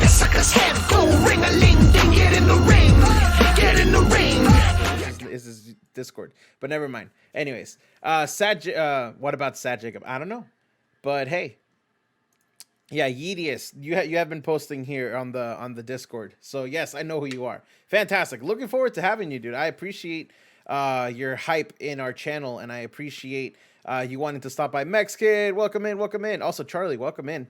a sucker's head. Go ring-a-ling-ding, get in the ring. Get in the ring. This is Discord, but never mind. Anyways, what about Sad Jacob? I don't know, but hey, yeah, Yeedius, you have been posting here on the Discord, so yes, I know who you are. Fantastic. Looking forward to having you, dude. I appreciate your hype in our channel, and I appreciate you wanting to stop by. Mex Kid, welcome in, welcome in. Also, Charlie, welcome in.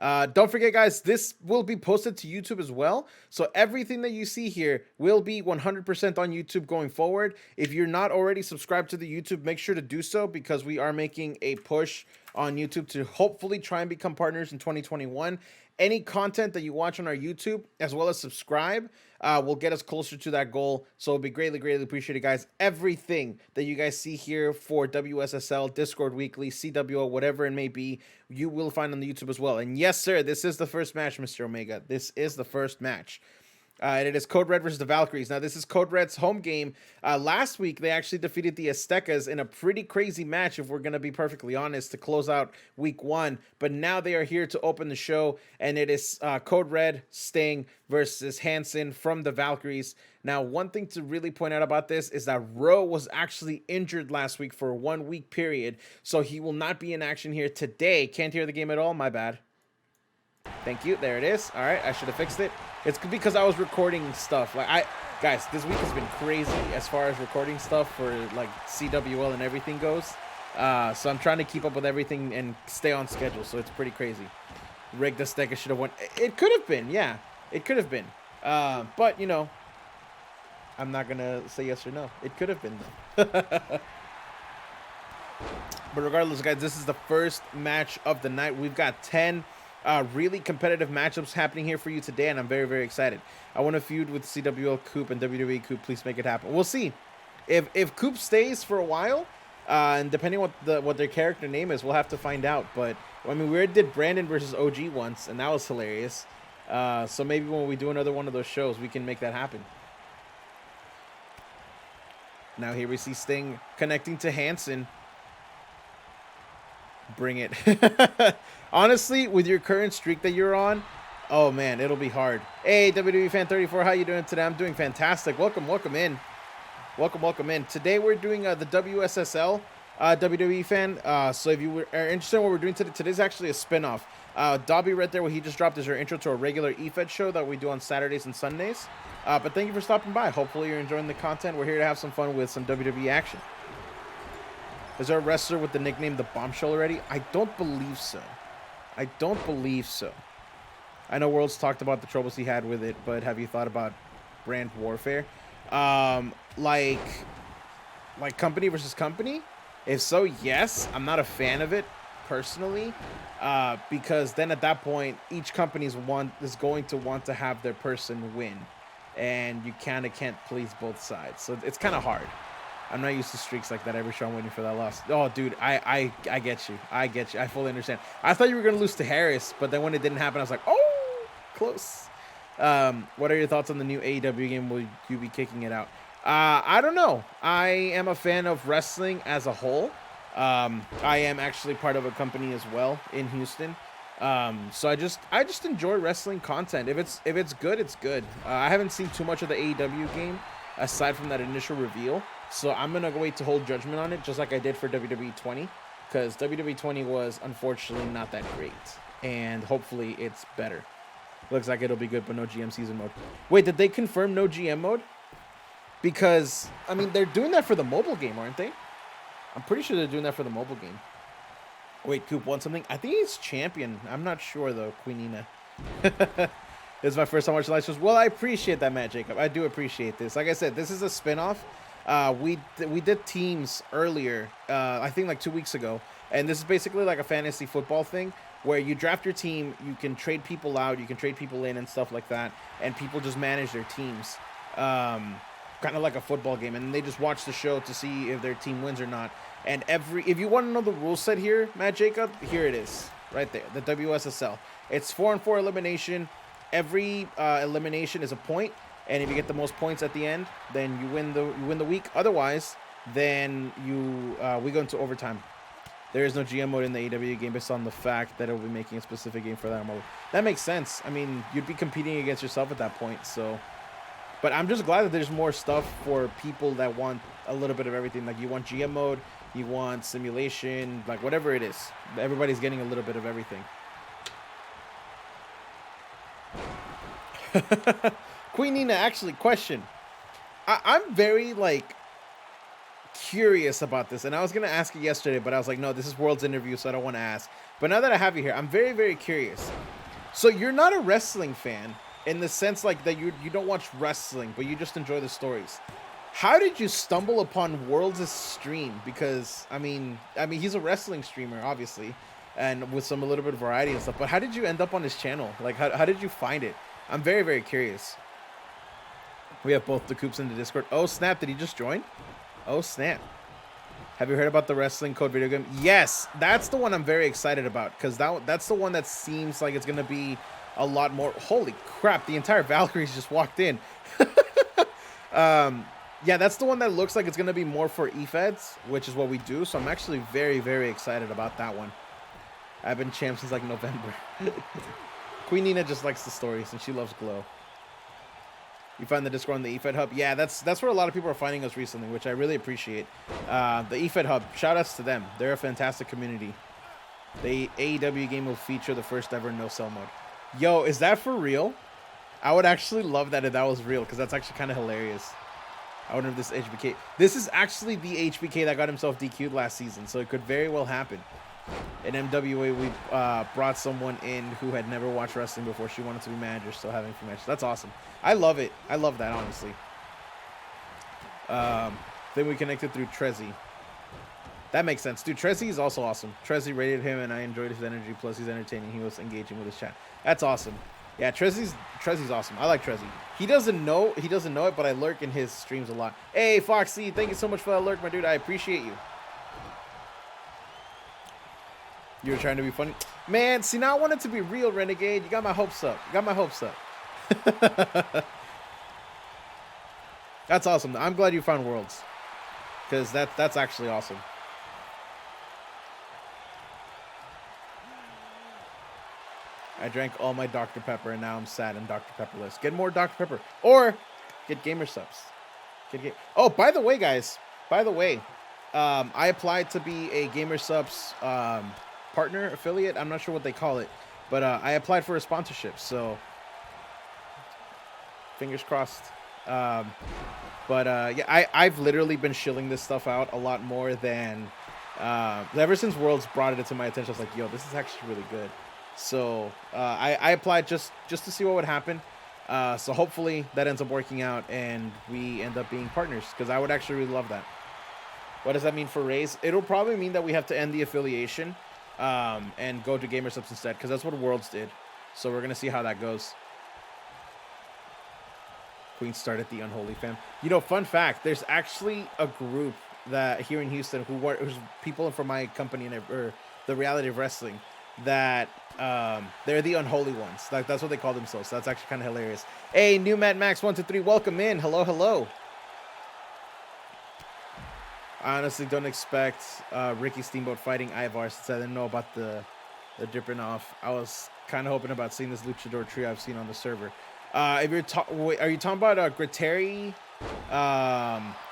Don't forget, guys, this will be posted to YouTube as well. So everything that you see here will be 100% on YouTube going forward. If you're not already subscribed to the YouTube, make sure to do so, because we are making a push on YouTube to hopefully try and become partners in 2021. Any content that you watch on our YouTube, as well as subscribe, will get us closer to that goal. So it'll be greatly, greatly appreciated, guys. Everything that you guys see here for WSSL, Discord Weekly, CWL, whatever it may be, you will find on the YouTube as well. And yes, sir, this is the first match, Mr. Omega. This is the first match. And it is Code Red versus the Valkyries. Now, this is Code Red's home game. Last week, they actually defeated the Aztecas in a pretty crazy match, if we're going to be perfectly honest, to close out week 1. But now they are here to open the show, and it is Code Red, Sting versus Hansen from the Valkyries. Now, one thing to really point out about this is that Rowe was actually injured last week for a 1-week period, so he will not be in action here today. Can't hear the game at all. My bad. Thank you. There it is. All right, I should have fixed it. It's because I was recording stuff. Guys, this week has been crazy as far as recording stuff for like CWL and everything goes. So I'm trying to keep up with everything and stay on schedule. So it's pretty crazy. Rigged Azteca should have won. It could have been, yeah, it could have been. But you know, I'm not gonna say yes or no. It could have been though. But regardless, guys, this is the first match of the night. We've got 10 really competitive matchups happening here for you today, and I'm very, very excited. I want to feud with CWL Coop and WWE Coop. Please make it happen. We'll see. If Coop stays for a while, and depending what their character name is, we'll have to find out. But I mean, we already did Brandon versus OG once, and that was hilarious. So maybe when we do another one of those shows, we can make that happen. Now here we see Sting connecting to Hansen. Bring it. Honestly, with your current streak that you're on, oh man, it'll be hard. Hey, WWE Fan 34, how you doing today? I'm doing fantastic. Welcome in. Welcome in. Today we're doing the WSSL WWE Fan. So if you are interested in what we're doing today, today's actually a spinoff. Dobby right there, what he just dropped is our intro to a regular EFED show that we do on Saturdays and Sundays. But thank you for stopping by. Hopefully you're enjoying the content. We're here to have some fun with some WWE action. Is there a wrestler with the nickname The Bombshell already? I don't believe so. I know Worlds talked about the troubles he had with it, but have you thought about brand warfare? Like company versus company? If so, yes. I'm not a fan of it personally, because then at that point, each company is going to want to have their person win, and you kind of can't please both sides. So it's kind of hard. I'm not used to streaks like that. Every show I'm waiting for that loss. Oh, dude, I get you. I fully understand. I thought you were going to lose to Harris, but then when it didn't happen, I was like, oh, close. What are your thoughts on the new AEW game? Will you be kicking it out? I don't know. I am a fan of wrestling as a whole. I am actually part of a company as well in Houston. So I just enjoy wrestling content. If it's good, it's good. I haven't seen too much of the AEW game aside from that initial reveal. So I'm going to wait to hold judgment on it, just like I did for WWE 20, because WWE 20 was unfortunately not that great, and hopefully it's better. Looks like it'll be good, but no GM season mode. Wait, did they confirm no GM mode? Because, I mean, they're doing that for the mobile game, aren't they? I'm pretty sure they're doing that for the mobile game. Wait, Coop won something? I think he's champion. I'm not sure, though, Queenina. This is my first time watching live shows. Well, I appreciate that, Matt Jacob. I do appreciate this. Like I said, this is a spinoff. We did teams earlier, I think like 2 weeks ago, and this is basically like a fantasy football thing where you draft your team, you can trade people out, you can trade people in and stuff like that, and people just manage their teams, kind of like a football game, and they just watch the show to see if their team wins or not. And if you want to know the rule set here, Matt Jacob, here it is, right there, the WSSL. It's 4-on-4 elimination. Every elimination is a point. And if you get the most points at the end, then you win the week. Otherwise, then we go into overtime. There is no GM mode in the AW game based on the fact that it will be making a specific game for that mode. That makes sense. I mean, you'd be competing against yourself at that point, so. But I'm just glad that there's more stuff for people that want a little bit of everything. Like, you want GM mode, you want simulation, like, whatever it is. Everybody's getting a little bit of everything. Queen Nina, actually, question. I'm very, like, curious about this, and I was gonna ask you yesterday, but I was like, no, this is World's interview, so I don't want to ask. But now that I have you here, I'm very, very curious. So you're not a wrestling fan in the sense like that you don't watch wrestling, but you just enjoy the stories. How did you stumble upon World's stream? Because I mean he's a wrestling streamer, obviously, and with some a little bit of variety and stuff. But how did you end up on his channel? Like, how did you find it? I'm very, very curious. We have both the Coops in the Discord. Oh snap! Did he just join? Oh snap. Have you heard about the wrestling code video game? Yes, that's the one I'm very excited about, because that's the one that seems like it's going to be a lot more. Holy crap, the entire Valkyries just walked in. Yeah, that's the one that looks like it's going to be more for eFeds, which is what we do. So I'm actually very, very excited about that one. I've been champ since like November. Queen Nina just likes the stories, and she loves Glow. You find the Discord on the eFed Hub. Yeah, that's where a lot of people are finding us recently, which I really appreciate. The eFed Hub, shout outs to them. They're a fantastic community. The AEW game will feature the first ever no-sell mode. Yo, is that for real? I would actually love that if that was real, because that's actually kind of hilarious. I wonder if this HBK... This is actually the HBK that got himself DQ'd last season, so it could very well happen. In MWA, we brought someone in who had never watched wrestling before. She wanted to be manager, still having few matches. That's awesome. I love it. I love that, honestly. Then we connected through Trezzy. That makes sense. Dude, Trezzy is also awesome. Trezzy rated him, and I enjoyed his energy. Plus, he's entertaining. He was engaging with his chat. That's awesome. Yeah, Trezzy's awesome. I like Trezzy. He doesn't know it, but I lurk in his streams a lot. Hey, Foxy, thank you so much for that lurk, my dude. I appreciate you. You were trying to be funny. Man, see, now I want it to be real, Renegade. You got my hopes up. That's awesome. I'm glad you found Worlds, because that's actually awesome. I drank all my Dr. Pepper, and now I'm sad and Dr. Pepperless. Get more Dr. Pepper, or get Gamer Subs. Oh, by the way, guys. I applied to be a Gamer Subs partner affiliate. I'm not sure what they call it, but I applied for a sponsorship, so fingers crossed. Yeah, I've literally been shilling this stuff out a lot more than ever since Worlds brought it to my attention. I was like, yo, this is actually really good. So I applied just to see what would happen. So hopefully that ends up working out and we end up being partners, because I would actually really love that. What does that mean for Raze? It'll probably mean that we have to end the affiliation and go to Gamer Subs instead, because that's what Worlds did. So we're going to see how that goes. Queen started the Unholy Fam. You know, fun fact, there's actually a group that here in Houston who's people from my company or the Reality of Wrestling that they're the Unholy Ones. That's what they call themselves. So that's actually kind of hilarious. Hey, New Mad Max 123, welcome in. Hello. I honestly don't expect Ricky Steamboat fighting Ivar, since I didn't know about the dripping off. I was kind of hoping about seeing this luchador trio I've seen on the server. If you're are you talking about Greteri,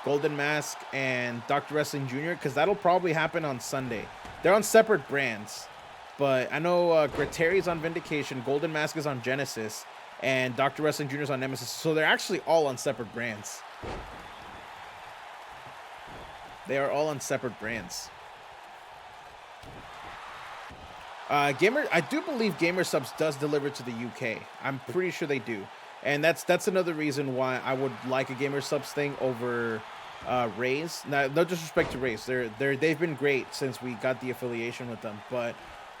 Golden Mask, and Dr. Wrestling Jr.? Because that'll probably happen on Sunday. They're on separate brands, but I know Greteri's on Vindication, Golden Mask is on Genesis, and Dr. Wrestling Jr. is on Nemesis. So they're actually all on separate brands. They are all on separate brands. I do believe Gamer Subs does deliver to the UK. I'm pretty sure they do. And that's another reason why I would like a Gamer Subs thing over Raze. Now, no disrespect to Raze. They've been great since we got the affiliation with them. But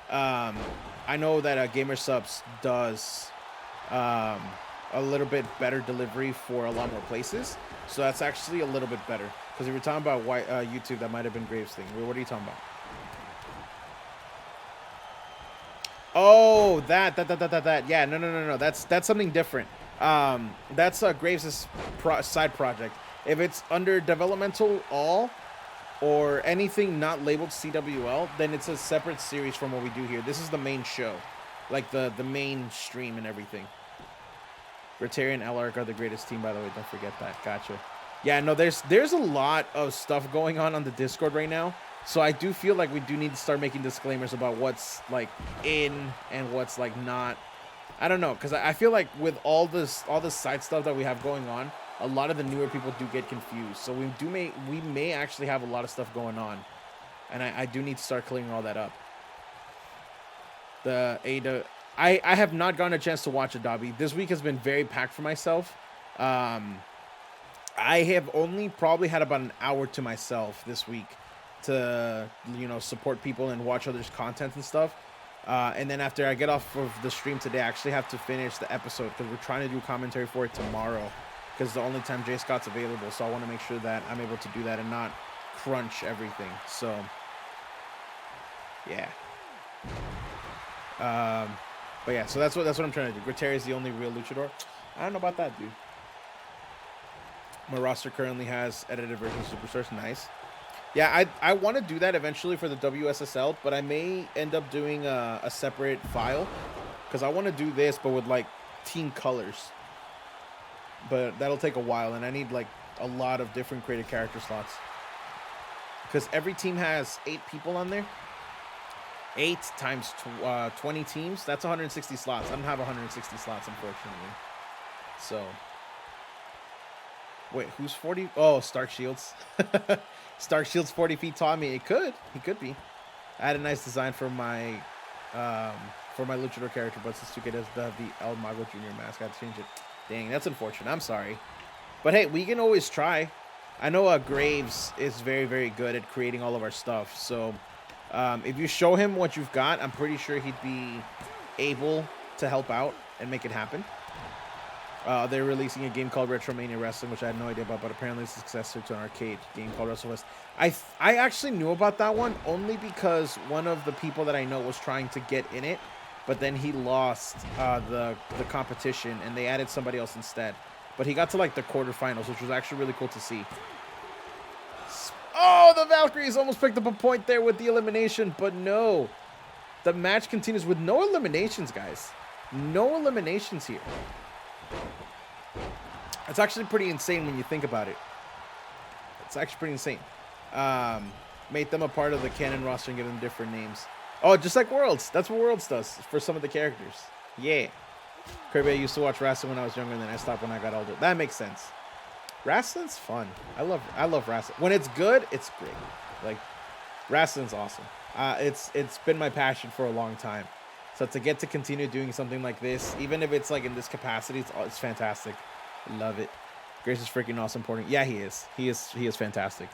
I know that Gamer Subs does a little bit better delivery for a lot more places. So that's actually a little bit better. Because if you're talking about YouTube, that might have been Graves' thing. What are you talking about? Oh, that. Yeah, no. That's something different. That's Graves' side project. If it's under developmental all, or anything not labeled CWL, then it's a separate series from what we do here. This is the main show, like the main stream and everything. Rotary and LARC are the greatest team, by the way. Don't forget that. Gotcha. Yeah, no, there's a lot of stuff going on the Discord right now. So I do feel like we do need to start making disclaimers about what's like in and what's like not. I don't know, because I feel like with all this side stuff that we have going on, a lot of the newer people do get confused. So we may actually have a lot of stuff going on, and I do need to start clearing all that up. I have not gotten a chance to watch Adobe. This week has been very packed for myself. I have only probably had about an hour to myself this week to, you know, support people and watch others' content and stuff. And then after I get off of the stream today, I actually have to finish the episode because we're trying to do commentary for it tomorrow because the only time Jay Scott's available. So I want to make sure that I'm able to do that and not crunch everything. So, yeah. But yeah, so that's what I'm trying to do. Gretari is the only real luchador. I don't know about that, dude. My roster currently has edited versions of Superstars. Nice. Yeah, I want to do that eventually for the WSSL, but I may end up doing a separate file because I want to do this, but with like team colors. But that'll take a while, and I need like a lot of different created character slots because every team has 8 people on there. 8 times 20 teams, that's 160 slots. I don't have 160 slots, unfortunately. So, wait, who's 40? Oh, Stark Shields. Stark Shields 40 feet tall. I mean, he could be. I had a nice design for my luchador character, but since 2K doesn't have the El Mago Jr. mask, I had to change it. Dang, that's unfortunate. I'm sorry. But hey, we can always try. I know Graves is very, very good at creating all of our stuff, so if you show him what you've got, I'm pretty sure he'd be able to help out and make it happen. They're releasing a game called Retromania Wrestling, which I had no idea about, but apparently it's a successor to an arcade game called WrestleWest. I actually knew about that one only because one of the people that I know was trying to get in it, but then he lost the competition, and they added somebody else instead. But he got to like the quarterfinals, which was actually really cool to see. Oh, the Valkyries almost picked up a point there with the elimination, but no. The match continues with no eliminations, guys. No eliminations here. It's actually pretty insane when you think about it. It's actually pretty insane. Made them a part of the canon roster and give them different names. Oh, just like Worlds. That's what Worlds does for some of the characters. Yeah. Kirby, I used to watch wrestling when I was younger, and then I stopped when I got older. That makes sense. Wrestling's fun. I love wrestling. When it's good, it's great. Like, wrestling's awesome. It's been my passion for a long time. So to get to continue doing something like this, even if it's like in this capacity, it's fantastic. I love it. Grace is freaking awesome porting. Yeah, he is. He is fantastic.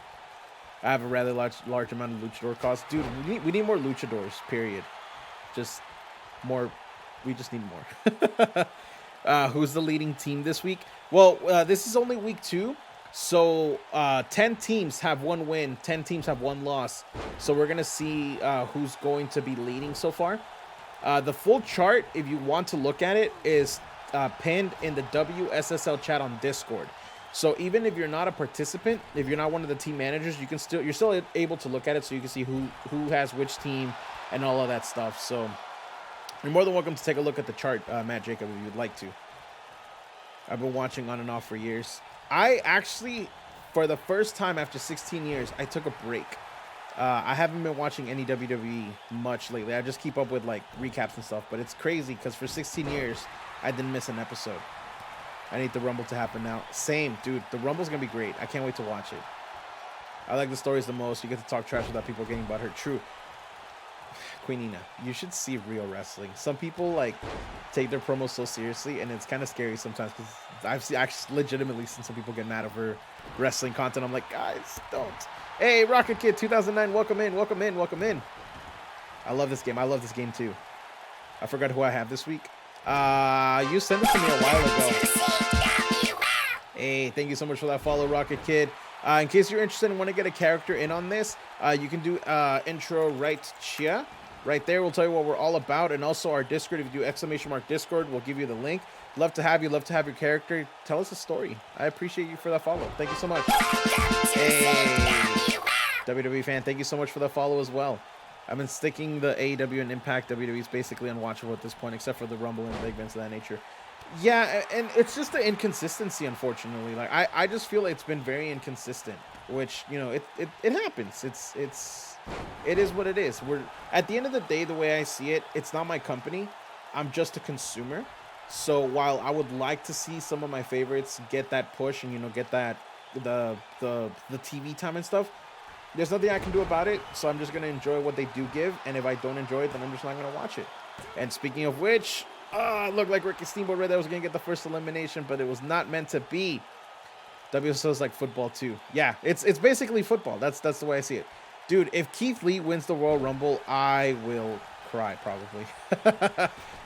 I have a rather large amount of luchador costs. Dude, we need more luchadors, period. Just more. We just need more. Who's the leading team this week? Well, this is only week 2. So 10 teams have 1 win. 10 teams have 1 loss. So we're going to see who's going to be leading so far. The full chart, if you want to look at it, is pinned in the WSSL chat on Discord. So even if you're not a participant, if you're not one of the team managers, you're still able to look at it so you can see who has which team and all of that stuff. So you're more than welcome to take a look at the chart, Matt Jacob, if you'd like to. I've been watching on and off for years. I actually, for the first time after 16 years, I took a break. I haven't been watching any WWE much lately. I just keep up with like recaps and stuff, but it's crazy because for 16 years, I didn't miss an episode. I need the Rumble to happen now. Same, dude. The Rumble's going to be great. I can't wait to watch it. I like the stories the most. You get to talk trash without people getting butthurt. True. Queenina, you should see real wrestling. Some people like take their promos so seriously, and it's kind of scary sometimes because I've actually legitimately seen some people get mad over wrestling content. I'm like, guys, don't. Hey, Rocket Kid 2009, welcome in, welcome in, welcome in. I love this game. I love this game too. I forgot who I have this week. You sent it to me a while ago. Hey, thank you so much for that follow, Rocket Kid. In case you're interested and want to get a character in on this, you can do intro right here. Right there, we'll tell you what we're all about. And also our Discord, if you do ! Discord, we'll give you the link. Love to have you. Love to have your character. Tell us a story. I appreciate you for that follow. Thank you so much. Hey. WWE fan, thank you so much for the follow as well. I've been sticking the AEW and Impact. WWE is basically unwatchable at this point, except for the Rumble and big events of that nature. Yeah, and it's just the inconsistency, unfortunately. Like I just feel it's been very inconsistent, which it happens. It is what it is. We're at the end of the day, the way I see it, it's not my company. I'm just a consumer. So while I would like to see some of my favorites get that push and get that the TV time and stuff, there's nothing I can do about it. So I'm just gonna enjoy what they do give, and if I don't enjoy it, then I'm just not gonna watch it. And speaking of which, it looked like Ricky Steamboat Red that was gonna get the first elimination, but it was not meant to be. WSL is like football too. Yeah, it's basically football. That's the way I see it. Dude, if Keith Lee wins the Royal Rumble, I will cry probably.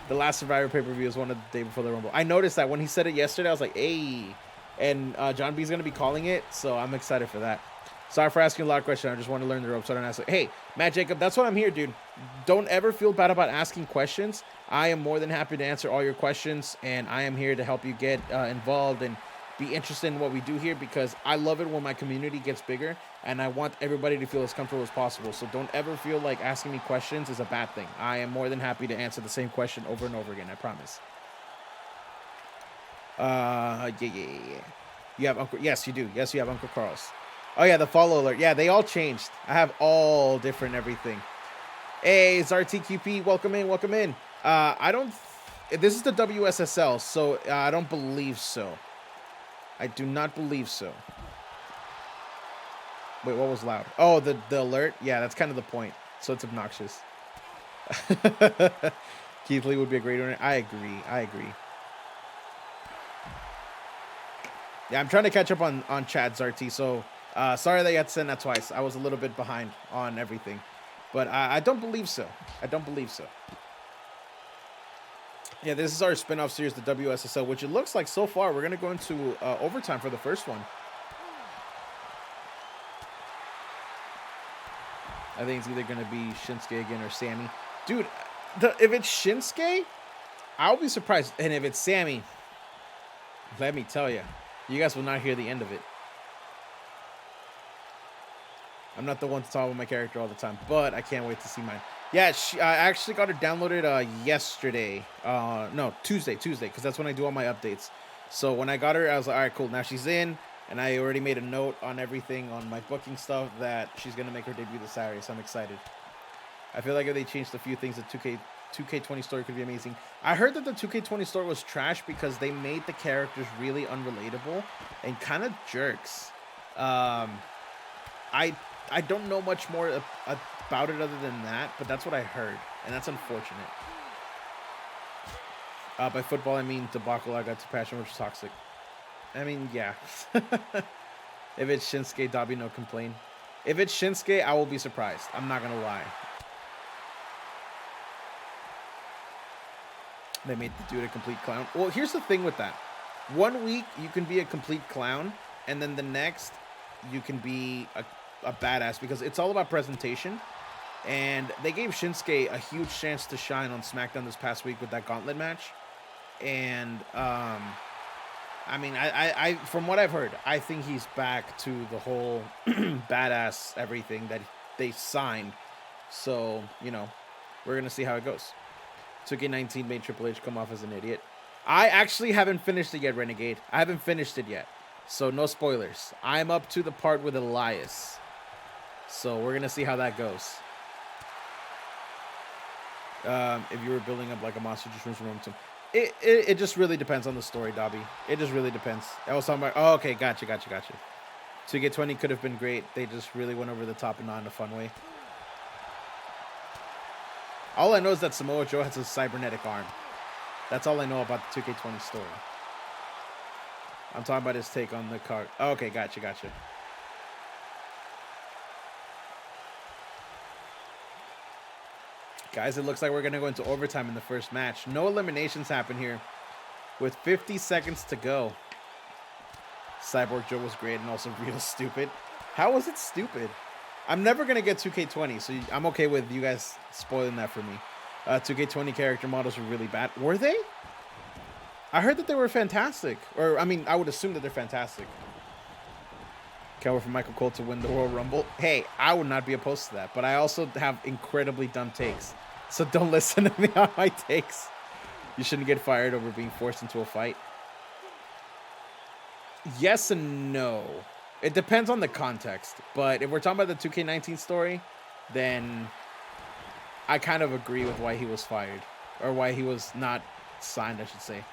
The last Survivor pay-per-view was one of the day before the Rumble. I noticed that when he said it yesterday, I was like, hey. And John B's going to be calling it, so I'm excited for that. Sorry for asking a lot of questions. I just want to learn the ropes. So I don't ask. Hey, Matt Jacob, that's what I'm here, dude. Don't ever feel bad about asking questions. I am more than happy to answer all your questions, and I am here to help you get involved and be interested in what we do here, because I love it when my community gets bigger, and I want everybody to feel as comfortable as possible. So don't ever feel like asking me questions is a bad thing. I am more than happy to answer the same question over and over again. I promise. Yeah. You have Uncle. Yes, you do. Yes, you have Uncle Carl's. Oh yeah, the follow alert. Yeah, they all changed. I have all different everything. Hey, it's RTQP. Welcome in. Welcome in. I don't. This is the WSSL, so I don't believe so. I do not believe so. Wait, what was loud? Oh, the alert? Yeah, that's kind of the point. So it's obnoxious. Keith Lee would be a great owner. I agree. I agree. Yeah, I'm trying to catch up on chat, Zarty. So sorry that you had to send that twice. I was a little bit behind on everything. But I don't believe so. I don't believe so. Yeah, this is our spin-off series, the WSSL, which it looks like so far we're going to go into overtime for the first one. I think it's either going to be Shinsuke again or Sammy. Dude, if it's Shinsuke, I'll be surprised. And if it's Sammy, let me tell you, you guys will not hear the end of it. I'm not the one to talk about my character all the time, but I can't wait to see mine. Yeah, I actually got her downloaded yesterday. No, Tuesday, because that's when I do all my updates. So when I got her, I was like, all right, cool. Now she's in, and I already made a note on everything on my booking stuff that she's going to make her debut this Saturday, so I'm excited. I feel like if they changed a few things, the 2K20 story could be amazing. I heard that the 2K20 story was trash because they made the characters really unrelatable and kind of jerks. I don't know much more about it other than that, but that's what I heard, and that's unfortunate. By football, I mean debacle. I got too passionate, which is toxic. I mean, yeah. If it's Shinsuke, Dobby, no complaint. If it's Shinsuke, I will be surprised. I'm not gonna lie. They made the dude a complete clown. Well, here's the thing with that. 1 week, you can be a complete clown, and then the next, you can be a badass, because it's all about presentation. And they gave Shinsuke a huge chance to shine on SmackDown this past week with that gauntlet match. And I mean, I from what I've heard, I think he's back to the whole badass everything that they signed. So, we're gonna see how it goes. 2K19 made Triple H come off as an idiot. I actually haven't finished it yet, Renegade. I haven't finished it yet, so no spoilers. I'm up to the part with Elias. So we're going to see how that goes. If you were building up like a monster, just run momentum. It just really depends on the story, Dobby. It just really depends. I was talking about... Oh, okay, gotcha. 2K20 could have been great. They just really went over the top and not in a fun way. All I know is that Samoa Joe has a cybernetic arm. That's all I know about the 2K20 story. I'm talking about his take on the card. Oh, okay, gotcha. Guys, it looks like we're going to go into overtime in the first match. No eliminations happen here with 50 seconds to go. Cyborg Joe was great and also real stupid. How was it stupid? I'm never going to get 2K20, so I'm okay with you guys spoiling that for me. 2K20 character models were really bad. Were they? I heard that they were fantastic. Or, I mean, I would assume that they're fantastic. Can't wait for Michael Cole to win the Royal Rumble. Hey, I would not be opposed to that, but I also have incredibly dumb takes. So don't listen to me on my takes. You shouldn't get fired over being forced into a fight. Yes and no. It depends on the context. But if we're talking about the 2K19 story, then I kind of agree with why he was fired. Or why he was not signed, I should say.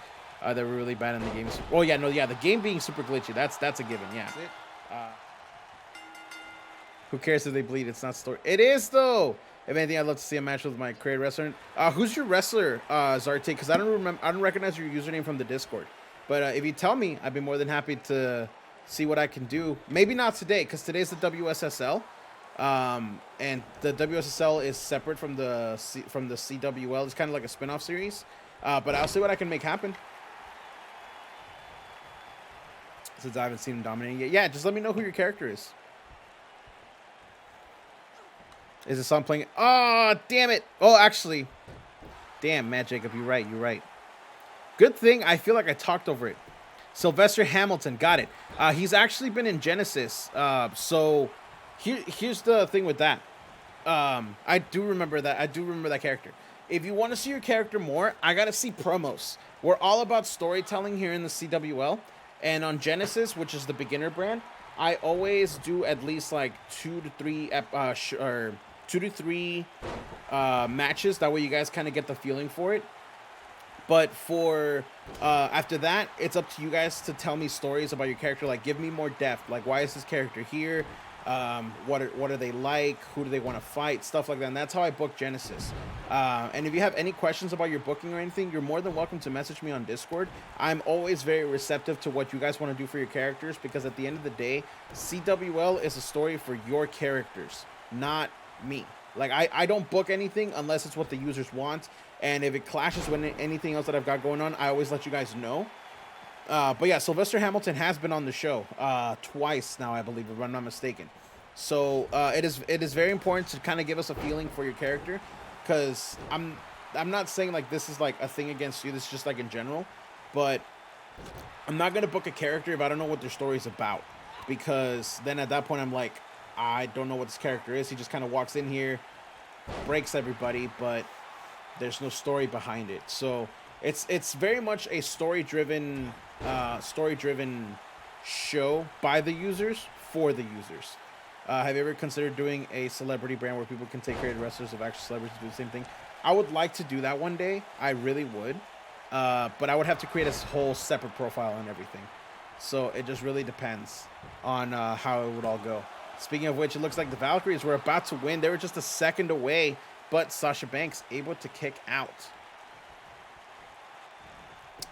They were really bad in the game. Oh, yeah, no, yeah, the game being super glitchy. That's a given, yeah. Who cares if they bleed? It's not story. It is, though. If anything, I'd love to see a match with my created wrestler. Who's your wrestler, Zarte? Because I don't recognize your username from the Discord. But if you tell me, I'd be more than happy to see what I can do. Maybe not today, because today's the WSSL. And the WSSL is separate from the CWL. It's kind of like a spin-off series. But I'll see what I can make happen. Since I haven't seen him dominating yet. Yeah, just let me know who your character is. Is the song playing? Oh, damn it. Oh, actually. Damn, Matt Jacob, you're right. You're right. Good thing I feel like I talked over it. Sylvester Hamilton. Got it. He's actually been in Genesis. So here's the thing with that. I do remember that. I do remember that character. If you want to see your character more, I got to see promos. We're all about storytelling here in the CWL. And on Genesis, which is the beginner brand, I always do at least like 2 to 3 matches. That way you guys kind of get the feeling for it. But for after that, it's up to you guys to tell me stories about your character. Like, give me more depth. Like, why is this character here? What are they like? Who do they want to fight? Stuff like that. And that's how I book Genesis. And if you have any questions about your booking or anything, you're more than welcome to message me on Discord. I'm always very receptive to what you guys want to do for your characters, because at the end of the day, CWL is a story for your characters, not me. Like, I don't book anything unless it's what the users want. And if it clashes with anything else that I've got going on, I always let you guys know. But yeah, Sylvester Hamilton has been on the show twice now, I believe, if I'm not mistaken. So it is very important to kind of give us a feeling for your character, because I'm not saying like this is like a thing against you. This is just like in general. But I'm not gonna book a character if I don't know what their story is about, because then at that point I'm like, I don't know what this character is. He just kind of walks in here, breaks everybody, but there's no story behind it. So it's very much a story-driven show by the users for the users. Have you ever considered doing a celebrity brand where people can take created wrestlers of actual celebrities to do the same thing? I would like to do that one day. I really would. But I would have to create a whole separate profile and everything. So it just really depends on how it would all go. Speaking of which, it looks like the Valkyries were about to win. They were just a second away, but Sasha Banks able to kick out.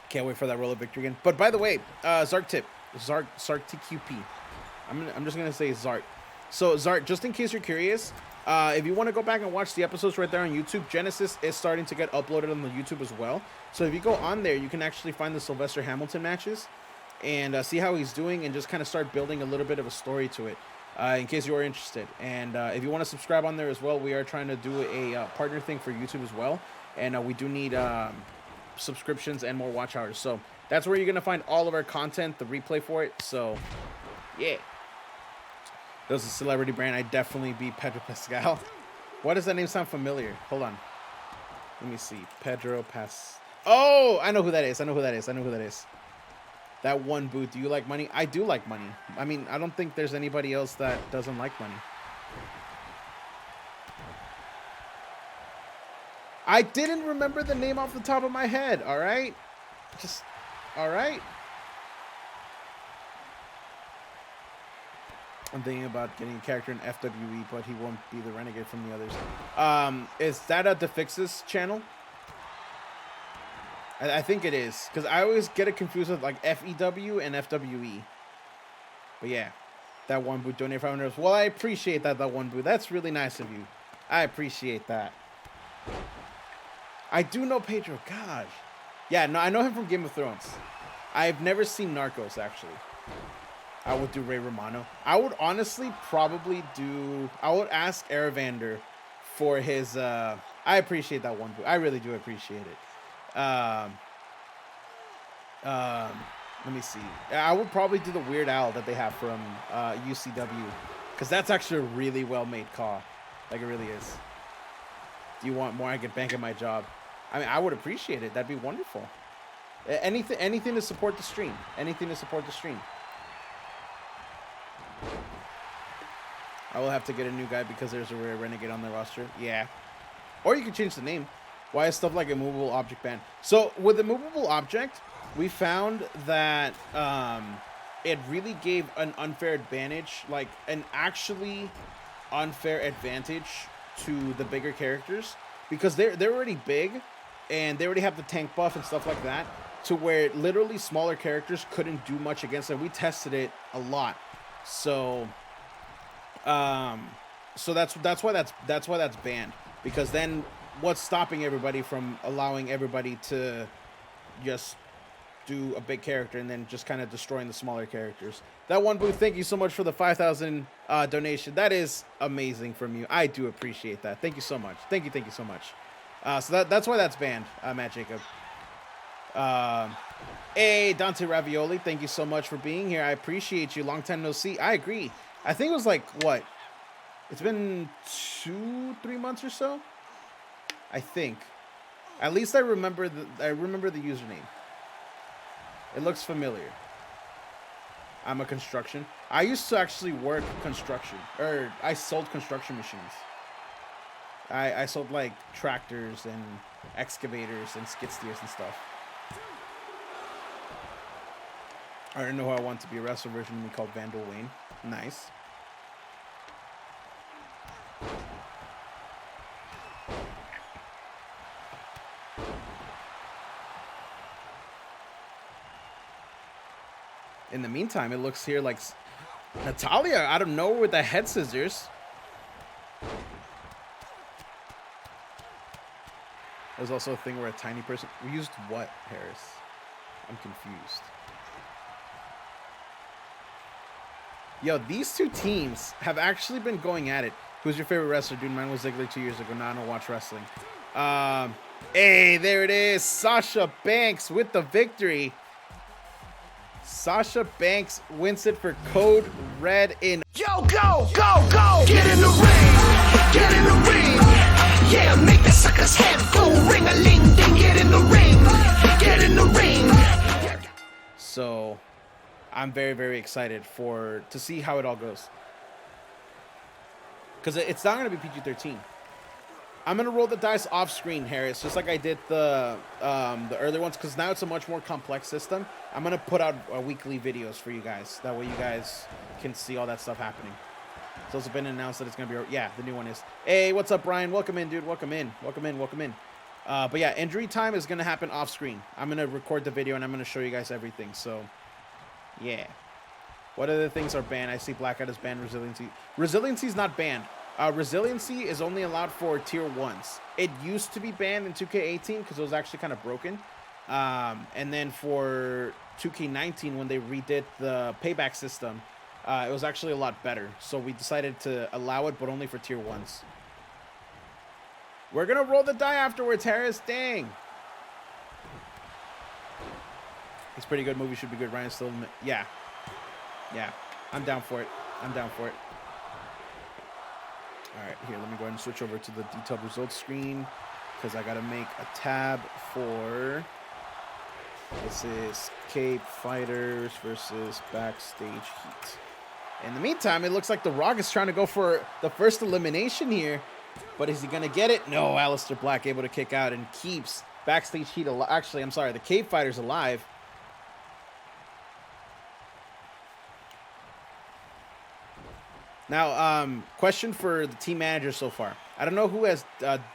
Can't wait for that roll of victory again. But by the way, Zart tip. Zart TQP. I'm just going to say Zart. So Zart, just in case you're curious, if you want to go back and watch the episodes right there on YouTube, Genesis is starting to get uploaded on the YouTube as well. So if you go on there, you can actually find the Sylvester Hamilton matches and see how he's doing and just kind of start building a little bit of a story to it. In case you are interested. And if you want to subscribe on there as well, we are trying to do a partner thing for YouTube as well. And we do need subscriptions and more watch hours. So that's where you're going to find all of our content, the replay for it. So, yeah. Those are celebrity brand. I'd definitely be Pedro Pascal. Why does that name sound familiar? Hold on. Let me see. Pedro Pas... Oh, I know who that is. I know who that is. That one boot. Do you like money? I do like money. I mean, I don't think there's anybody else that doesn't like money. I didn't remember the name off the top of my head, all right? Just, all right? I'm thinking about getting a character in FWE, but he won't be the renegade from the others. Is that a DeFix's channel? I think it is, because I always get it confused with like FEW and FWE. But yeah, that one boot donated $500. Well, I appreciate that one boot. That's really nice of you. I appreciate that. I do know Pedro. Gosh. Yeah, no, I know him from Game of Thrones. I've never seen Narcos, actually. I would do Ray Romano. I would honestly probably do... I would ask Aravander for his... I appreciate that one boot. I really do appreciate it. Let me see. I would probably do the Weird Al that they have from UCW, because that's actually a really well-made car. Like, it really is. Do you want more? I could bank at my job. I mean, I would appreciate it. That'd be wonderful. Anything to support the stream. Anything to support the stream. I will have to get a new guy because there's a rare renegade on the roster. Yeah. Or you could change the name. Why is stuff like a movable object banned? So with the movable object, we found that it really gave an unfair advantage, like an actually unfair advantage to the bigger characters, because they're already big and they already have the tank buff and stuff like that, to where literally smaller characters couldn't do much against it. We tested it a lot. So that's why that's banned, because then what's stopping everybody from allowing everybody to just do a big character and then just kind of destroying the smaller characters? That one booth, thank you so much for the 5,000 donation. That is amazing from you. I do appreciate that. Thank you so much. Thank you so much. So that's why that's banned, Matt Jacob. Hey, Dante Ravioli, thank you so much for being here. I appreciate you. Long time no see. I agree. I think it was like, what? It's been 2-3 months or so, I think. At least I remember the username. It looks familiar. I'm a construction. I used to actually work construction, or I sold construction machines. I sold like tractors and excavators and skid steers and stuff. I already know who I want to be a wrestler version of me called Vandal Wayne. Nice. In the meantime, it looks here like Natalia out of nowhere with the head scissors. There's also a thing where a tiny person... We used what, Harris? I'm confused. Yo, these two teams have actually been going at it. Who's your favorite wrestler? Dude, mine was Ziggler 2 years ago. Now I don't watch wrestling. Hey, there it is. Sasha Banks with the victory. Sasha Banks wins it for Code Red in... Yo, go! Get in the ring! Get in the ring! Yeah, make the sucker's head go ring-a-ling-ding. Get in the ring! Get in the ring! So, I'm very, very excited to see how it all goes. Because it's not going to be PG-13. I'm going to roll the dice off screen, Harris, just like I did the earlier ones, because now it's a much more complex system. I'm going to put out weekly videos for you guys. That way you guys can see all that stuff happening. So it's been announced that it's going to be... Yeah, the new one is. Hey, what's up, Brian? Welcome in, dude. Welcome in. But yeah, injury time is going to happen off screen. I'm going to record the video, and I'm going to show you guys everything. So, yeah. What other things are banned? I see Blackout is banned. Resiliency. Resiliency is not banned. Resiliency is only allowed for tier 1s. It used to be banned in 2K18 because it was actually kind of broken. And then for 2K19, when they redid the payback system, it was actually a lot better. So we decided to allow it, but only for tier 1s. We're going to roll the die afterwards, Harris. Dang. It's a pretty good movie. Should be good. Ryan still... Yeah. Yeah. I'm down for it. All right, here, let me go ahead and switch over to the detailed results screen, because I got to make a tab for... This is Cape Fighters versus Backstage Heat. In the meantime, it looks like The Rock is trying to go for the first elimination here, but is he going to get it? No, Aleister Black able to kick out and keeps Backstage Heat alive. Actually, I'm sorry, the Cape Fighters alive. Now, question for the team manager so far. I don't know who has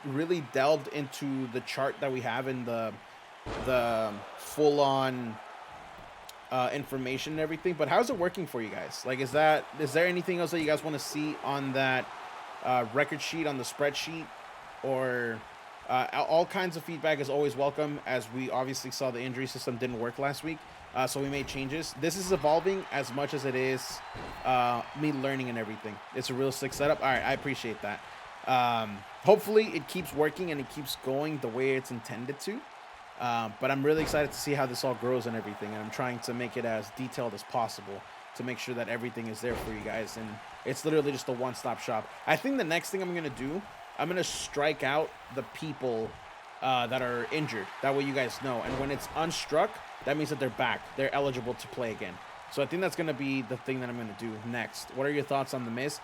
really delved into the chart that we have in the full-on information and everything, but how's it working for you guys? Like, is there anything else that you guys want to see on that record sheet, on the spreadsheet, or all kinds of feedback is always welcome, as we obviously saw the injury system didn't work last week. So we made changes. This is evolving as much as it is me learning and everything. It's a real sick setup. All right, I appreciate that. Hopefully it keeps working and it keeps going the way it's intended to. But I'm really excited to see how this all grows and everything, and I'm trying to make it as detailed as possible to make sure that everything is there for you guys, and it's literally just a one-stop shop. I think the next thing I'm going to do, I'm going to strike out the people that are injured. That way you guys know, and when it's unstruck, that means that they're back. They're eligible to play again. So I think that's going to be the thing that I'm going to do next. What are your thoughts on The Miz?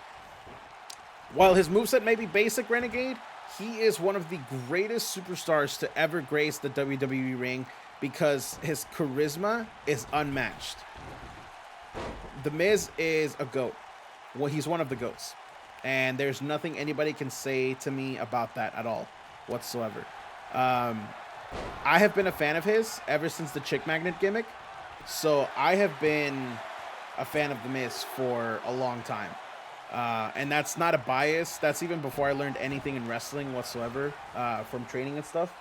While his moveset may be basic, Renegade, he is one of the greatest superstars to ever grace the WWE ring because his charisma is unmatched. The Miz is a GOAT. Well, he's one of the GOATs. And there's nothing anybody can say to me about that at all whatsoever. I have been a fan of his ever since the Chick Magnet gimmick. So I have been a fan of The Miz for a long time. And that's not a bias. That's even before I learned anything in wrestling whatsoever from training and stuff.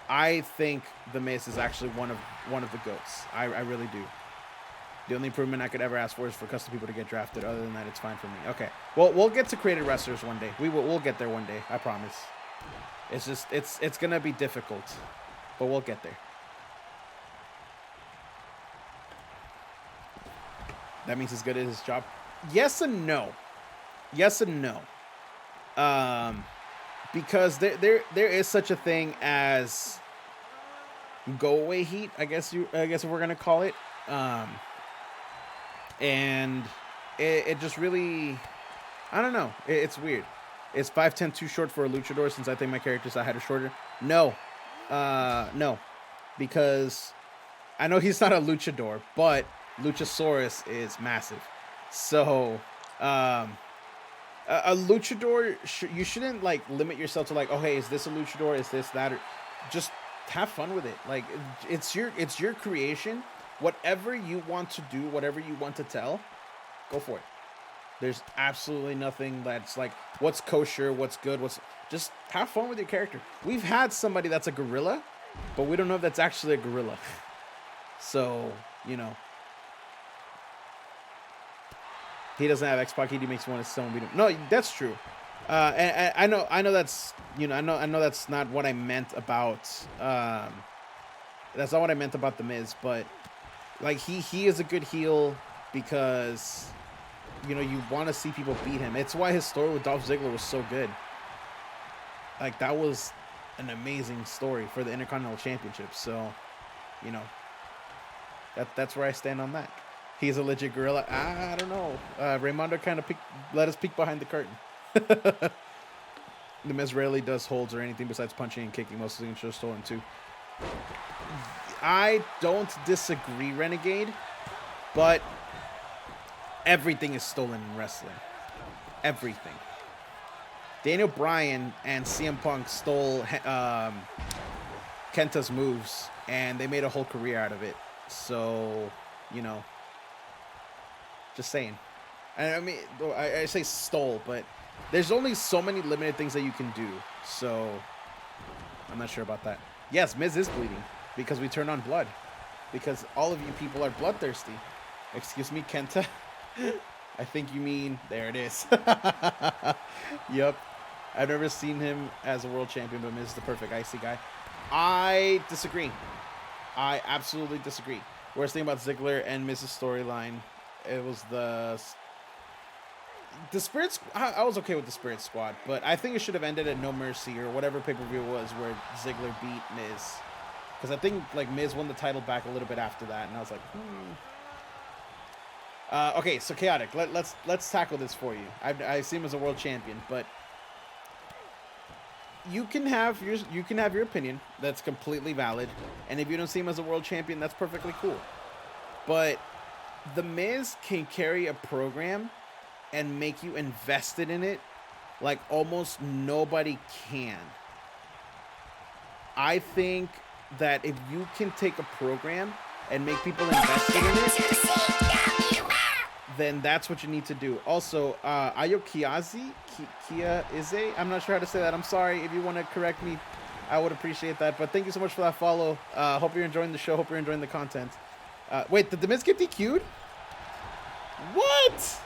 I think The Miz is actually one of the GOATs. I really do. The only improvement I could ever ask for is for custom people to get drafted. Other than that, it's fine for me. Okay. Well, we'll get to created wrestlers one day. We'll get there one day. I promise. It's just it's gonna be difficult, but we'll get there. That means he's good at his job. Yes and no. Yes and no. Because there is such a thing as go away heat. I guess if we're gonna call it. And it just really, I don't know. It's weird. Is 5'10" too short for a luchador since I think my character's a head shorter? No. No. Because I know he's not a luchador, but Luchasaurus is massive. So, a luchador, you shouldn't like limit yourself to like, oh, hey, is this a luchador? Is this that? Or just have fun with it. Like it's your creation. Whatever you want to do, whatever you want to tell, go for it. There's absolutely nothing that's like, what's kosher, what's good, just have fun with your character. We've had somebody that's a gorilla, but we don't know if that's actually a gorilla. So, you know. He doesn't have X-Pac, he makes me want to someone beat him. No, that's true. And I know that's, you know, I know that's not what I meant about, that's not what I meant about The Miz, but like he is a good heel because, you know, you want to see people beat him. It's why his story with Dolph Ziggler was so good. Like that was an amazing story for the Intercontinental Championship. So, you know, that's where I stand on that. He's a legit gorilla. I don't know. Raymondo kind of let us peek behind the curtain. The Miz rarely does holds or anything besides punching and kicking. Most of the show stolen too. I don't disagree, Renegade, but everything is stolen in wrestling. Everything. Daniel Bryan and CM Punk stole Kenta's moves, and they made a whole career out of it. So, you know, just saying. I mean, I say stole, but there's only so many limited things that you can do. So, I'm not sure about that. Yes, Miz is bleeding because we turn on blood. Because all of you people are bloodthirsty. Excuse me, Kenta? I think you mean... There it is. Yep. I've never seen him as a world champion, but Miz is the perfect icy guy. I disagree. I absolutely disagree. Worst thing about Ziggler and Miz's storyline, it was the Spirit... I was okay with the Spirit Squad, but I think it should have ended at No Mercy or whatever pay-per-view it was where Ziggler beat Miz. Because I think like Miz won the title back a little bit after that, and I was like, okay, so Chaotic, let's tackle this for you. I see him as a world champion, but you can have your opinion. That's completely valid, and if you don't see him as a world champion, that's perfectly cool. But the Miz can carry a program and make you invested in it like almost nobody can. I think that if you can take a program and make people invested in it, then that's what you need to do. Also, Ayo Kiaize, I'm not sure how to say that. I'm sorry. If you want to correct me, I would appreciate that. But thank you so much for that follow. Hope you're enjoying the show. Hope you're enjoying the content. Wait, did The Miz get DQ'd? What?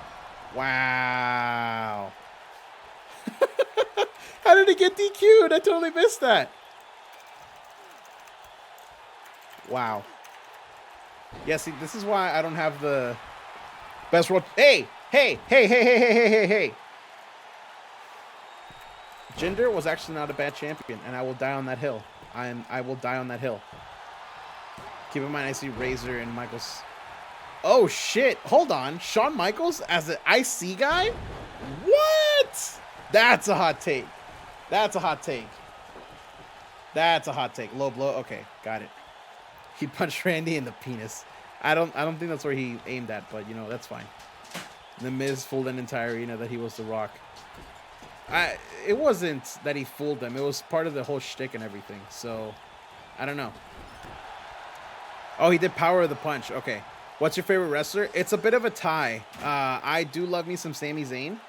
Wow. How did he get DQ'd? I totally missed that. Wow. Yeah, see, this is why I don't have the best world. Hey! Hey! Hey! Hey! Hey! Hey! Hey! Hey! Hey! Jinder was actually not a bad champion, and I will die on that hill. I will die on that hill. Keep in mind, I see Razor and Michaels. Oh, shit. Hold on. Shawn Michaels as an IC guy? What? That's a hot take. That's a hot take. That's a hot take. Low blow. Okay, got it. He punched Randy in the penis. I don't think that's where he aimed at, but, you know, that's fine. The Miz fooled an entire arena that he was The Rock. It wasn't that he fooled them. It was part of the whole shtick and everything. So, I don't know. Oh, he did power of the punch. Okay. What's your favorite wrestler? It's a bit of a tie. I do love me some Sami Zayn.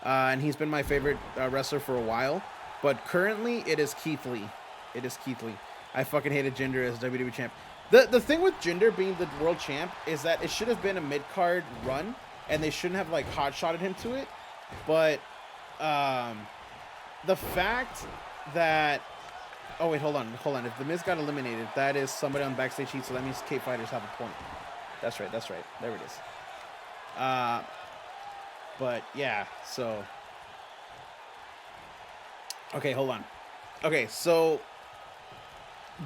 And he's been my favorite wrestler for a while. But currently, it is Keith Lee. It is Keith Lee. I fucking hated Jinder as WWE champ. The thing with Jinder being the world champ is that it should have been a mid-card run. And they shouldn't have, like, hot-shotted him to it. But the fact that... Oh, wait, hold on. If The Miz got eliminated, that is somebody on backstage heat, so that means K Fighters have a point. That's right. There it is. But, yeah, so... Okay, hold on. Okay, so...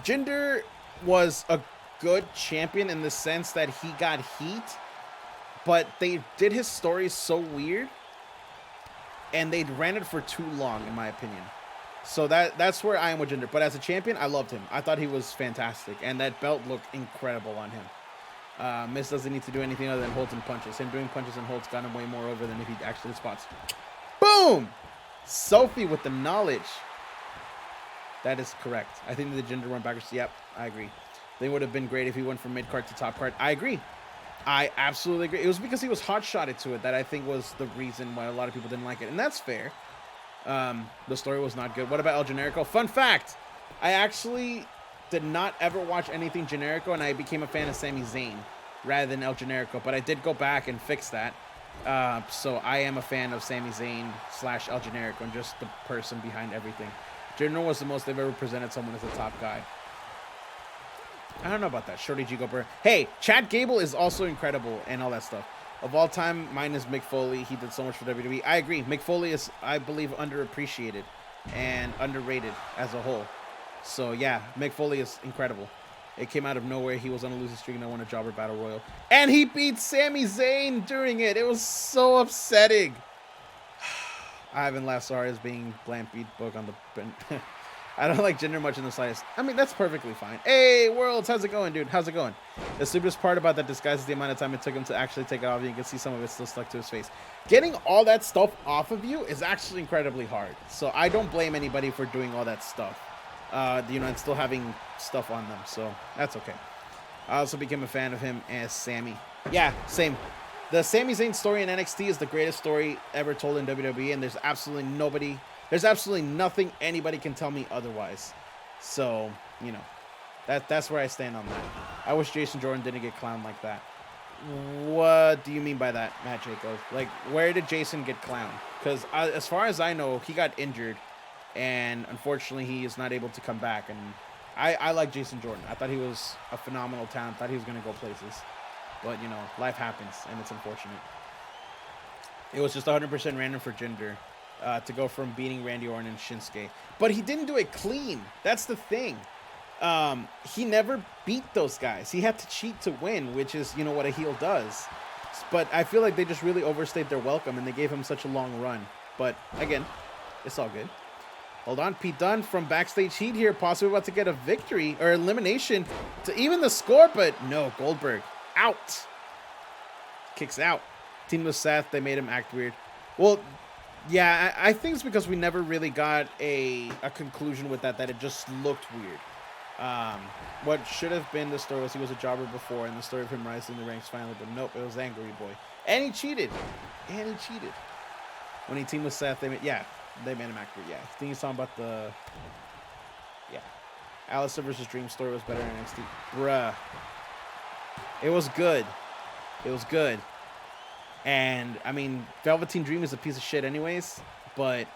Jinder was a good champion in the sense that he got heat, but they did his story so weird, and they ran it for too long, in my opinion. So that's where I am with Jinder. But as a champion, I loved him. I thought he was fantastic, and that belt looked incredible on him. Miz doesn't need to do anything other than holds and punches. Him doing punches and holds got him way more over than if he actually did spots. Boom! Sophie with the knowledge. That is correct. I think the Jinder went backwards. Yep, I agree. They would have been great if he went from mid-card to top card. I agree. I absolutely agree. It was because he was hot-shotted to it that I think was the reason why a lot of people didn't like it. And that's fair. The story was not good. What about El Generico? Fun fact. I actually did not ever watch anything Generico, and I became a fan of Sami Zayn rather than El Generico. But I did go back and fix that. So I am a fan of Sami Zayn / El Generico and just the person behind everything. Jinder was the most they've ever presented someone as a top guy. I don't know about that. Shorty G. Gober. Hey, Chad Gable is also incredible and all that stuff. Of all time, mine is Mick Foley. He did so much for WWE. I agree. Mick Foley is, I believe, underappreciated and underrated as a whole. So, yeah, Mick Foley is incredible. It came out of nowhere. He was on a losing streak and I won a Jobber Battle Royal. And he beat Sami Zayn during it. It was so upsetting. Ivan Lassar is being bland beat book on the... I don't like Jinder much in the slightest. I mean, that's perfectly fine. Hey, Worlds, how's it going, dude? How's it going? The stupidest part about that disguise is the amount of time it took him to actually take it off. You can see some of it still stuck to his face. Getting all that stuff off of you is actually incredibly hard. So I don't blame anybody for doing all that stuff. And still having stuff on them. So that's okay. I also became a fan of him as Sammy. Yeah, same. The Sami Zayn story in NXT is the greatest story ever told in WWE, and there's absolutely nothing anybody can tell me otherwise. So, that's where I stand on that. I wish Jason Jordan didn't get clowned like that. What do you mean by that, Matt Jacob? Like, where did Jason get clowned? Because as far as I know, he got injured, and unfortunately, he is not able to come back. And I like Jason Jordan. I thought he was a phenomenal talent. Thought he was going to go places. But, life happens, and it's unfortunate. It was just 100% random for Jinder to go from beating Randy Orton and Shinsuke. But he didn't do it clean. That's the thing. He never beat those guys. He had to cheat to win, which is, what a heel does. But I feel like they just really overstayed their welcome, and they gave him such a long run. But, again, it's all good. Hold on, Pete Dunne from Backstage Heat here, possibly about to get a victory or elimination to even the score, but no, Goldberg. Out. Kicks out. Team with Seth, they made him act weird. Well, yeah, I think it's because we never really got a conclusion with that it just looked weird. What should have been the story was he was a jobber before, and the story of him rising the ranks finally, but nope, it was Angry Boy. And he cheated. When he teamed with Seth, they made him act weird. Yeah, I think he's talking about the... Yeah. Alistair versus Dream story was better than NXT. Bruh. It was good. And, I mean, Velveteen Dream is a piece of shit anyways, but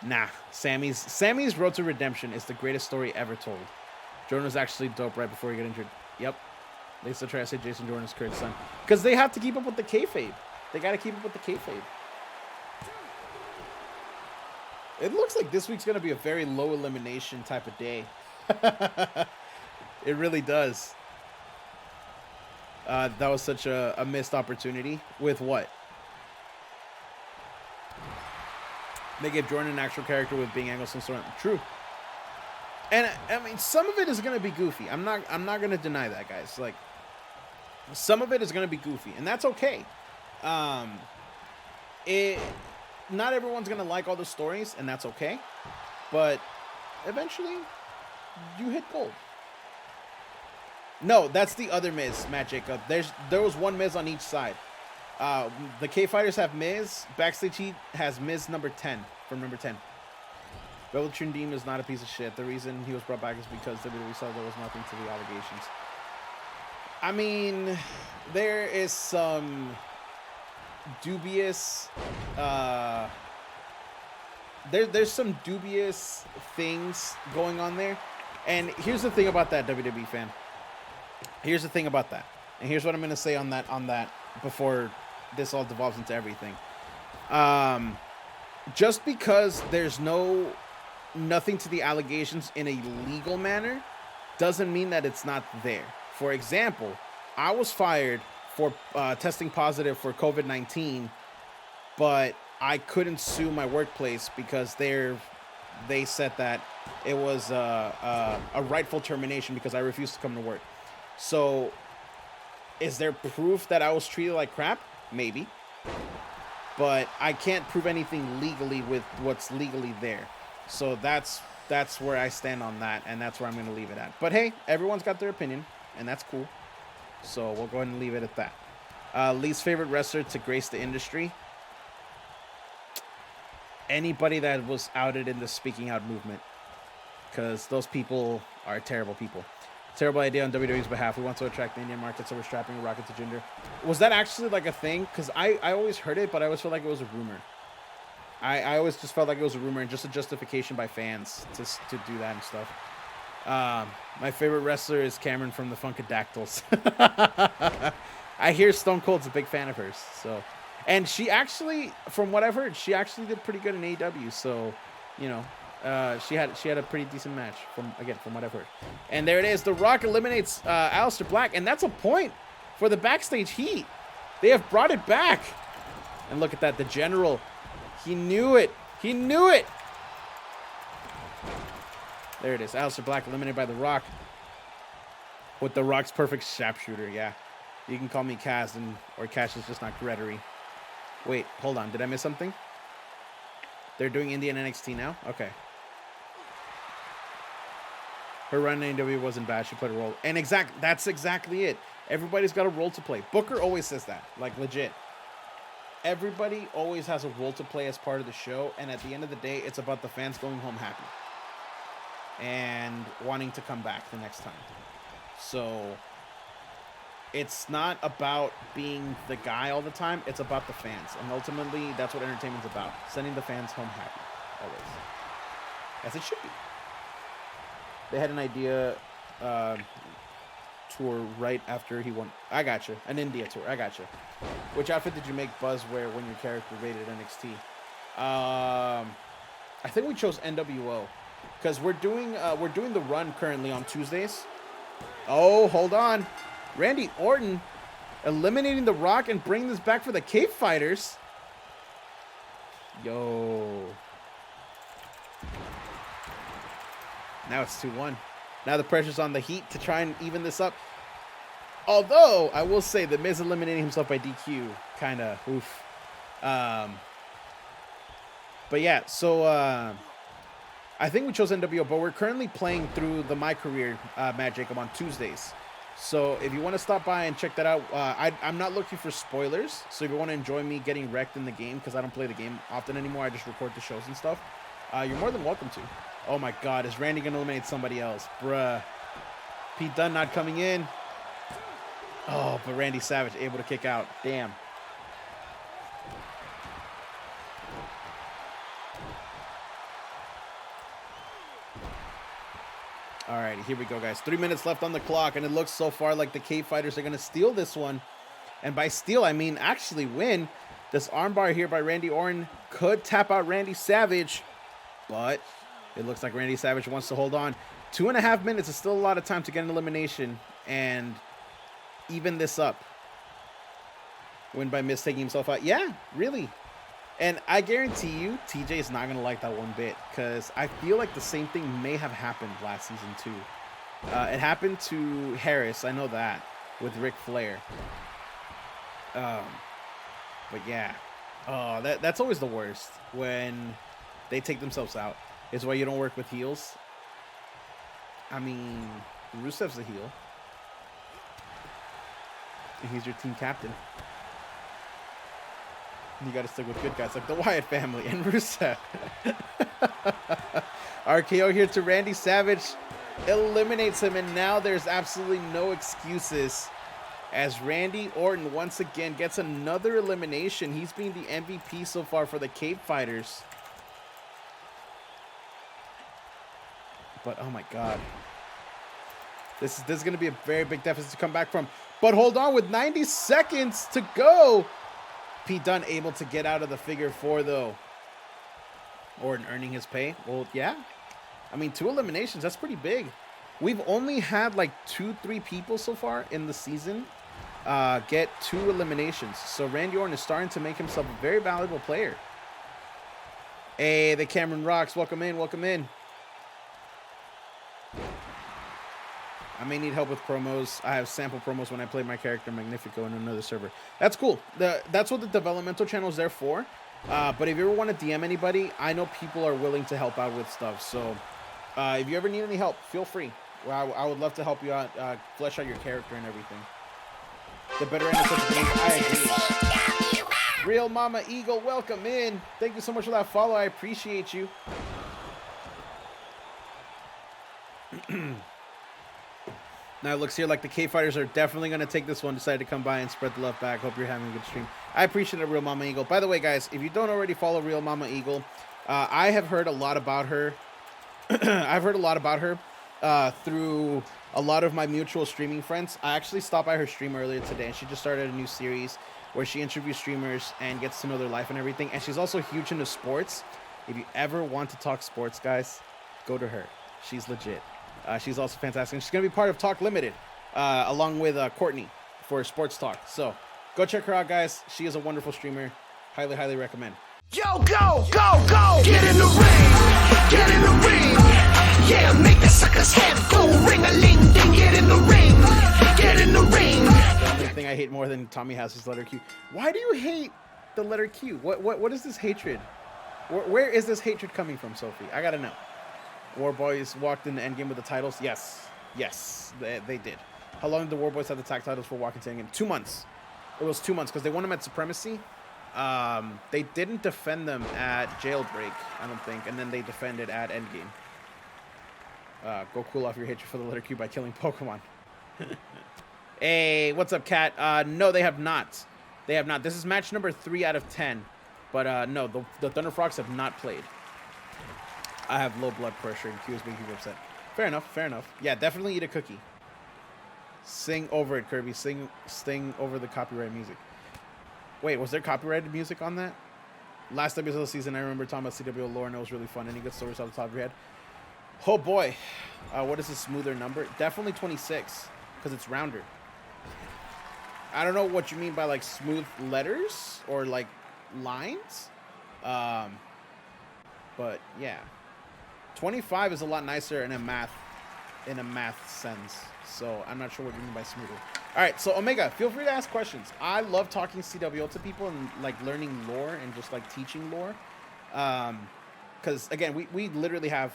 nah. Sammy's Road to Redemption is the greatest story ever told. Jordan was actually dope right before he got injured. Yep. They still try to say Jason Jordan is Kurt's son. Because they have to keep up with the kayfabe. They got to keep up with the kayfabe. It looks like this week's going to be a very low elimination type of day. It really does. That was such a missed opportunity. With what? They gave Jordan an actual character with being Angleson Storm. True. And I mean, some of it is going to be goofy. I'm not going to deny that, guys. Like, some of it is going to be goofy, and that's okay. Not everyone's going to like all the stories, and that's okay. But eventually, you hit gold. No, that's the other Miz, Matt Jacob. There was one Miz on each side. The K-Fighters have Miz. Backstage Heat has Miz number 10, from number 10. Velveteen Dream is not a piece of shit. The reason he was brought back is because WWE saw there was nothing to the allegations. I mean, there is some dubious... there's some dubious things going on there. And here's the thing about that, WWE fan. Here's the thing about that. And here's what I'm going to say on that before this all devolves into everything. Just because there's nothing to the allegations in a legal manner doesn't mean that it's not there. For example, I was fired for testing positive for COVID-19, but I couldn't sue my workplace because they said that it was a rightful termination because I refused to come to work. So, is there proof that I was treated like crap? Maybe. But I can't prove anything legally with what's legally there. So that's where I stand on that, and that's where I'm going to leave it at. But hey, everyone's got their opinion, and that's cool. So we'll go ahead and leave it at that. Least favorite wrestler to grace the industry? Anybody that was outed in the speaking out movement. Because those people are terrible people. Terrible idea on WWE's behalf. We want to attract the Indian market, so we're strapping a rocket to Jinder. Was that actually like a thing? Because I always heard it, but I always felt like it was a rumor. I always just felt like it was a rumor and just a justification by fans to do that and stuff. My favorite wrestler is Cameron from the Funkadactyls. I hear Stone Cold's a big fan of hers. So, and she actually, from what I've heard, she actually did pretty good in AEW. So, you know, she had a pretty decent match from what I've heard. And there it is. The Rock eliminates Aleister Black, and that's a point for the Backstage Heat. They have brought it back. And look at that, the General. He knew it. He knew it. There it is. Aleister Black eliminated by The Rock. With The Rock's perfect sharpshooter. Yeah. You can call me Kaz, or Cash is just not Gregory. Wait, hold on. Did I miss something? They're doing Indian NXT now? Okay. Her run in AEW wasn't bad. She played a role. And that's exactly it. Everybody's got a role to play. Booker always says that. Like, legit. Everybody always has a role to play as part of the show, and at the end of the day, it's about the fans going home happy and wanting to come back the next time. So it's not about being the guy all the time, it's about the fans, and ultimately that's what entertainment's about, sending the fans home happy, always, as it should be. They had an idea tour right after he won. I got you. An India tour. I got you. Which outfit did you make Buzz wear when your character rated NXT? I think we chose NWO because we're doing the run currently on Tuesdays. Oh, hold on. Randy Orton eliminating The Rock and bringing this back for the Cape Fighters. Yo. Now it's 2-1. Now the pressure's on the Heat to try and even this up. Although, I will say, The Miz eliminating himself by DQ, kind of, oof. But yeah, so I think we chose NWO, but we're currently playing through the My Career Matt Jacob on Tuesdays. So if you want to stop by and check that out, I'm not looking for spoilers. So if you want to enjoy me getting wrecked in the game, because I don't play the game often anymore, I just record the shows and stuff, you're more than welcome to. Oh my God, is Randy going to eliminate somebody else? Bruh. Pete Dunne not coming in. Oh, but Randy Savage able to kick out. Damn. All right, here we go, guys. 3 minutes left on the clock, and it looks so far like the Cave Fighters are going to steal this one. And by steal, I mean actually win. This armbar here by Randy Orton could tap out Randy Savage, but it looks like Randy Savage wants to hold on. 2.5 minutes is still a lot of time to get an elimination and even this up. Win by Miz taking himself out. Yeah, really. And I guarantee you, TJ is not going to like that one bit, because I feel like the same thing may have happened last season too. It happened to Harris, I know that, with Ric Flair. But yeah, that's always the worst, when they take themselves out. Is why you don't work with heels. I mean, Rusev's a heel, and he's your team captain. You got to stick with good guys like the Wyatt family and Rusev. RKO here to Randy Savage. Eliminates him, and now there's absolutely no excuses as Randy Orton once again gets another elimination. He's been the MVP so far for the Cave Fighters. But oh my God. This is going to be a very big deficit to come back from. But hold on, with 90 seconds to go. Pete Dunne able to get out of the figure 4 though. Orton earning his pay. Well, yeah. I mean, 2 eliminations, that's pretty big. We've only had like 2-3 people so far in the season get 2 eliminations. So Randy Orton is starting to make himself a very valuable player. Hey, the Cameron Rocks, welcome in, welcome in. I may need help with promos. I have sample promos when I play my character Magnifico in another server. That's cool. That's what the developmental channel is there for. But if you ever want to DM anybody, I know people are willing to help out with stuff. So if you ever need any help, feel free. Well, I would love to help you out, flesh out your character and everything. The better end of such games, I agree. Real Mama Eagle, welcome in. Thank you so much for that follow. I appreciate you. Now it looks here like the Cave Fighters are definitely going to take this one, decide to come by and spread the love back. Hope you're having a good stream. I appreciate it, Real Mama Eagle. By the way, guys, if you don't already follow Real Mama Eagle, I have heard a lot about her. I've heard a lot about her through a lot of my mutual streaming friends. I actually stopped by her stream earlier today, and she just started a new series where she interviews streamers and gets to know their life and everything. And she's also huge into sports. If you ever want to talk sports, guys, go to her. She's legit. She's also fantastic. And she's going to be part of Talk Limited, along with Courtney for Sports Talk. So go check her out, guys. She is a wonderful streamer. Highly, highly recommend. Yo, go, go, go! Get in the ring! Get in the ring! Yeah, make the sucker's head go ring-a-ling-ding! Get in the ring! Get in the ring! The only thing I hate more than Tommy has is letter Q. Why do you hate the letter Q? What is this hatred? Where is this hatred coming from, Sophie? I gotta know. War Boys walked in the endgame with the titles? Yes. Yes, they did. How long did the War Boys have the tag titles for walking to endgame? 2 months. It was 2 months because they won them at Supremacy. They didn't defend them at Jailbreak, I don't think, and then they defended at Endgame. Go cool off your hatred for the letter Q by killing Pokemon. Hey, what's up, Cat? No, they have not. They have not. This is match number 3 out of 10. But no, the Thunder Frogs have not played. I have low blood pressure and Q is making people upset. Fair enough, fair enough. Yeah, definitely eat a cookie. Sing over it, Kirby. Sing over the copyright music. Wait, was there copyrighted music on that? Last episode of the season, I remember talking about CWL lore, and it was really fun. Any good stories off the top of your head? Oh boy. What is a smoother number? Definitely 26, because it's rounder. I don't know what you mean by like smooth letters or like lines. But yeah. 25 is a lot nicer in a math sense. So I'm not sure what you mean by smoother. All right, so Omega, feel free to ask questions. I love talking CWL to people and like learning lore and just like teaching lore. Because again, we literally have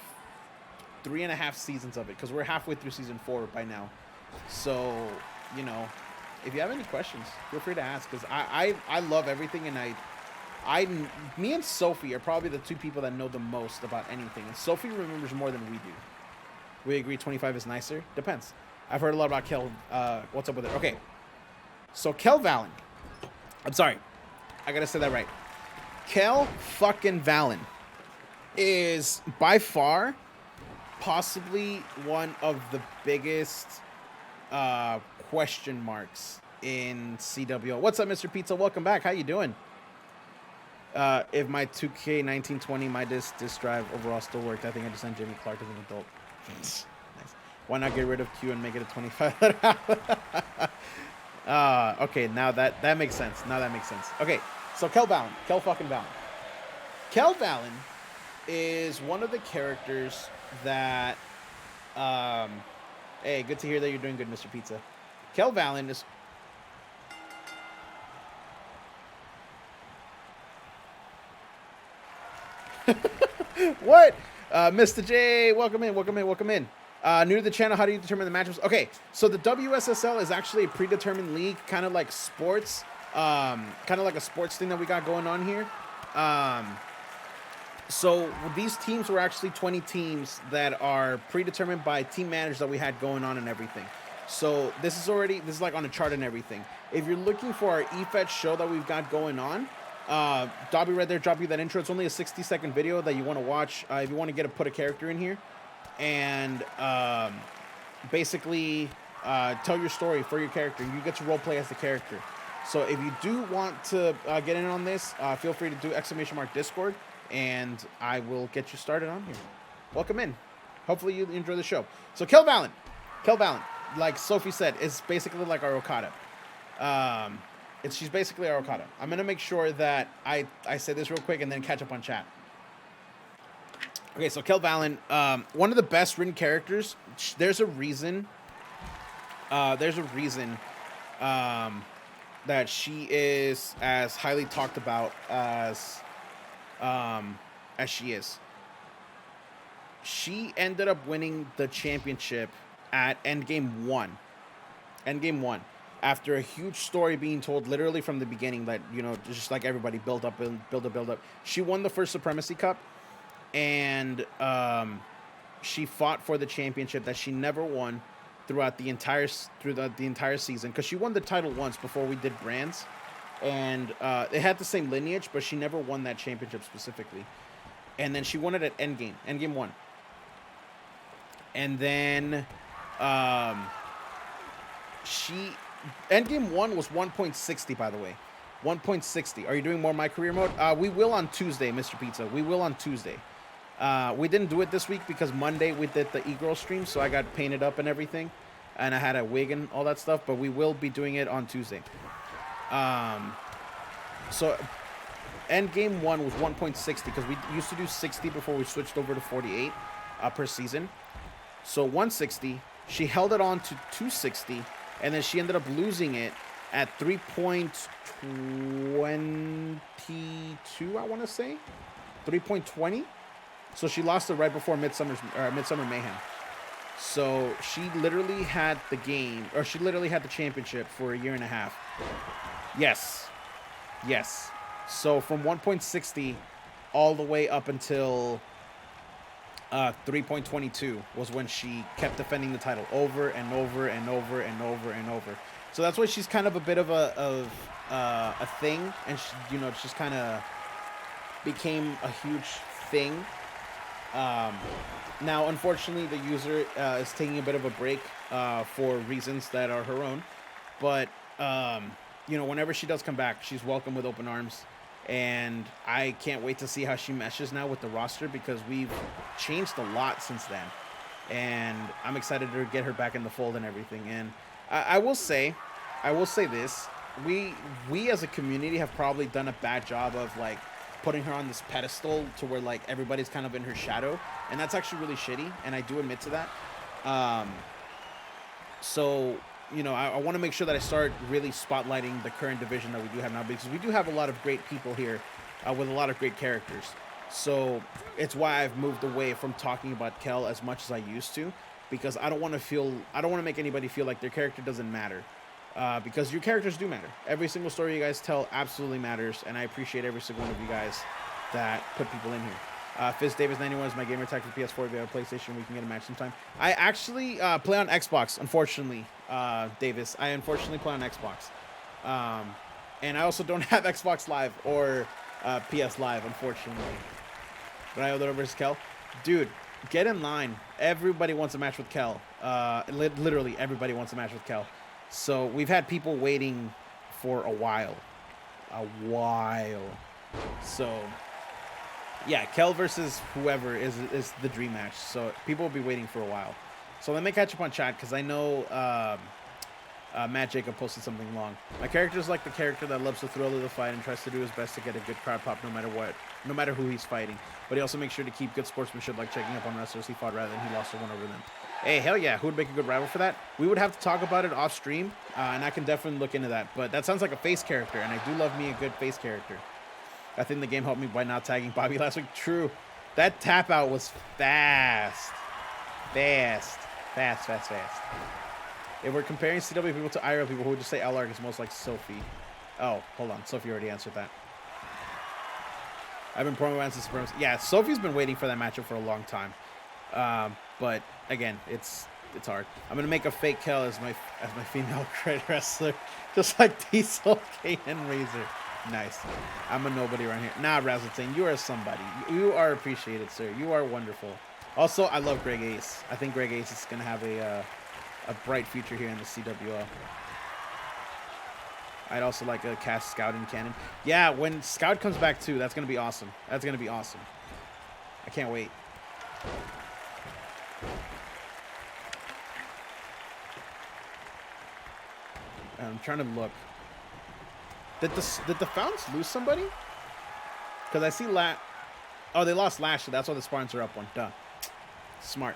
3.5 seasons of it because we're halfway through season 4 by now. So, you know, if you have any questions, feel free to ask because I love everything, and me and Sophie are probably the 2 people that know the most about anything. And Sophie remembers more than we do. We agree 25 is nicer? Depends. I've heard a lot about Kel. What's up with it? Okay. So Kel Valen. I'm sorry. I gotta say that right. Kel fucking Valen is by far possibly one of the biggest question marks in CWL. What's up, Mr. Pizza? Welcome back. How you doing? If my 2K1920, my disc drive overall still worked, I think I just sent Jimmy Clark as an adult. Nice. Why not get rid of Q and make it a 25 letter? Okay, now that makes sense. Now that makes sense. Okay, so Kel fucking Valen. Kel Valen is one of the characters that, hey, good to hear that you're doing good, Mr. Pizza. Kel Valen is... What? Mr. J, welcome in. New to the channel, how do you determine the matchups? Okay, so the WSSL is actually a predetermined league, kind of like sports, kind of like a sports thing that we got going on here. So these teams were actually 20 teams that are predetermined by team managers that we had going on and everything. So this is like on a chart and everything. If you're looking for our EFET show that we've got going on, Dobby right there, drop you that intro. It's only a 60-second video that you want to watch if you want to put a character in here and basically tell your story for your character. You get to role play as the character. So if you do want to get in on this, feel free to do !Discord, and I will get you started on here. Welcome in. Hopefully you enjoy the show. So Kel Valen, like Sophie said, is basically like our Okada. She's basically our Okada. I'm gonna make sure that I say this real quick and then catch up on chat. Okay, so Kel Valen, one of the best written characters. There's a reason that she is as highly talked about as she is. She ended up winning the championship at Endgame 1. After a huge story being told literally from the beginning that, you know, just like everybody build up. She won the first Supremacy Cup, and she fought for the championship that she never won throughout the entire season, because she won the title once before we did brands, and it had the same lineage, but she never won that championship specifically. And then she won it at Endgame 1. And then Endgame 1 was 1.60, by the way. 1.60. Are you doing more My Career mode? We will on Tuesday, Mr. Pizza. We will on Tuesday. We didn't do it this week because Monday we did the e-girl stream, so I got painted up and everything, and I had a wig and all that stuff, but we will be doing it on Tuesday. So Endgame 1 was 1.60 because we used to do 60 before we switched over to 48 per season. So 160. She held it on to 260, and then she ended up losing it at 3.22, I want to say. 3.20. So she lost it right before Midsummer Mayhem. So she literally had the championship for a year and a half. Yes. So from 1.60 all the way up until 3.22 was when she kept defending the title over and over. So that's why she's kind of a bit of a thing, and she, you know, just kind of became a huge thing. Now, unfortunately, the user is taking a bit of a break for reasons that are her own. But, you know, whenever she does come back, she's welcome with open arms. And I can't wait to see how she meshes now with the roster, because we've changed a lot since then. And I'm excited to get her back in the fold and everything. And I will say this. We as a community have probably done a bad job of, like, putting her on this pedestal to where, like, everybody's kind of in her shadow, and that's actually really shitty, and I do admit to that. So, you know, I want to make sure that I start really spotlighting the current division that we do have now, because we do have a lot of great people here with a lot of great characters. So it's why I've moved away from talking about Kel as much as I used to, because I don't want to make anybody feel like their character doesn't matter. Because your characters do matter. Every single story you guys tell absolutely matters, and I appreciate every single one of you guys that put people in here. Fizz Davis 91 is my gamer tag for PS4. If you have a PlayStation, we can get a match sometime. I actually play on Xbox, unfortunately, Davis. I unfortunately play on Xbox. And I also don't have Xbox Live or PS Live, unfortunately. But I know that versus Kel. Dude, get in line. Everybody wants a match with Kel. Literally everybody wants a match with Kel. So we've had people waiting for a while. So yeah, Kel versus whoever is the dream match. So people will be waiting for a while. So let me catch up on chat because I know Matt Jacob posted something long. My character is like the character that loves the thrill of the fight and tries to do his best to get a good crowd pop no matter what, no matter who he's fighting. But he also makes sure to keep good sportsmanship, like checking up on wrestlers he fought rather than he lost or won over them. Hey, hell yeah, who would make a good rival for that? We would have to talk about it off stream, and I can definitely look into that. But that sounds like a face character, and I do love me a good face character. I think the game helped me by not tagging Bobby last week. True. That tap out was fast. If we're comparing CW people to IRL people, who would just say LR is most like Sophie? Oh, hold on. Sophie already answered that. I've been promo around since Sperms. Yeah, Sophie's been waiting for that matchup for a long time. But again, it's hard. I'm gonna make a fake Kel as my female credit wrestler, just like Diesel, Kane, and Razor. Nice. I'm a nobody around here. Nah, Razzleton, you are somebody. You are appreciated, sir. You are wonderful. Also, I love Greg Ace. I think Greg Ace is gonna have a bright future here in the CWL. I'd also like a cast Scout in canon. Yeah, when Scout comes back too, that's gonna be awesome. That's gonna be awesome. I can't wait. I'm trying to look. Did the Founts lose somebody? Because I see oh, they lost Lashley. That's why the Spartans are up one. Duh. Smart.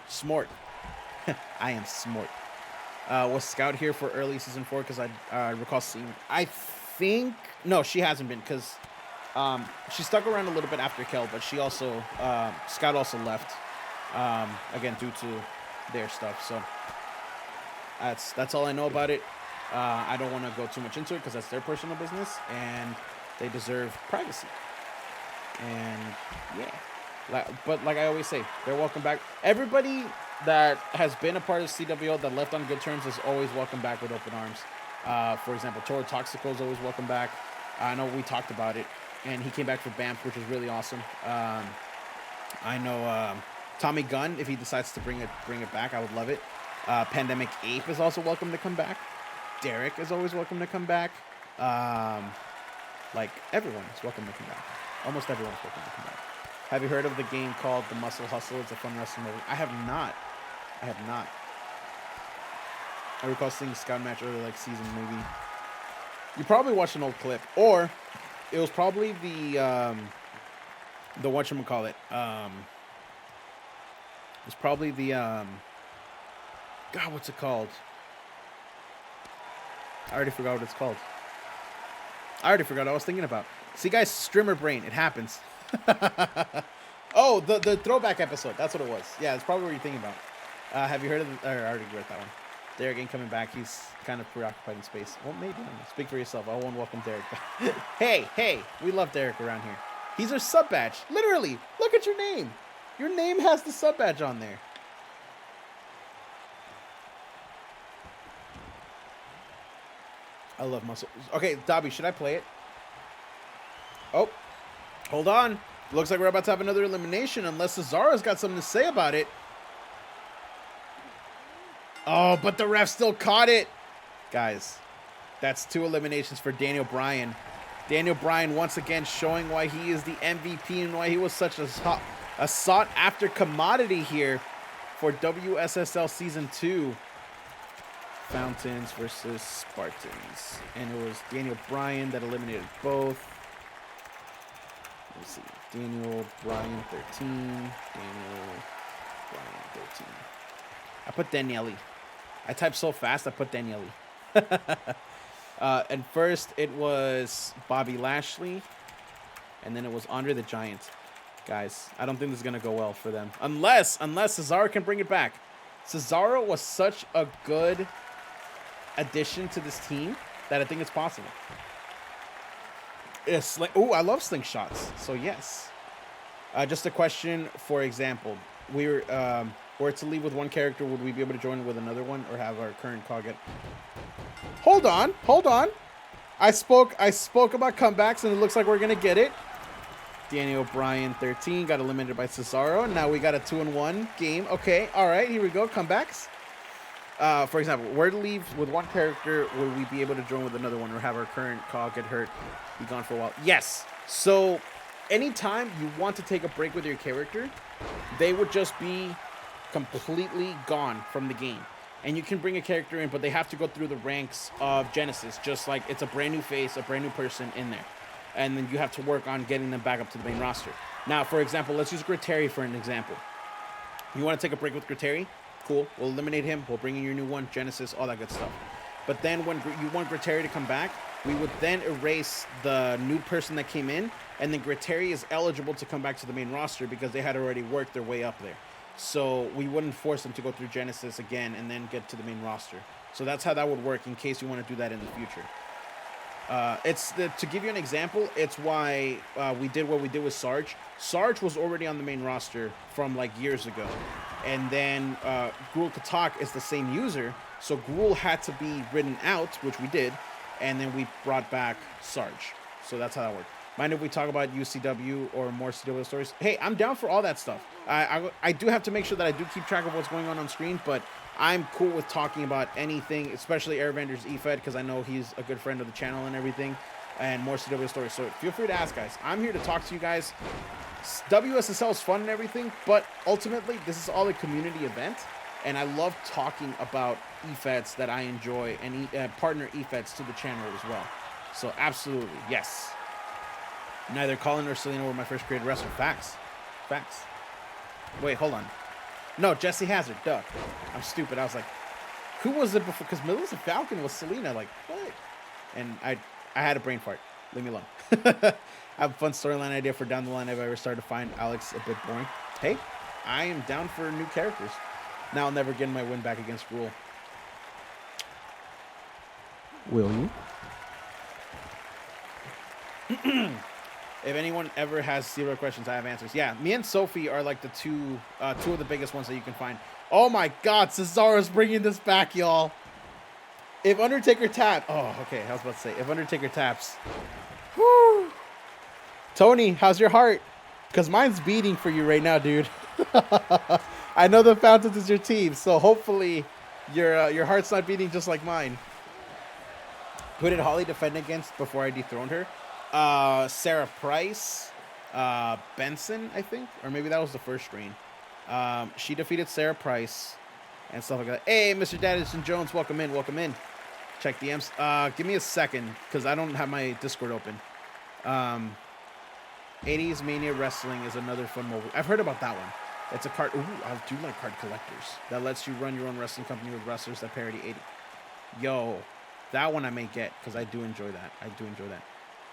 I am smart. Was Scout here for early season 4? Because I recall seeing. I think no, she hasn't been because she stuck around a little bit after Kel, but she also Scout also left again due to their stuff. So that's all I know about it. I don't want to go too much into it because that's their personal business and they deserve privacy. And yeah, but like I always say, they're welcome back. Everybody that has been a part of CWO that left on good terms is always welcome back with open arms. For example, Toro Toxico is always welcome back. I know we talked about it, and he came back for Banff, which is really awesome. I know Tommy Gunn, if he decides to bring it back, I would love it. Pandemic Ape is also welcome to come back. Derek is always welcome to come back. Like everyone is welcome to come back. Almost everyone's welcome to come back. Have you heard of the game called The Muscle Hustle? It's a fun wrestling movie. I have not. I recall seeing a Scout match earlier, like season maybe. You probably watched an old clip, or it was probably the whatchamacallit. It's probably the God, what's it called? I already forgot what it's called. I already forgot what I was thinking about. See, guys, streamer brain. It happens. Oh, the throwback episode. That's what it was. Yeah, it's probably what you're thinking about. Have you heard of I already read that one. Derek ain't coming back. He's kind of preoccupied in space. Well, maybe. Speak for yourself. I won't welcome Derek back. Hey, we love Derek around here. He's our sub badge. Literally, look at your name. Your name has the sub badge on there. I love muscle. Okay, Dobby, should I play it? Oh, hold on. Looks like we're about to have another elimination unless Cesaro's got something to say about it. Oh, but the ref still caught it. Guys, that's 2 eliminations for Daniel Bryan. Daniel Bryan once again showing why he is the MVP and why he was such a sought-after commodity here for WSSL Season 2. Fountains versus Spartans. And it was Daniel Bryan that eliminated both. Let's see. Daniel Bryan 13. Daniel Bryan 13. I put Daniele. I typed so fast, I put Daniele. And first it was Bobby Lashley. And then it was Andre the Giant. Guys, I don't think this is going to go well for them. Unless Cesaro can bring it back. Cesaro was such a good addition to this team that I think it's possible. Oh, I love slingshots. So yes. Just a question. For example, were to leave with one character, would we be able to join with another one, or have our current call get? Hold on. I spoke about comebacks, and it looks like we're gonna get it. Danny O'Brien 13 got eliminated by Cesaro. Now we got a 2-1 game. Okay, all right, here we go. Comebacks. For example, where to leave with one character, will we be able to join with another one or have our current call get hurt, be gone for a while? Yes. So anytime you want to take a break with your character, they would just be completely gone from the game. And you can bring a character in, but they have to go through the ranks of Genesis, just like it's a brand new face, a brand new person in there. And then you have to work on getting them back up to the main roster. Now, for example, let's use Griteri for an example. You want to take a break with Griteri? Cool. We'll eliminate him. We'll bring in your new one, Genesis, all that good stuff. But then when you want Griteri to come back, we would then erase the new person that came in, and then Griteri is eligible to come back to the main roster because they had already worked their way up there. So we wouldn't force them to go through Genesis again and then get to the main roster. So that's how that would work in case you want to do that in the future. To give you an example, it's why we did what we did with Sarge. Sarge was already on the main roster from like years ago. And then Gruul Katak is the same user. So Gruul had to be written out, which we did. And then we brought back Sarge. So that's how that worked. Mind if we talk about UCW or more CWL stories? Hey, I'm down for all that stuff. I do have to make sure that I do keep track of what's going on screen, but I'm cool with talking about anything, especially Airbender's EFED, because I know he's a good friend of the channel and everything, and more CWL stories. So feel free to ask, guys. I'm here to talk to you guys. WSSL is fun and everything, but ultimately, this is all a community event, and I love talking about EFEDs that I enjoy and partner EFEDs to the channel as well. So absolutely, yes. Neither Colin nor Selena were my first created wrestler. Facts. Facts. Wait, hold on. No, Jesse Hazard. Duh. I'm stupid. I was like, who was it before? Because Melissa Falcon was Selena. Like, what? And I had a brain fart. Leave me alone. I have a fun storyline idea for down the line if I ever start to find Alex a bit boring. Hey, I am down for new characters. Now I'll never get my win back against Gruul. Will you? If anyone ever has zero questions, I have answers. Yeah, me and Sophie are like the two of the biggest ones that you can find. Oh my God, Cesaro's bringing this back, y'all. If Undertaker taps, oh, okay, I was about to say, if Undertaker taps, whoo. Tony, how's your heart? Because mine's beating for you right now, dude. I know the Fountains is your team, so hopefully your heart's not beating just like mine. Who did Holly defend against before I dethroned her? Sarah Price, Benson, I think, or maybe that was the first reign. She defeated Sarah Price and stuff like that. Hey, Mr. Daddison Jones, welcome in, welcome in. Check DMs. Give me a second because I don't have my Discord open. 80s Mania Wrestling is another fun mobile. I've heard about that one. It's a card. Ooh, I do like card collectors. That lets you run your own wrestling company with wrestlers that parody 80. Yo, that one I may get because I do enjoy that. I do enjoy that.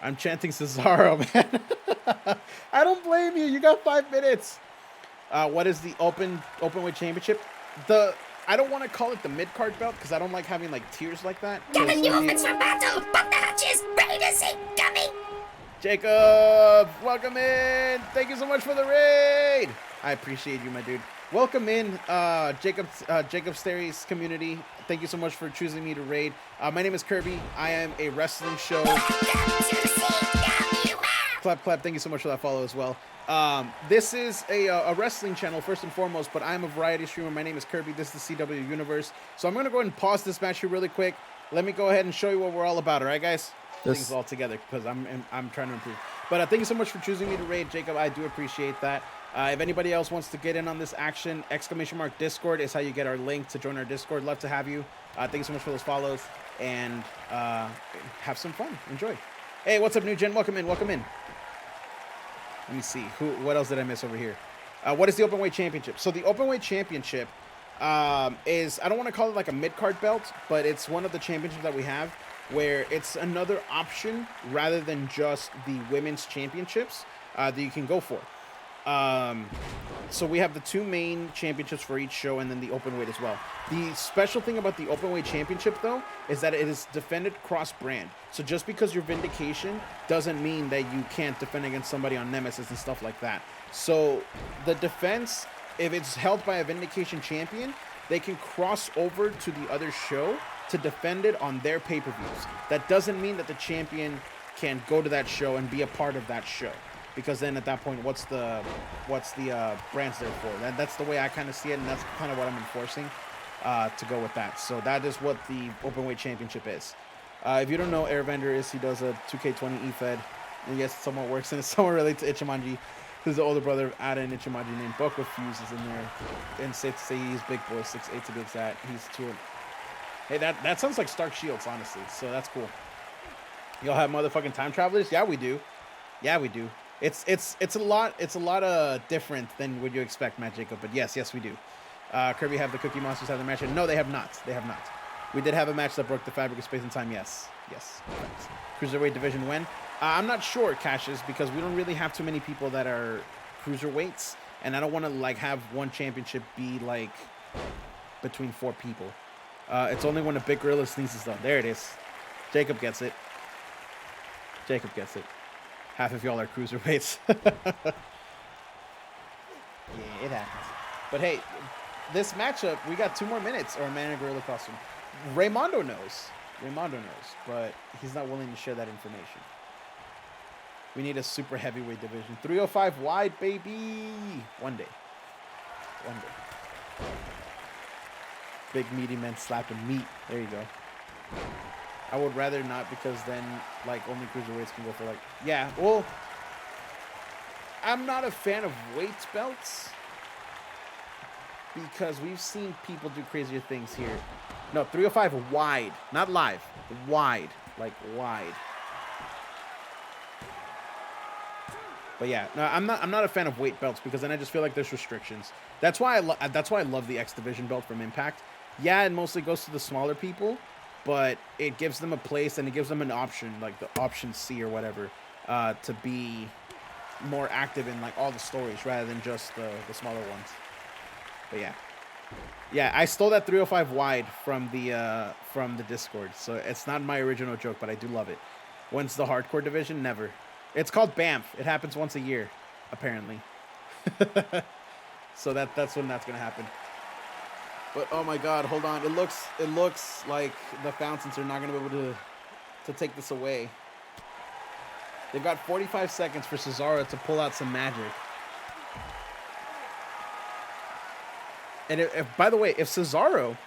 I'm chanting Cesaro, man. I don't blame you. You got 5 minutes. What is the openweight championship? I don't want to call it the mid-card belt because I don't like having like tiers like that. Giving you opens for battle, but the match is ready to see coming. Jacob, welcome in. Thank you so much for the raid. I appreciate you, my dude. Welcome in, Jacob Sterry's community. Thank you so much for choosing me to raid. My name is Kirby. I am a wrestling show. Clap, clap. Thank you so much for that follow as well. This is a wrestling channel first and foremost, but I'm a variety streamer. My name is Kirby. This is the CWLUniverse. So I'm going to go ahead and pause this match here really quick. Let me go ahead and show you what we're all about. All right, guys? Things all together because I'm trying to improve. But thank you so much for choosing me to raid, Jacob. I do appreciate that. If anybody else wants to get in on this action, ! Discord is how you get our link to join our Discord. Love to have you. Thank you so much for those follows and have some fun. Enjoy. Hey, what's up, New Gen? Welcome in. Welcome in. Let me see. What else did I miss over here? What is the Openweight Championship? So the Openweight Championship is, I don't want to call it like a mid-card belt, but it's one of the championships that we have where it's another option rather than just the women's championships that you can go for. So we have the 2 main championships for each show and then the openweight as well. The special thing about the openweight championship though is that it is defended cross-brand. So just because you're Vindication doesn't mean that you can't defend against somebody on Nemesis and stuff like that. So the defense, if it's held by a Vindication champion, they can cross over to the other show to defend it on their pay-per-views. That doesn't mean that the champion can go to that show and be a part of that show. because then at that point, what's the brands there for? That's the way I kind of see it, and that's kind of what I'm enforcing to go with that. So that is what the Openweight Championship is. If you don't know, Airbender is, he does a 2K20 E-Fed, and yes, it somewhat works, and it's somewhat related to Ichimonji, who's the older brother of Ada and Ichimonji, named Boku Fuse is in there, and safe to say he's big boy, 6'8" to be exact. He's 2. Hey, that sounds like Stark Shields, honestly, so that's cool. Y'all have motherfucking time travelers? Yeah, we do. Yeah, we do. It's a lot different than what you expect, Matt Jacob, but yes, we do. Kirby have the Cookie Monsters have the match. No, they have not. They have not. We did have a match that broke the fabric of space and time. Yes. Correct. Cruiserweight division when? I'm not sure, Cassius, because we don't really have too many people that are cruiserweights, and I don't want to like have one championship be like between 4 people. It's only when a big gorilla sneezes though. There it is. Jacob gets it. Half of y'all are cruiserweights. Yeah, it happens. But hey, this matchup, we got 2 more minutes, or a man in a gorilla costume. Raymondo knows, but he's not willing to share that information. We need a super heavyweight division. 305 wide, baby. One day. Big meaty men slapping meat. There you go. I would rather not, because then like only cruiserweights can go for like, yeah, well, I'm not a fan of weight belts because we've seen people do crazier things here. No, 305 wide, not live, wide, like wide. But yeah, no, I'm not a fan of weight belts, because then I just feel like there's restrictions. That's why I love the X Division belt from Impact. Yeah, it mostly goes to the smaller people, but it gives them a place, and it gives them an option, like the option C or whatever, to be more active in like all the stories rather than just the smaller ones. But yeah, I stole that 305 wide from the Discord, so it's not my original joke, but I do love it. When's the hardcore division? Never. It's called BAMF. It happens once a year, apparently. So that's when that's gonna happen. But oh my God, hold on. It looks like the Fountains are not gonna be able to take this away. They've got 45 seconds for Cesaro to pull out some magic. And if by the way, if Cesaro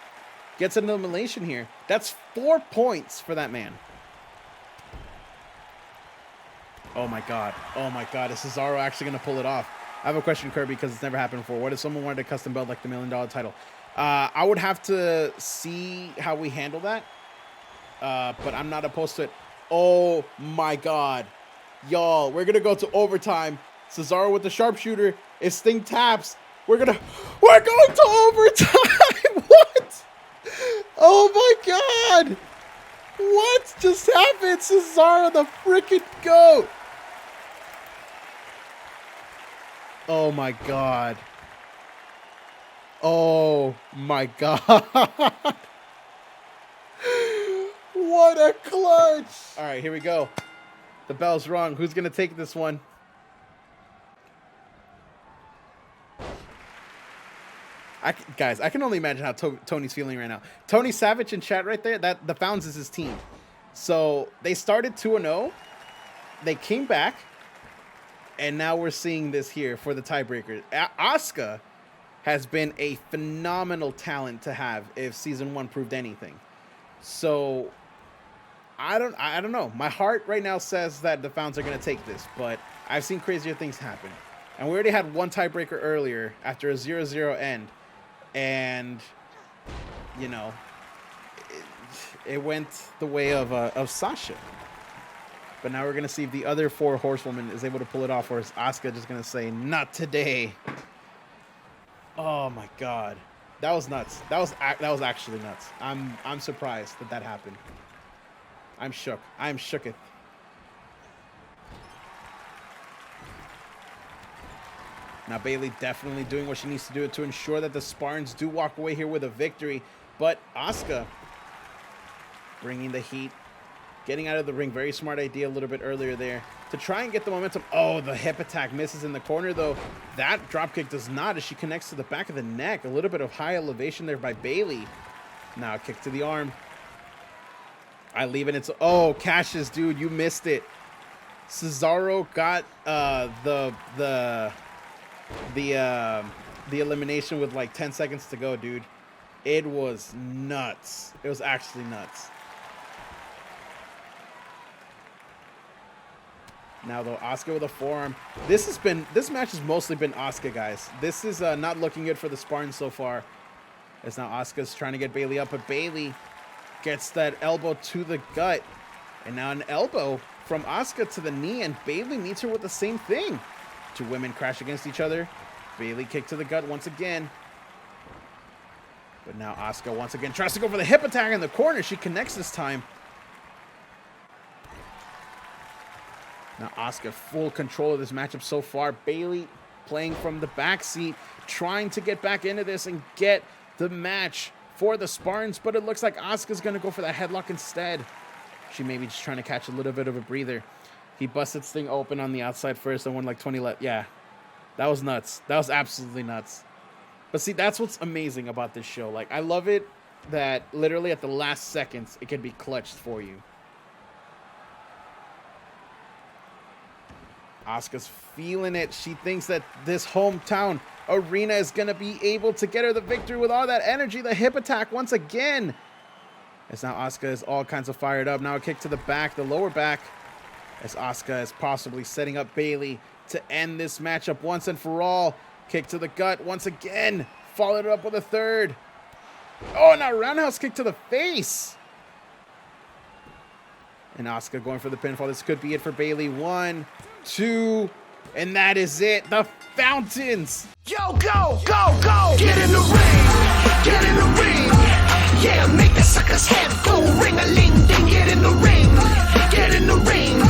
gets an elimination here, that's 4 points for that man. Oh my God. Is Cesaro actually going to pull it off? I have a question, Kirby, because it's never happened before. What if someone wanted a custom belt like the $1 million title? I would have to see how we handle that. But I'm not opposed to it. Oh my God. Y'all, we're going to go to overtime. Cesaro with the sharpshooter. If Sting taps, we're going to overtime. What? Oh my God. What just happened? Cesaro the freaking GOAT. Oh my God. Oh my God. What a clutch. All right, here we go. The bell's rung. Who's going to take this one? Guys, I can only imagine how Tony's feeling right now. Tony Savage in chat right there, that the Founds is his team. So they started 2-0. They came back. And now we're seeing this here for the tiebreaker. Asuka has been a phenomenal talent to have if season 1 proved anything. So I don't know. My heart right now says that the Founds are going to take this, but I've seen crazier things happen. And we already had one tiebreaker earlier after a 0-0 end. And, you know, it went the way of Sasha. But now we're going to see if the other 4 horsewomen is able to pull it off, or is Asuka just going to say, not today? Oh, my God. That was nuts. That was actually nuts. I'm surprised that happened. I'm shook. I'm shooketh. Now Bayley definitely doing what she needs to do to ensure that the Spartans do walk away here with a victory. But Asuka bringing the heat. Getting out of the ring, very smart idea a little bit earlier there to try and get the momentum. Oh, the hip attack misses in the corner, though. That dropkick does not as she connects to the back of the neck. A little bit of high elevation there by Bayley. Now a kick to the arm. I leave it. It's, oh, Cassius, dude, you missed it. Cesaro got the elimination with like 10 seconds to go, dude. It was nuts. It was actually nuts. Now though, Asuka with a forearm. This match has mostly been Asuka, guys. This is not looking good for the Spartans so far. As now Asuka's trying to get Bayley up, but Bayley gets that elbow to the gut. And now an elbow from Asuka to the knee, and Bayley meets her with the same thing. Two women crash against each other. Bayley kick to the gut once again. But now Asuka once again tries to go for the hip attack in the corner. She connects this time. Now Asuka full control of this matchup so far. Bayley playing from the backseat, trying to get back into this and get the match for the Spartans, but it looks like Asuka's going to go for that headlock instead. She may be just trying to catch a little bit of a breather. He busted this thing open on the outside first and won like 20 left. Yeah, that was nuts. That was absolutely nuts. But see, that's what's amazing about this show. Like, I love it that literally at the last seconds, it can be clutched for you. Asuka's feeling it. She thinks that this hometown arena is going to be able to get her the victory with all that energy. The hip attack once again. As now Asuka is all kinds of fired up. Now a kick to the back, the lower back. As Asuka is possibly setting up Bayley to end this matchup once and for all. Kick to the gut once again. Followed it up with a third. Oh, now roundhouse kick to the face. And Asuka going for the pinfall. This could be it for Bayley. 1, 2, and that is it. The fountains. Yo, go, go, go! Get in the ring! Get in the ring! Yeah, make the sucker's head go ring-a-ling-ding. Get in the ring! Get in the ring!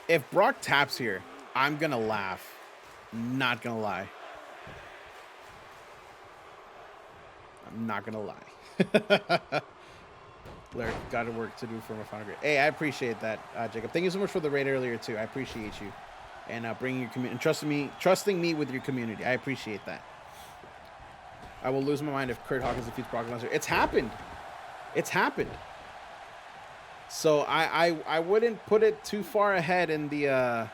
If Brock taps here, I'm going to laugh. Not going to lie. I'm not going to lie. Larry, got work to do for my final grade. Hey, I appreciate that, Jacob. Thank you so much for the raid earlier, too. I appreciate you. And bringing your community, and trusting me with your community. I appreciate that. I will lose my mind if Kurt Hawkins defeats Brock Lesnar. It's happened. It's happened. So I wouldn't put it too far ahead in the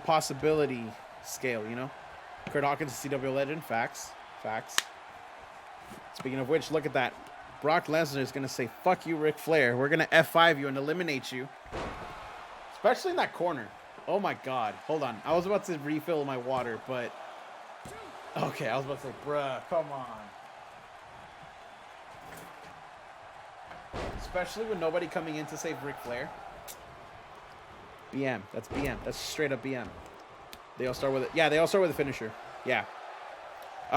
possibility scale, you know. Kurt Hawkins is CW legend. Facts. Speaking of which, look at that. Brock Lesnar is gonna say, "Fuck you, Ric Flair. We're gonna F5 you and eliminate you." Especially in that corner. Oh my God. Hold on. I was about to refill my water, but okay. I was about to say, bruh, come on. Especially with nobody coming in to save Ric Flair. BM. That's BM. That's straight up BM. They all start with it. Yeah, they all start with a finisher. Yeah.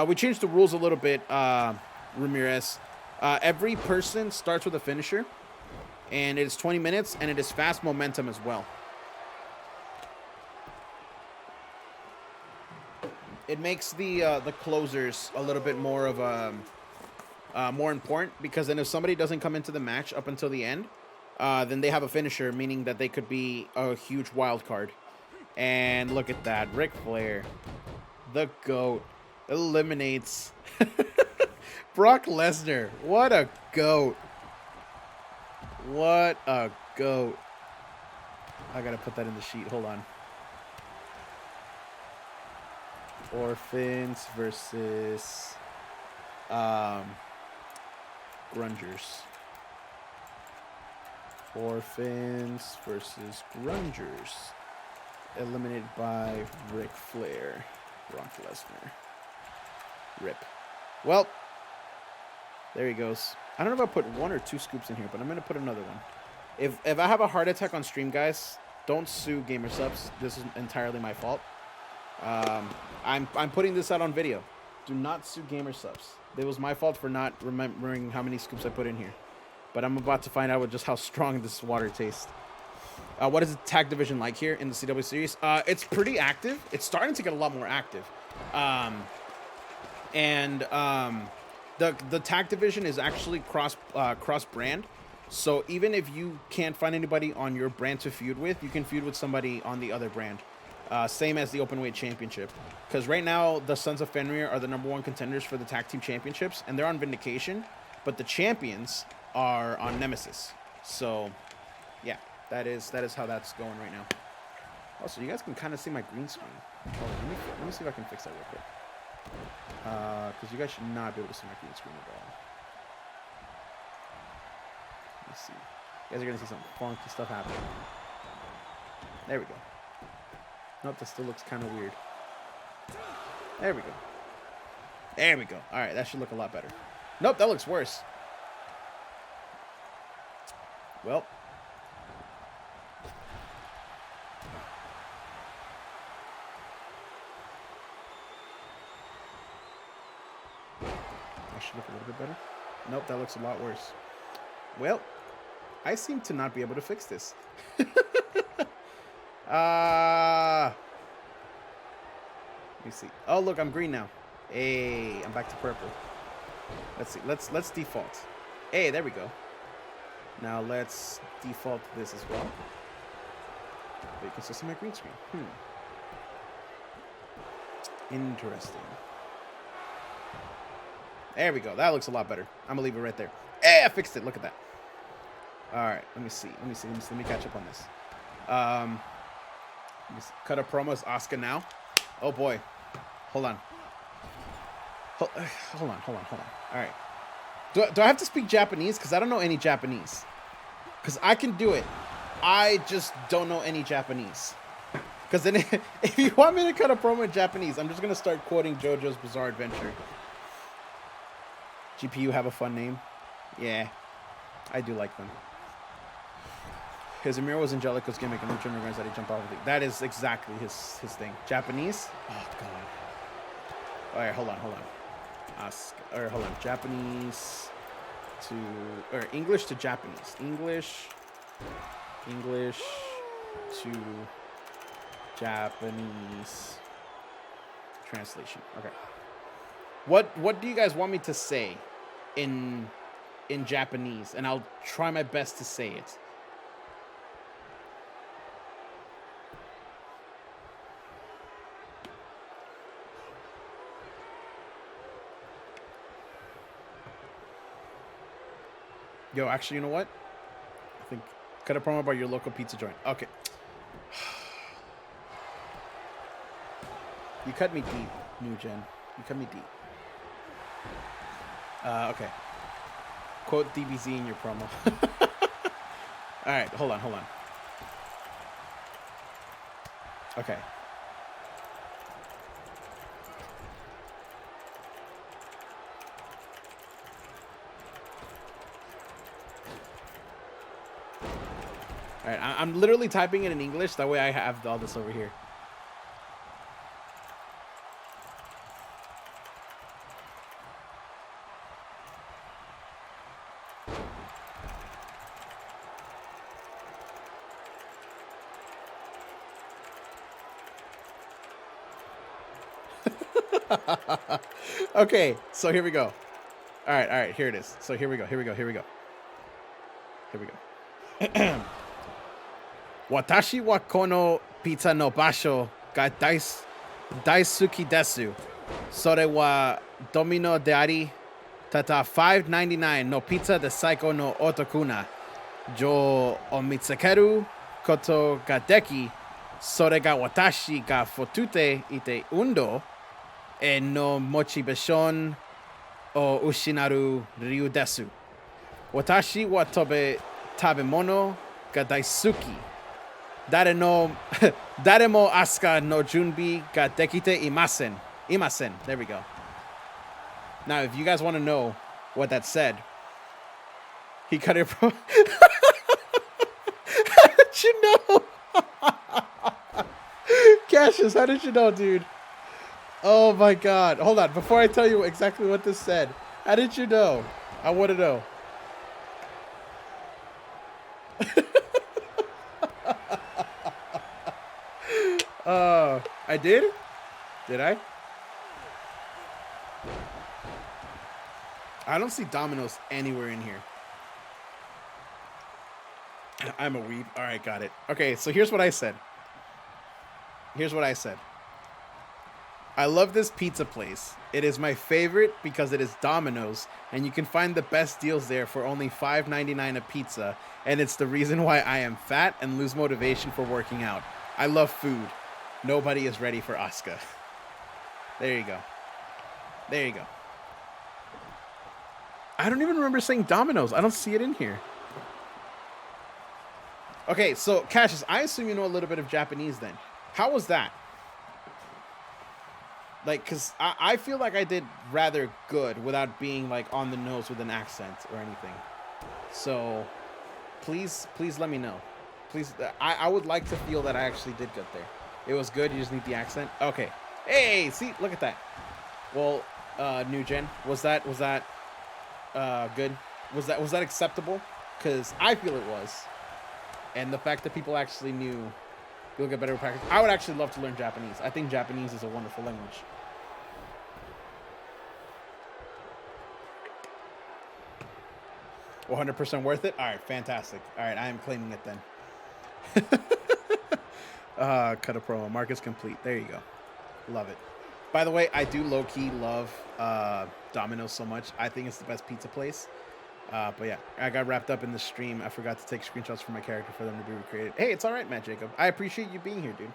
We changed the rules a little bit, Ramirez. Every person starts with a finisher. And it is 20 minutes, and it is fast momentum as well. It makes the closers a little bit more of a... more important, because then if somebody doesn't come into the match up until the end, then they have a finisher, meaning that they could be a huge wild card. And look at that. Ric Flair, the GOAT, eliminates Brock Lesnar. What a GOAT. What a GOAT. I gotta put that in the sheet. Hold on. Orphans versus... Grungers. Orphans versus Grungers. Eliminated by Ric Flair. Brock Lesnar. Rip. Well, there he goes. I don't know if I put 1 or 2 scoops in here, but I'm going to put another one. If I have a heart attack on stream, guys, don't sue GamerSubs. This is entirely my fault. I'm putting this out on video. Do not sue GamerSubs. It was my fault for not remembering how many scoops I put in here. But I'm about to find out just how strong this water tastes. What is the tag division like here in the CW series? It's pretty active. It's starting to get a lot more active. The tag division is actually cross brand. So even if you can't find anybody on your brand to feud with, you can feud with somebody on the other brand. Same as the Openweight Championship. Because right now, the Sons of Fenrir are the #1 contenders for the Tag Team Championships, and they're on Vindication. But the champions are on Nemesis. So, yeah, that is how that's going right now. Also, you guys can kind of see my green screen. Hold on, let me see if I can fix that real quick. Because you guys should not be able to see my green screen at all. Let me see. You guys are going to see some funky stuff happening. There we go. Nope, that still looks kind of weird. There we go. There we go. All right, that should look a lot better. Nope, that looks worse. Well. That should look a little bit better. Nope, that looks a lot worse. Well, I seem to not be able to fix this. Let me see. Oh, look, I'm green now. Hey, I'm back to purple. Let's see. Let's default. Hey, there we go. Now let's default this as well. But you can still see my green screen. Interesting. There we go. That looks a lot better. I'm gonna leave it right there. Hey, I fixed it. Look at that. All right. Let me see. Let me catch up on this. Cut a promo as Asuka now. Oh boy. Hold on. Hold on. All right. Do I have to speak Japanese? Because I don't know any Japanese. Because I can do it. I just don't know any Japanese. Because then if you want me to cut a promo in Japanese, I'm just going to start quoting JoJo's Bizarre Adventure. GPU have a fun name. Yeah. I do like them. His Amir was Angelico's gimmick and Lucha Underground's that he jumped off of it. That is exactly his thing. Japanese? Oh, God. All right, hold on. Hold on. Japanese to... Or English to Japanese. English to Japanese translation. Okay. What do you guys want me to say in Japanese? And I'll try my best to say it. Yo, actually, you know what? I think cut a promo about your local pizza joint. Okay. You cut me deep, New Gen. You cut me deep. Okay. Quote DBZ in your promo. All right, hold on. Okay. All right, I'm literally typing it in English. That way I have all this over here. Okay, so here we go. All right, here it is. So here we go. Watashi wa kono pizza no basho ga daisuki desu. Sore wa domino de ari tata $5.99 no pizza de saiko no otokuna. Jo omitsukeru koto ga deki. Sore ga watashi ga fotute ite undo. E no mochibeshon o ushinaru ryu desu. Watashi wa tabemono ga daisuki. Dare mo asuka no junbi ga dekite imasen. There we go. Now, if you guys want to know what that said, he cut it from... How did you know? Cassius, how did you know, dude? Oh my God. Hold on. Before I tell you exactly what this said, how did you know? I want to know. I did? Did I? I don't see Domino's anywhere in here. I'm a weeb. All right, got it. Okay, so here's what I said. I love this pizza place. It is my favorite because it is Domino's, and you can find the best deals there for only $5.99 a pizza, and it's the reason why I am fat and lose motivation for working out. I love food. Nobody is ready for Asuka. There you go. There you go. I don't even remember saying Domino's. I don't see it in here. Okay, so Cassius, I assume you know a little bit of Japanese then. How was that? Like, because I feel like I did rather good without being, like, on the nose with an accent or anything. So, please let me know. Please, I would like to feel that I actually did good there. It was good, you just need the accent? Okay. Hey, see, look at that. Well, New Gen, was that good? Was that acceptable? Because I feel it was. And the fact that people actually knew you'll get better practice. I would actually love to learn Japanese. I think Japanese is a wonderful language. $100% worth it? All right, fantastic. All right, I am claiming it then. Cut a promo. Mark is complete. There you go. Love it. By the way, I do low-key love Domino's so much. I think it's the best pizza place. But yeah, I got wrapped up in the stream. I forgot to take screenshots for my character for them to be recreated. Hey, it's all right, Matt Jacob. I appreciate you being here, dude.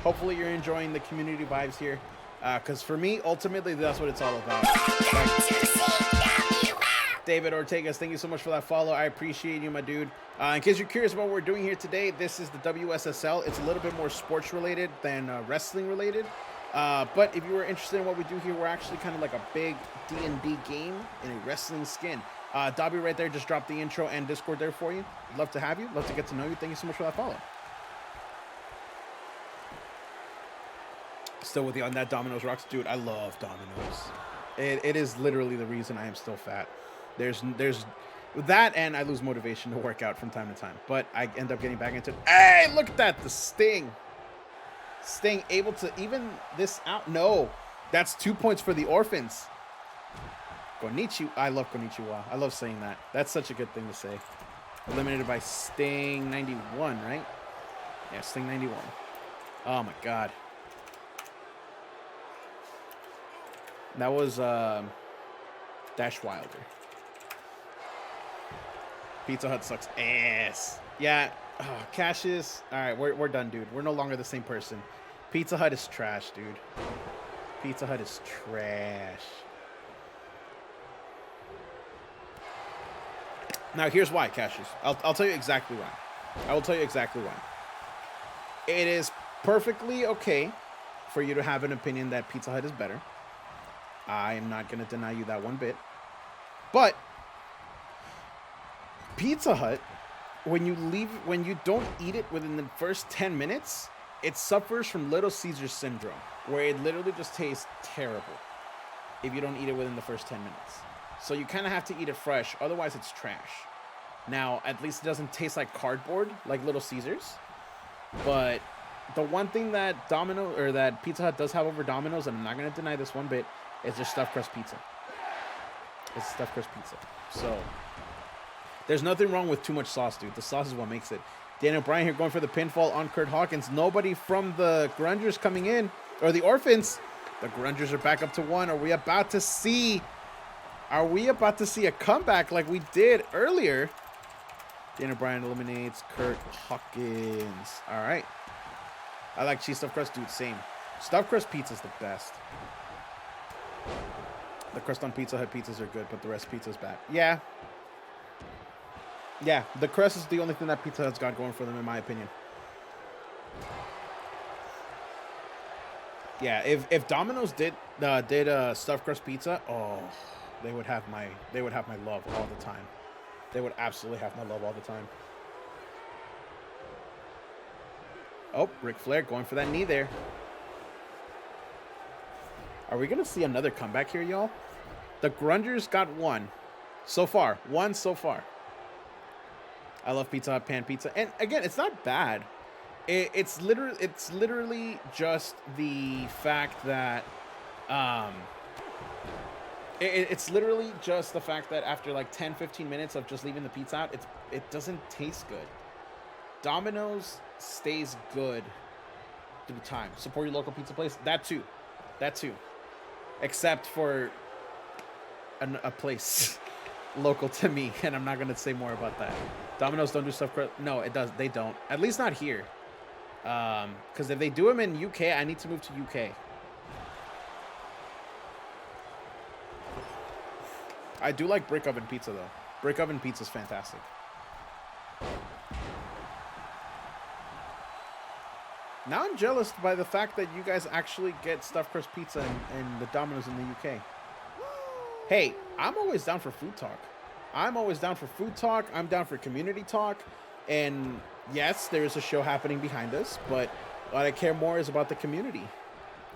Hopefully you're enjoying the community vibes here. Because for me, ultimately, that's what it's all about. David Ortegas, thank you so much for that follow. I appreciate you, my dude. In case you're curious about what we're doing here today, this is the WSSL. It's a little bit more sports related than wrestling related. But if you were interested in what we do here, we're actually kind of like a big D&D game in a wrestling skin. Dobby right there just dropped the intro and Discord there for you. Love to have you. Love to get to know you. Thank you so much for that follow. Still with you on that Domino's Rocks. Dude, I love Domino's. It is literally the reason I am still fat. There's that, and I lose motivation to work out from time to time. But I end up getting back into it. Hey, look at that. The Sting. Sting able to even this out. No, that's 2 points for the Orphans. Konnichiwa. I love Konnichiwa. I love saying that. That's such a good thing to say. Eliminated by Sting 91, right? Yeah, Sting 91. Oh my god. That was Dash Wilder. Pizza Hut sucks ass. Yeah. Oh, Cassius. All right, we're done, dude. We're no longer the same person. Pizza Hut is trash, dude. Pizza Hut is trash. Now, here's why, Cassius. I'll tell you exactly why. I will tell you exactly why. It is perfectly okay for you to have an opinion that Pizza Hut is better. I am not going to deny you that one bit. But Pizza Hut, when you don't eat it within the first 10 minutes, it suffers from Little Caesar syndrome, where it literally just tastes terrible if you don't eat it within the first 10 minutes. So you kind of have to eat it fresh, otherwise it's trash. Now, at least it doesn't taste like cardboard, like Little Caesars. But the one thing that that Pizza Hut does have over Domino's, and I'm not going to deny this one bit, is their stuffed crust pizza. It's stuffed crust pizza. So there's nothing wrong with too much sauce, dude. The sauce is what makes it. Daniel Bryan here going for the pinfall on Kurt Hawkins. Nobody from the Grungers coming in, or the Orphans. The Grungers are back up to 1. Are we about to see a comeback like we did earlier? Daniel Bryan eliminates Kurt Hawkins. All right. I like cheese stuffed crust, dude. Same. Stuffed crust pizza is the best. The crust on Pizza Hut pizzas are good, but the rest pizza is bad. Yeah. Yeah, the crust is the only thing that Pizza Hut's got going for them, in my opinion. Yeah, if Domino's did stuffed crust pizza, oh, they would have my love all the time. They would absolutely have my love all the time. Oh, Ric Flair going for that knee there. Are we gonna see another comeback here, y'all? The Grungers got 1 so far. 1 so far. I love Pizza Hut pan pizza, and again, it's not bad. It's literally just the fact that um it's literally just the fact that after like 10-15 minutes of just leaving the pizza out, it doesn't taste good. Domino's stays good through time. Support your local pizza place. That too. That too. Except for a place local to me, and I'm not gonna say more about that. Domino's don't do stuff. No, it does. They don't. At least not here. Because if they do them in UK, I need to move to UK. I do like brick oven pizza though. Brick oven pizza is fantastic. Now I'm jealous by the fact that you guys actually get stuffed crust pizza in the Domino's in the UK. Hey, I'm always down for food talk. I'm always down for food talk. I'm down for community talk. And yes, there is a show happening behind us, but what I care more is about the community.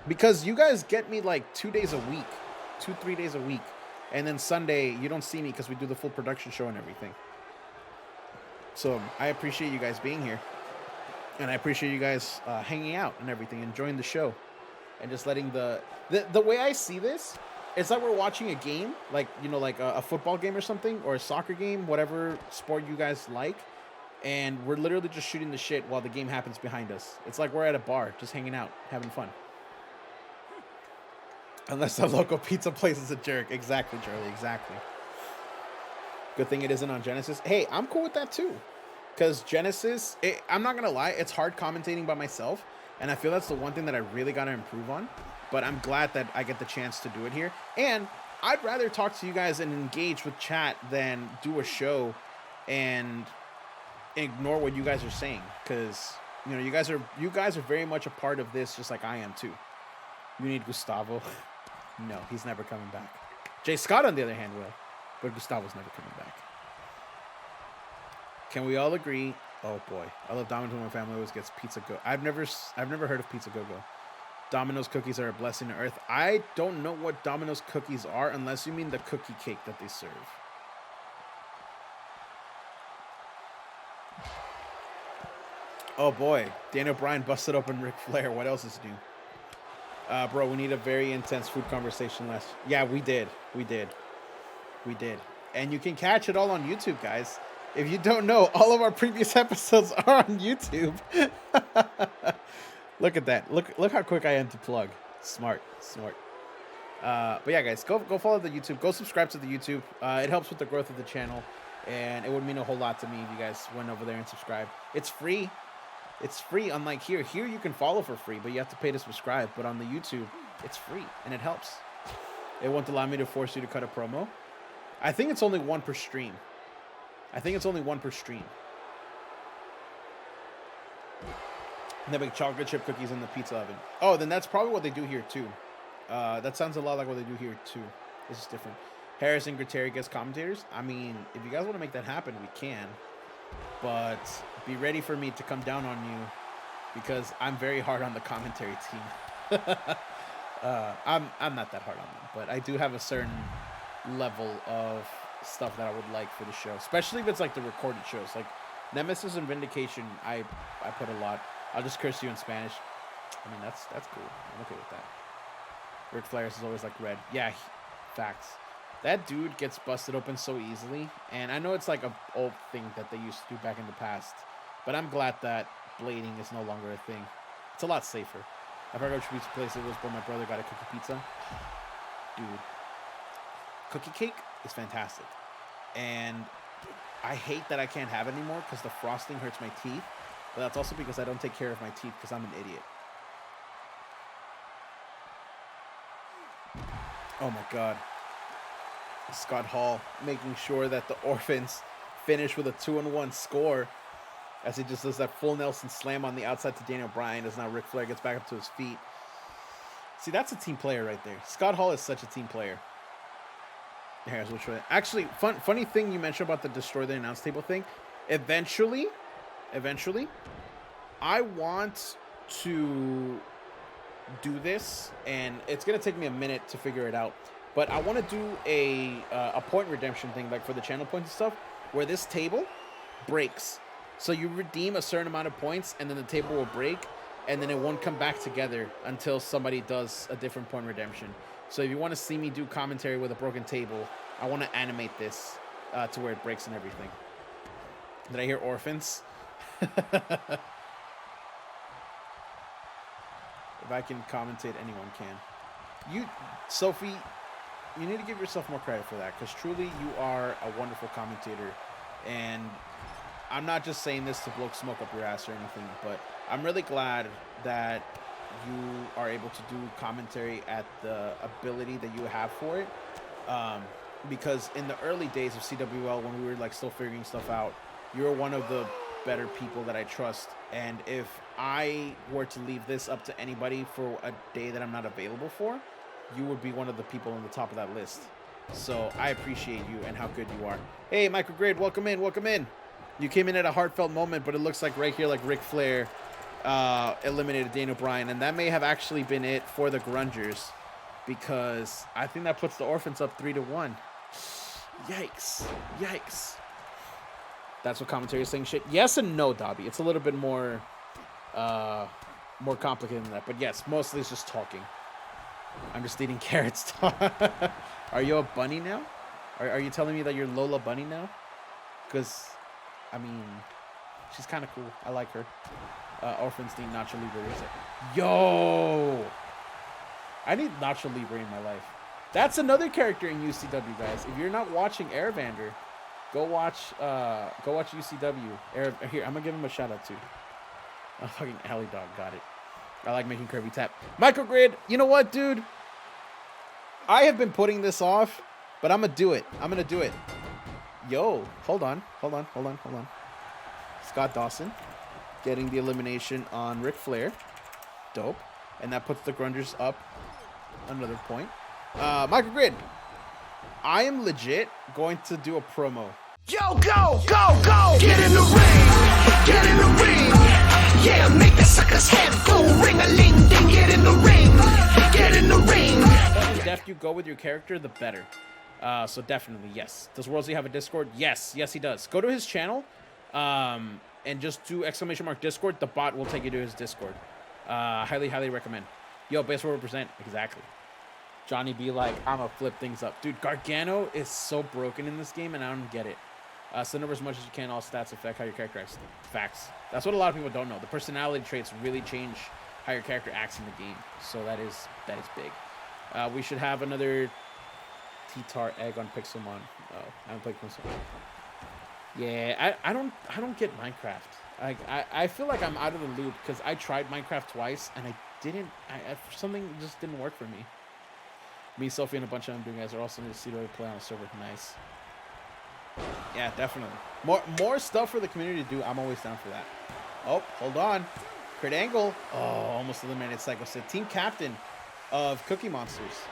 Because you guys get me like 2 days a week, 2-3 days a week. And then Sunday, you don't see me because we do the full production show and everything. So I appreciate you guys being here. And I appreciate you guys hanging out and everything, enjoying the show. And just letting the way I see this, it's like we're watching a game, like, you know, like a football game or something, or a soccer game, whatever sport you guys like. And we're literally just shooting the shit while the game happens behind us. It's like we're at a bar, just hanging out, having fun. Unless the local pizza place is a jerk. Exactly, Charlie, exactly. Good thing it isn't on Genesis. Hey, I'm cool with that too. Because Genesis, I'm not going to lie, it's hard commentating by myself. And I feel that's the one thing that I really got to improve on. But I'm glad that I get the chance to do it here. And I'd rather talk to you guys and engage with chat than do a show and ignore what you guys are saying. Because, you know, you guys are very much a part of this, just like I am too. You need Gustavo. No, he's never coming back. Jay Scott, on the other hand, will. But Gustavo's never coming back. Can we all agree? Oh boy, I love Domino's when my family always gets pizza go. I've never heard of pizza go-go. Domino's cookies are a blessing to earth. I don't know what Domino's cookies are unless you mean the cookie cake that they serve. Oh boy, Daniel Bryan busted open Ric Flair. What else is new? Bro, we need a very intense food conversation last. Yeah, we did. And you can catch it all on YouTube, guys. If you don't know, all of our previous episodes are on YouTube. Look at that. Look how quick I am to plug. Smart. But yeah, guys, go follow the YouTube. Go subscribe to the YouTube. It helps with the growth of the channel, and it would mean a whole lot to me if you guys went over there and subscribed. It's free. It's free, unlike here. Here you can follow for free, but you have to pay to subscribe. But on the YouTube, it's free, and it helps. It won't allow me to force you to cut a promo. I think it's only one per stream. And they make chocolate chip cookies in the pizza oven. Oh, then that's probably what they do here, too. That sounds a lot like what they do here, too. It's just different. Harris and Gutierrez guest commentators. I mean, if you guys want to make that happen, we can. But be ready for me to come down on you because I'm very hard on the commentary team. I'm not that hard on them, but I do have a certain level of stuff that I would like for the show, especially if it's like the recorded shows. Like Nemesis and Vindication, I put a lot. I'll just curse you in Spanish. I mean, that's cool. I'm okay with that. Ric Flair's is always like red. Yeah, facts. That dude gets busted open so easily, and I know it's like an old thing that they used to do back in the past, but I'm glad that blading is no longer a thing. It's a lot safer. I forgot which pizza place it was, but my brother got a cookie pizza. Dude, cookie cake is fantastic, and I hate that I can't have it anymore because the frosting hurts my teeth, but that's also because I don't take care of my teeth because I'm an idiot. Oh my god. Scott Hall making sure that the Orphans finish with a 2-1 score as he just does that full Nelson slam on the outside to Daniel Bryan as now Ric Flair gets back up to his feet. See, that's a team player right there. Scott Hall is such a team player. Here's which way. Actually, funny thing you mentioned about the destroy the announce table thing. Eventually, I want to do this, and it's gonna take me a minute to figure it out. But I want to do a point redemption thing, like for the channel points and stuff, where this table breaks So you redeem a certain amount of points, and then the table will break, and then it won't come back together until somebody does a different point redemption. So if you want to see me do commentary with a broken table, I want to animate this to where it breaks and everything. Did I hear orphans? If I can commentate, anyone can. You, Sophie, you need to give yourself more credit for that, because truly you are a wonderful commentator. And I'm not just saying this to blow smoke up your ass or anything, but I'm really glad that you are able to do commentary at the ability that you have for it. Because in the early days of CWL, when we were like still figuring stuff out, you're one of the better people that I trust. And if I were to leave this up to anybody for a day that I'm not available for, you would be one of the people on the top of that list. So I appreciate you and how good you are. Hey, Microgrid, welcome in, welcome in. You came in at a heartfelt moment, but it looks like right here, like Ric Flair eliminated Daniel Bryan, and that may have actually been it for the Grungers, because I think that puts the Orphans up 3-1. Yikes. Yikes. That's what commentary is saying shit. Yes and no, Dobby. It's a little bit more complicated than that. But yes, mostly it's just talking. I'm just eating carrots. Are you a bunny now? Are you telling me that you're Lola Bunny now? Because, I mean, she's kind of cool. I like her. Orphans need Nacho Libre. Yo! I need Nacho Libre in my life. That's another character in UCW, guys. If you're not watching Airvander, go watch UCW. Here, I'm gonna give him a shout out too. Oh, fucking Alley Dog got it. I like making Kirby tap. Microgrid, you know what, dude? I have been putting this off, but I'm gonna do it. I'm gonna do it. Yo, hold on. Scott Dawson getting the elimination on Ric Flair. Dope. And that puts the Grungers up another point. Microgrid, I am legit going to do a promo. Yo, go! Get in the ring! Get in the ring! Yeah, make the sucker's head go ring-a-ling-ding. Get in the ring! Get in the ring! The more in depth you go with your character, the better. So definitely, yes. Does Worldsy have a Discord? Yes, he does. Go to his channel, and just do !Discord. The bot will take you to his Discord. Highly recommend. Yo, best will represent. Exactly. Johnny be like, I'ma flip things up. Dude, Gargano is so broken in this game, and I don't get it. Send over as much as you can. All stats affect how your character acts. Facts. That's what a lot of people don't know. The personality traits really change how your character acts in the game. So that is big. We should have another T-Tar egg on Pixelmon. Oh, I haven't played Pixelmon. Yeah, I don't get Minecraft. I feel like I'm out of the loop because I tried Minecraft twice and something just didn't work for me. Me, Sophie, and a bunch of them guys are also in the CWL play on a server. Nice. Yeah, definitely. More stuff for the community to do. I'm always down for that. Oh, hold on. Crit angle. Oh, almost eliminated Psycho Sid. Team captain of Cookie Monsters.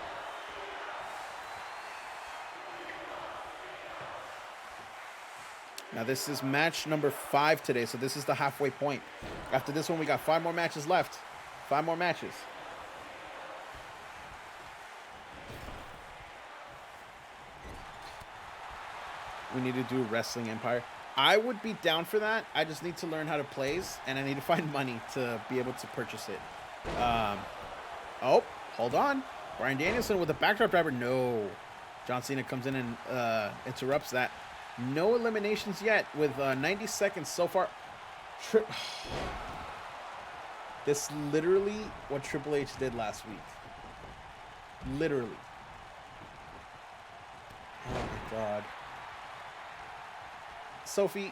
Now, this is match number 5 today, so this is the halfway point. After this one, we got 5 more matches left. 5 more matches. We need to do Wrestling Empire. I would be down for that. I just need to learn how to plays, and I need to find money to be able to purchase it. Oh, hold on. Bryan Danielson with a backdrop driver. No. John Cena comes in and interrupts that. No eliminations yet with 90 seconds so far. This literally what Triple H did last week. Literally. Oh my God. Sophie,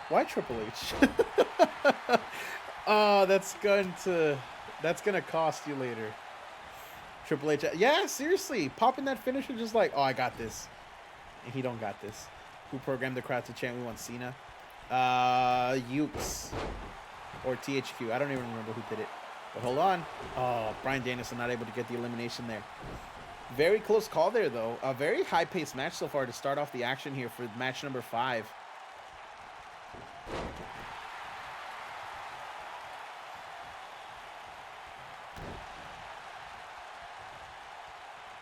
why Triple H? Oh, that's gonna cost you later. Triple H, yeah, seriously, popping that finisher just like, oh, I got this, and he don't got this. Who programmed the crowd to chant "We want Cena"? Ukes or THQ. I don't even remember who did it. But hold on. Oh, Bryan Danielson not able to get the elimination there. Very close call there, though. A very high-paced match so far to start off the action here for match number 5.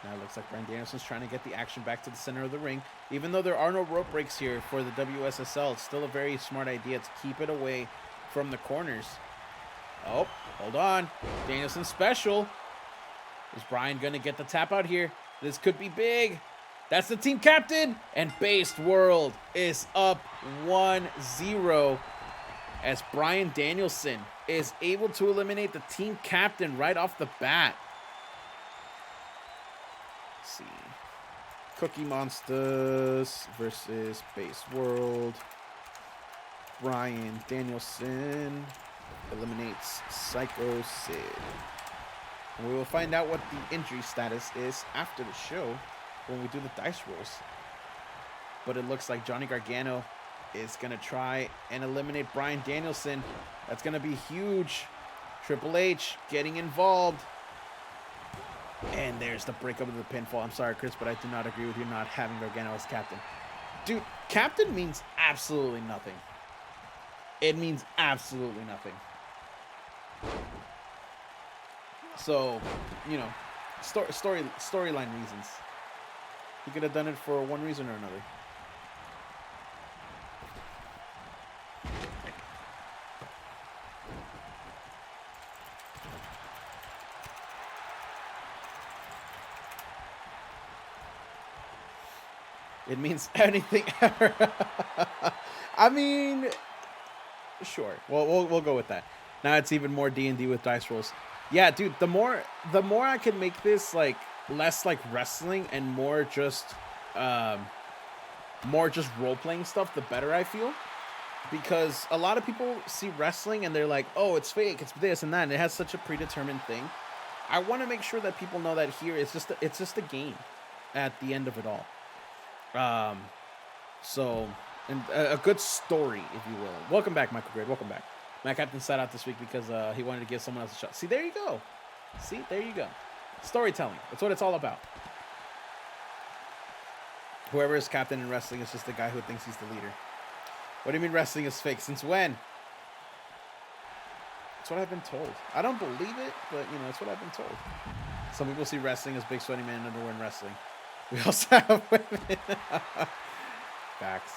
Now it looks like Bryan Danielson's trying to get the action back to the center of the ring. Even though there are no rope breaks here for the WSSL, it's still a very smart idea to keep it away from the corners. Oh, hold on. Danielson special. Is Bryan going to get the tap out here? This could be big. That's the team captain. And Based World is up 1-0 as Bryan Danielson is able to eliminate the team captain right off the bat. Let's see. Cookie Monsters versus Based World. Bryan Danielson eliminates Psycho Sid. And we will find out what the injury status is after the show when we do the dice rolls. But it looks like Johnny Gargano is going to try and eliminate Bryan Danielson. That's going to be huge. Triple H getting involved. And there's the breakup of the pinfall. I'm sorry, Chris, but I do not agree with you not having Gargano as captain. Dude, captain means absolutely nothing. It means absolutely nothing. So, you know, storyline reasons. He could have done it for one reason or another. It means anything ever. I mean, sure. We'll go with that. Now it's even more D&D with dice rolls. Yeah, dude, the more I can make this like less like wrestling and more just role-playing stuff, the better I feel. Because a lot of people see wrestling and they're like, "Oh, it's fake, it's this and that," and it has such a predetermined thing. I want to make sure that people know that here it's just a game at the end of it all. So, and a good story, if you will. Welcome back, Michael Gray. Welcome back. My captain sat out this week because he wanted to give someone else a shot. See, there you go. See, there you go. Storytelling. That's what it's all about. Whoever is captain in wrestling is just the guy who thinks he's the leader. What do you mean wrestling is fake? Since when? That's what I've been told. I don't believe it, but, you know, that's what I've been told. Some people see wrestling as big sweaty man in underwear and wrestling. We also have women. Facts.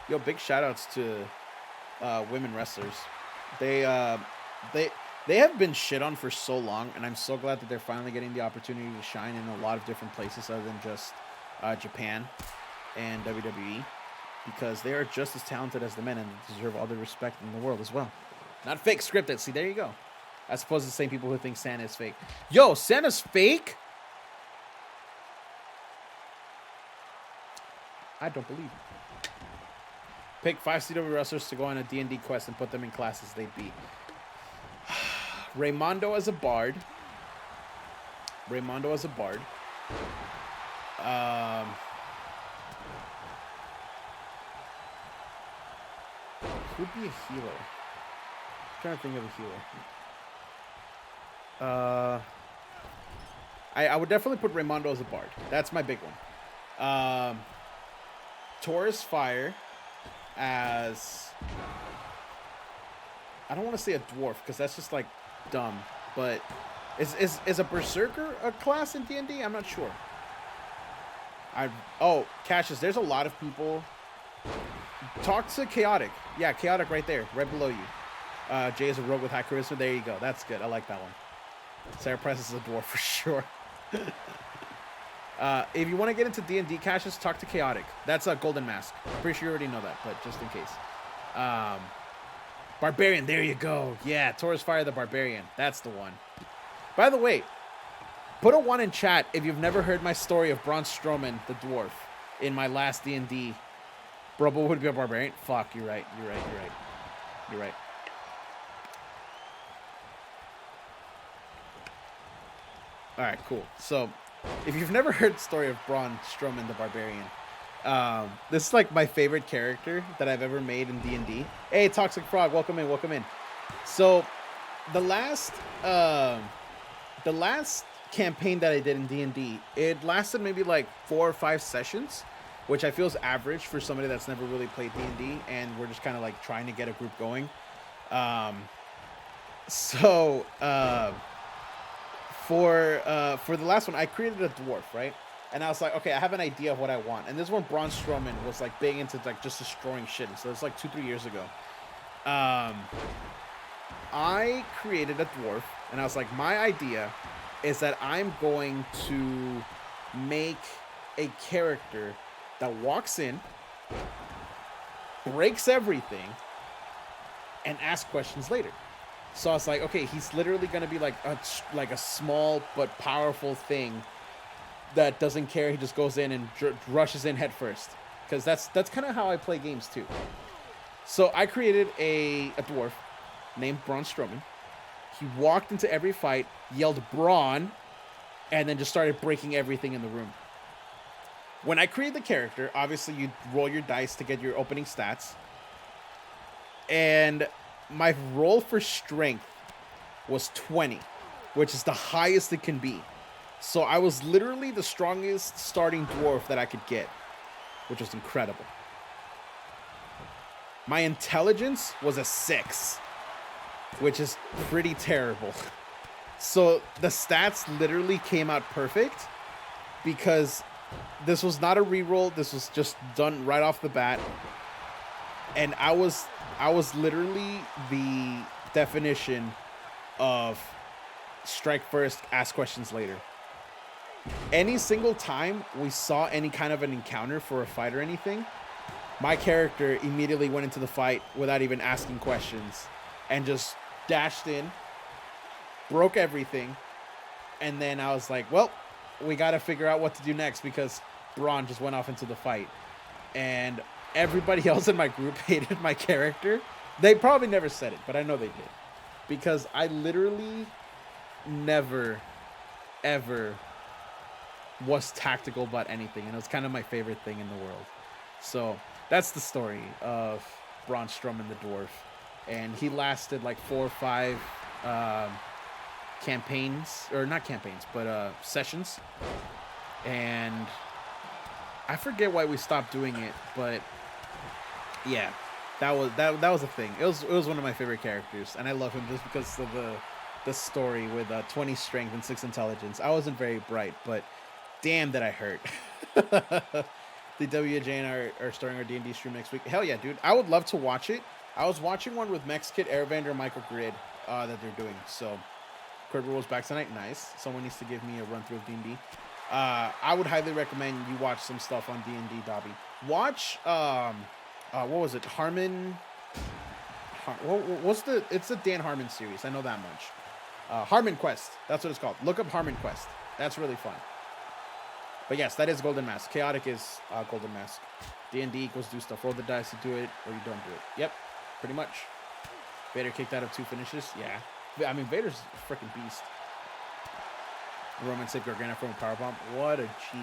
Yo, big shout outs to women wrestlers. They have been shit on for so long, and I'm so glad that they're finally getting the opportunity to shine in a lot of different places other than just Japan and WWE, because they are just as talented as the men and deserve all the respect in the world as well. Not fake, scripted. See, there you go. As opposed to the same people who think Santa is fake. Yo, Santa's fake? I don't believe it. Pick 5 CW wrestlers to go on a D&D quest and put them in classes they'd be. Raymondo as a bard. Who'd be a healer? I'm trying to think of a healer. I would definitely put Raymondo as a bard. That's my big one. Taurus Fire as... I don't want to say a dwarf because that's just like dumb. But is a berserker a class in D&D? I'm not sure. Cassius, there's a lot of people. Talk to Chaotic. Yeah, Chaotic right there, right below you. Jay is a rogue with high charisma. There you go. That's good. I like that one. Sarah Price is a dwarf for sure. If you want to get into D&D, Cassius, talk to Chaotic. That's a Golden Mask. I'm pretty sure you already know that, but just in case. Barbarian, there you go. Yeah, Taurus Fire the Barbarian. That's the one. By the way, put a 1 in chat if you've never heard my story of Braun Strowman, the dwarf, in my last D&D. Bro, but would be a barbarian? Fuck, you're right. All right, cool. So, if you've never heard the story of Braun Strowman, the Barbarian, this is like my favorite character that I've ever made in D&D. Hey, Toxic Frog, welcome in. So, the last campaign that I did in D&D, it lasted maybe like 4 or 5 sessions, which I feel is average for somebody that's never really played D&D, and we're just kind of like trying to get a group going. for the last one, I created a dwarf, right? And I was like, okay, I have an idea of what I want. And this one, Braun Strowman was like big into like just destroying shit. So it's like 2-3 years ago. I created a dwarf, and I was like, my idea is that I'm going to make a character that walks in, breaks everything, and asks questions later. So I was like, okay, he's literally going to be like a small but powerful thing that doesn't care. He just goes in and rushes in head first, because that's kind of how I play games too. So I created a dwarf named Braun Strowman. He walked into every fight, yelled Braun, and then just started breaking everything in the room. When I create the character, obviously you roll your dice to get your opening stats. And my roll for strength was 20, which is the highest it can be. So I was literally the strongest starting dwarf that I could get, which was incredible. My intelligence was a 6, which is pretty terrible. So the stats literally came out perfect because this was not a reroll. This was just done right off the bat. And I was literally the definition of strike first, ask questions later. Any single time we saw any kind of an encounter for a fight or anything, my character immediately went into the fight without even asking questions and just dashed in, broke everything, and then I was like, well, we got to figure out what to do next because Braun just went off into the fight. And everybody else in my group hated my character. They probably never said it, but I know they did. Because I literally never, ever was tactical about anything. And it was kind of my favorite thing in the world. So that's the story of Braun Strowman the Dwarf. And he lasted like 4 or 5 campaigns, or not campaigns, but sessions. And I forget why we stopped doing it, but yeah, that was a thing. It was one of my favorite characters, and I love him just because of the story with 20 strength and 6 intelligence. I wasn't very bright, but damn that I hurt. The WJN are starting our D&D stream next week. Hell yeah, dude. I would love to watch it. I was watching one with Mexkit, Airvander, and Michael Grid that they're doing. So, Critical Role's back tonight. Nice. Someone needs to give me a run-through of D&D. I would highly recommend you watch some stuff on D&D, Dobby. Watch, what was it? It's the Dan Harmon series. I know that much. Harmon Quest. That's what it's called. Look up Harmon Quest. That's really fun. But yes, that is Golden Mask. Chaotic is Golden Mask. D&D equals do stuff. Roll the dice to do it, or you don't do it. Yep, pretty much. Vader kicked out of 2 finishes. Yeah. I mean, Vader's a freaking beast. Roman said Gargano from a powerbomb. What a G.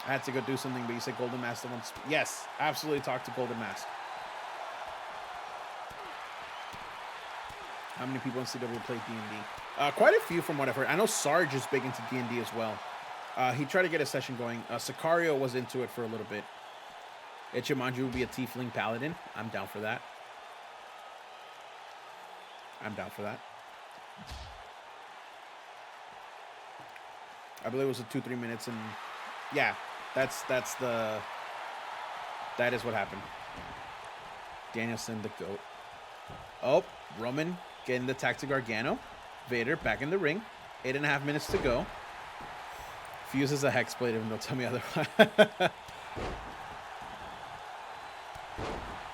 I had to go do something, but you said Golden Mask. Yes, absolutely talk to Golden Mask. How many people in CW play D&D? Quite a few from what I've heard. I know Sarge is big into D&D as well. He tried to get a session going. Sicario was into it for a little bit. Ichimanju would be a tiefling paladin. I'm down for that. I believe it was a 2-3 minutes, and yeah, that is what happened. Danielson the GOAT. Oh, Roman getting the attack to Gargano. Vader back in the ring. 8.5 minutes to go. Fuses a Hexblade, even though tell me otherwise.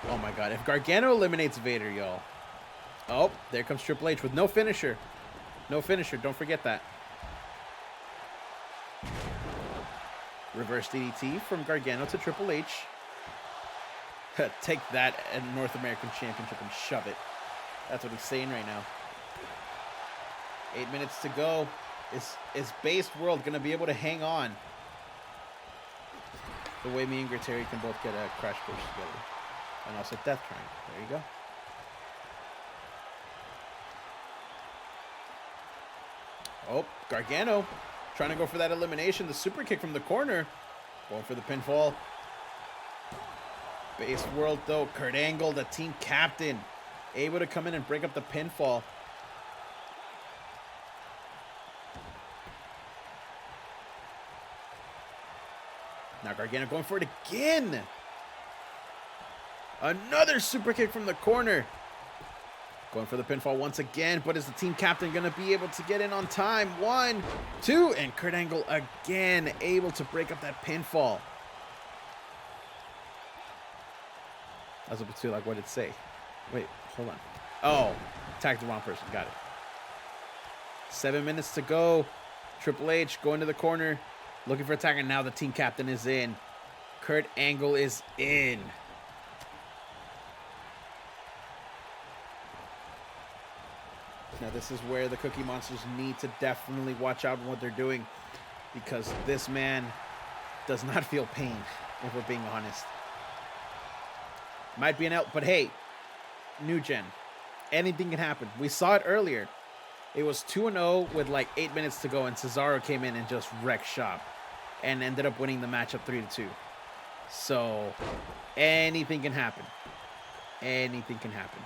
Oh my god, if Gargano eliminates Vader, y'all. Oh, there comes Triple H with no finisher. No finisher, don't forget that. Reverse DDT from Gargano to Triple H. Take that at North American Championship and shove it. That's what he's saying right now. 8 minutes to go. Is Based World going to be able to hang on? The way me and Greteri can both get a crash course together. And also Death Triangle. There you go. Oh, Gargano trying to go for that elimination. The super kick from the corner. Going for the pinfall. Based World, though. Kurt Angle, the team captain, able to come in and break up the pinfall. Now Gargano going for it again. Another super kick from the corner. Going for the pinfall once again, but is the team captain going to be able to get in on time? 1, 2, and Kurt Angle again able to break up that pinfall. I was up to like, what did it say? Wait, hold on. Oh, tagged the wrong person. Got it. 7 minutes to go. Triple H going to the corner, looking for attack, and now the team captain is in. Kurt Angle is in. Now this is where the Cookie Monsters need to definitely watch out on what they're doing, because this man does not feel pain, if we're being honest. Might be an L, but hey, new gen. Anything can happen. We saw it earlier. It was 2-0 with like 8 minutes to go, and Cesaro came in and just wrecked shop and ended up winning the matchup 3-2. So anything can happen. Anything can happen.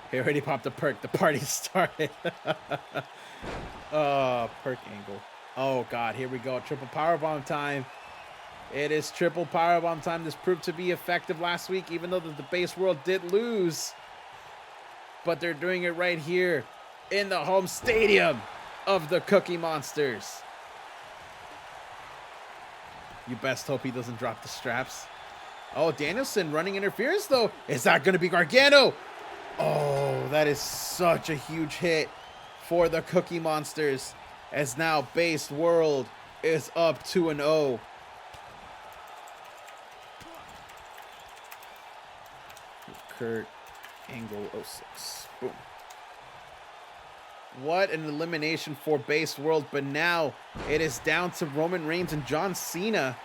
He already popped a perk. The party started. Oh, perk Angle. Oh, God. Here we go. Triple powerbomb time. It is triple powerbomb time. This proved to be effective last week, even though the base world did lose. But they're doing it right here in the home stadium of the Cookie Monsters. You best hope he doesn't drop the straps. Oh, Danielson running interference, though. Is that going to be Gargano? Oh, that is such a huge hit for the Cookie Monsters, as now Base World is up 2-0. Kurt Angle 06. Boom. What an elimination for Base World, but now it is down to Roman Reigns and John Cena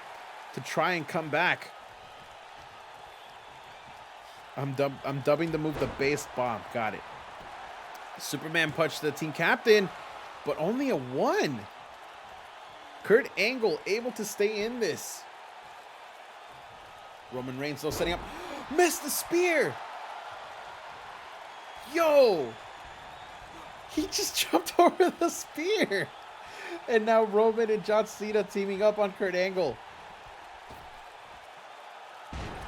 to try and come back. I'm dubbing the move the base bomb. Got it. Superman punch to the team captain, but only a 1. Kurt Angle able to stay in this. Roman Reigns still setting up. Missed the spear. Yo. He just jumped over the spear. And now Roman and John Cena teaming up on Kurt Angle.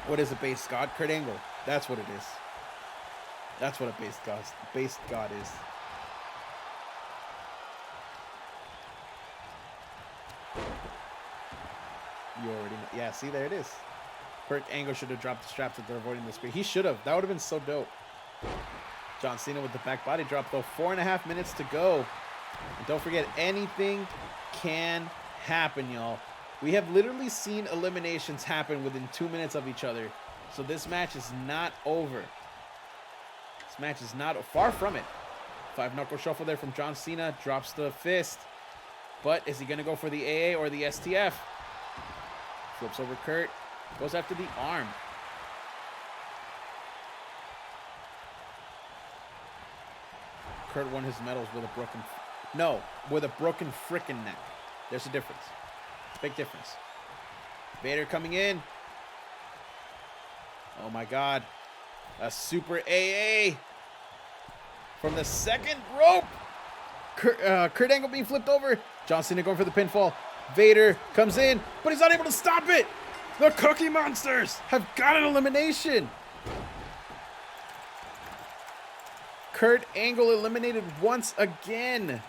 What is a base god? Kurt Angle. That's what it is. That's what a base god is. You already know. Yeah, see, there it is. Kurt Angle should have dropped the straps if they're avoiding the spear. He should have. That would have been so dope. John Cena with the back body drop, though. 4.5 minutes to go. And don't forget, anything can happen, y'all. We have literally seen eliminations happen within 2 minutes of each other. So this match is not over. This match is not far from it. 5-knuckle shuffle there from John Cena. Drops the fist. But is he going to go for the AA or the STF? Flips over Kurt. Goes after the arm. Kurt won his medals with a broken... No, with a broken frickin' neck. There's a difference. Big difference. Vader coming in. Oh my God. A super AA from the second rope. Kurt Angle being flipped over. John Cena going for the pinfall. Vader comes in, but he's not able to stop it. The Cookie Monsters have got an elimination. Kurt Angle eliminated once again.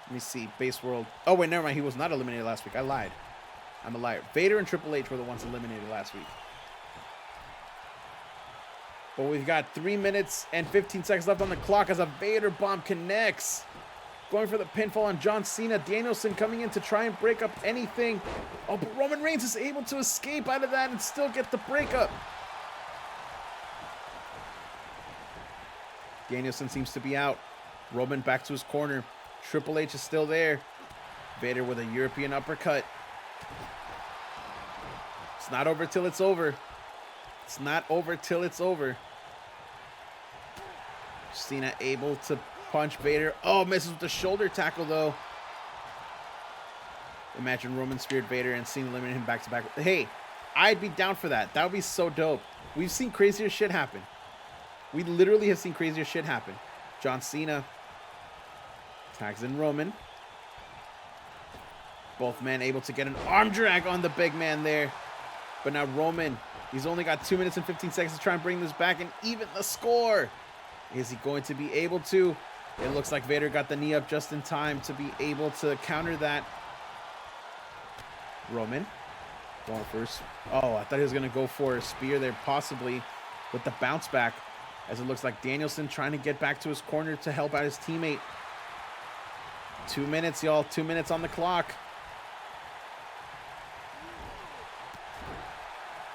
Let me see. Base World. Oh, wait, never mind. He was not eliminated last week. I lied. I'm a liar. Vader and Triple H were the ones eliminated last week. But we've got 3 minutes and 15 seconds left on the clock as a Vader bomb connects. Going for the pinfall on John Cena. Danielson coming in to try and break up anything. Oh, but Roman Reigns is able to escape out of that and still get the breakup. Danielson seems to be out. Roman back to his corner. Triple H is still there. Vader with a European uppercut. It's not over till it's over. It's not over till it's over. Cena able to punch Vader. Oh, misses with the shoulder tackle, though. Imagine Roman speared Vader and Cena eliminate him back to back. Hey, I'd be down for that. That would be so dope. We've seen crazier shit happen. We literally have seen crazier shit happen. John Cena tags in Roman. Both men able to get an arm drag on the big man there. But now Roman, he's only got 2 minutes and 15 seconds to try and bring this back and even the score. Is he going to be able to? It looks like Vader got the knee up just in time to be able to counter that. Roman going first. Oh, I thought he was going to go for a spear there, possibly with the bounce back, as it looks like Danielson trying to get back to his corner to help out his teammate. 2 minutes, y'all. 2 minutes on the clock.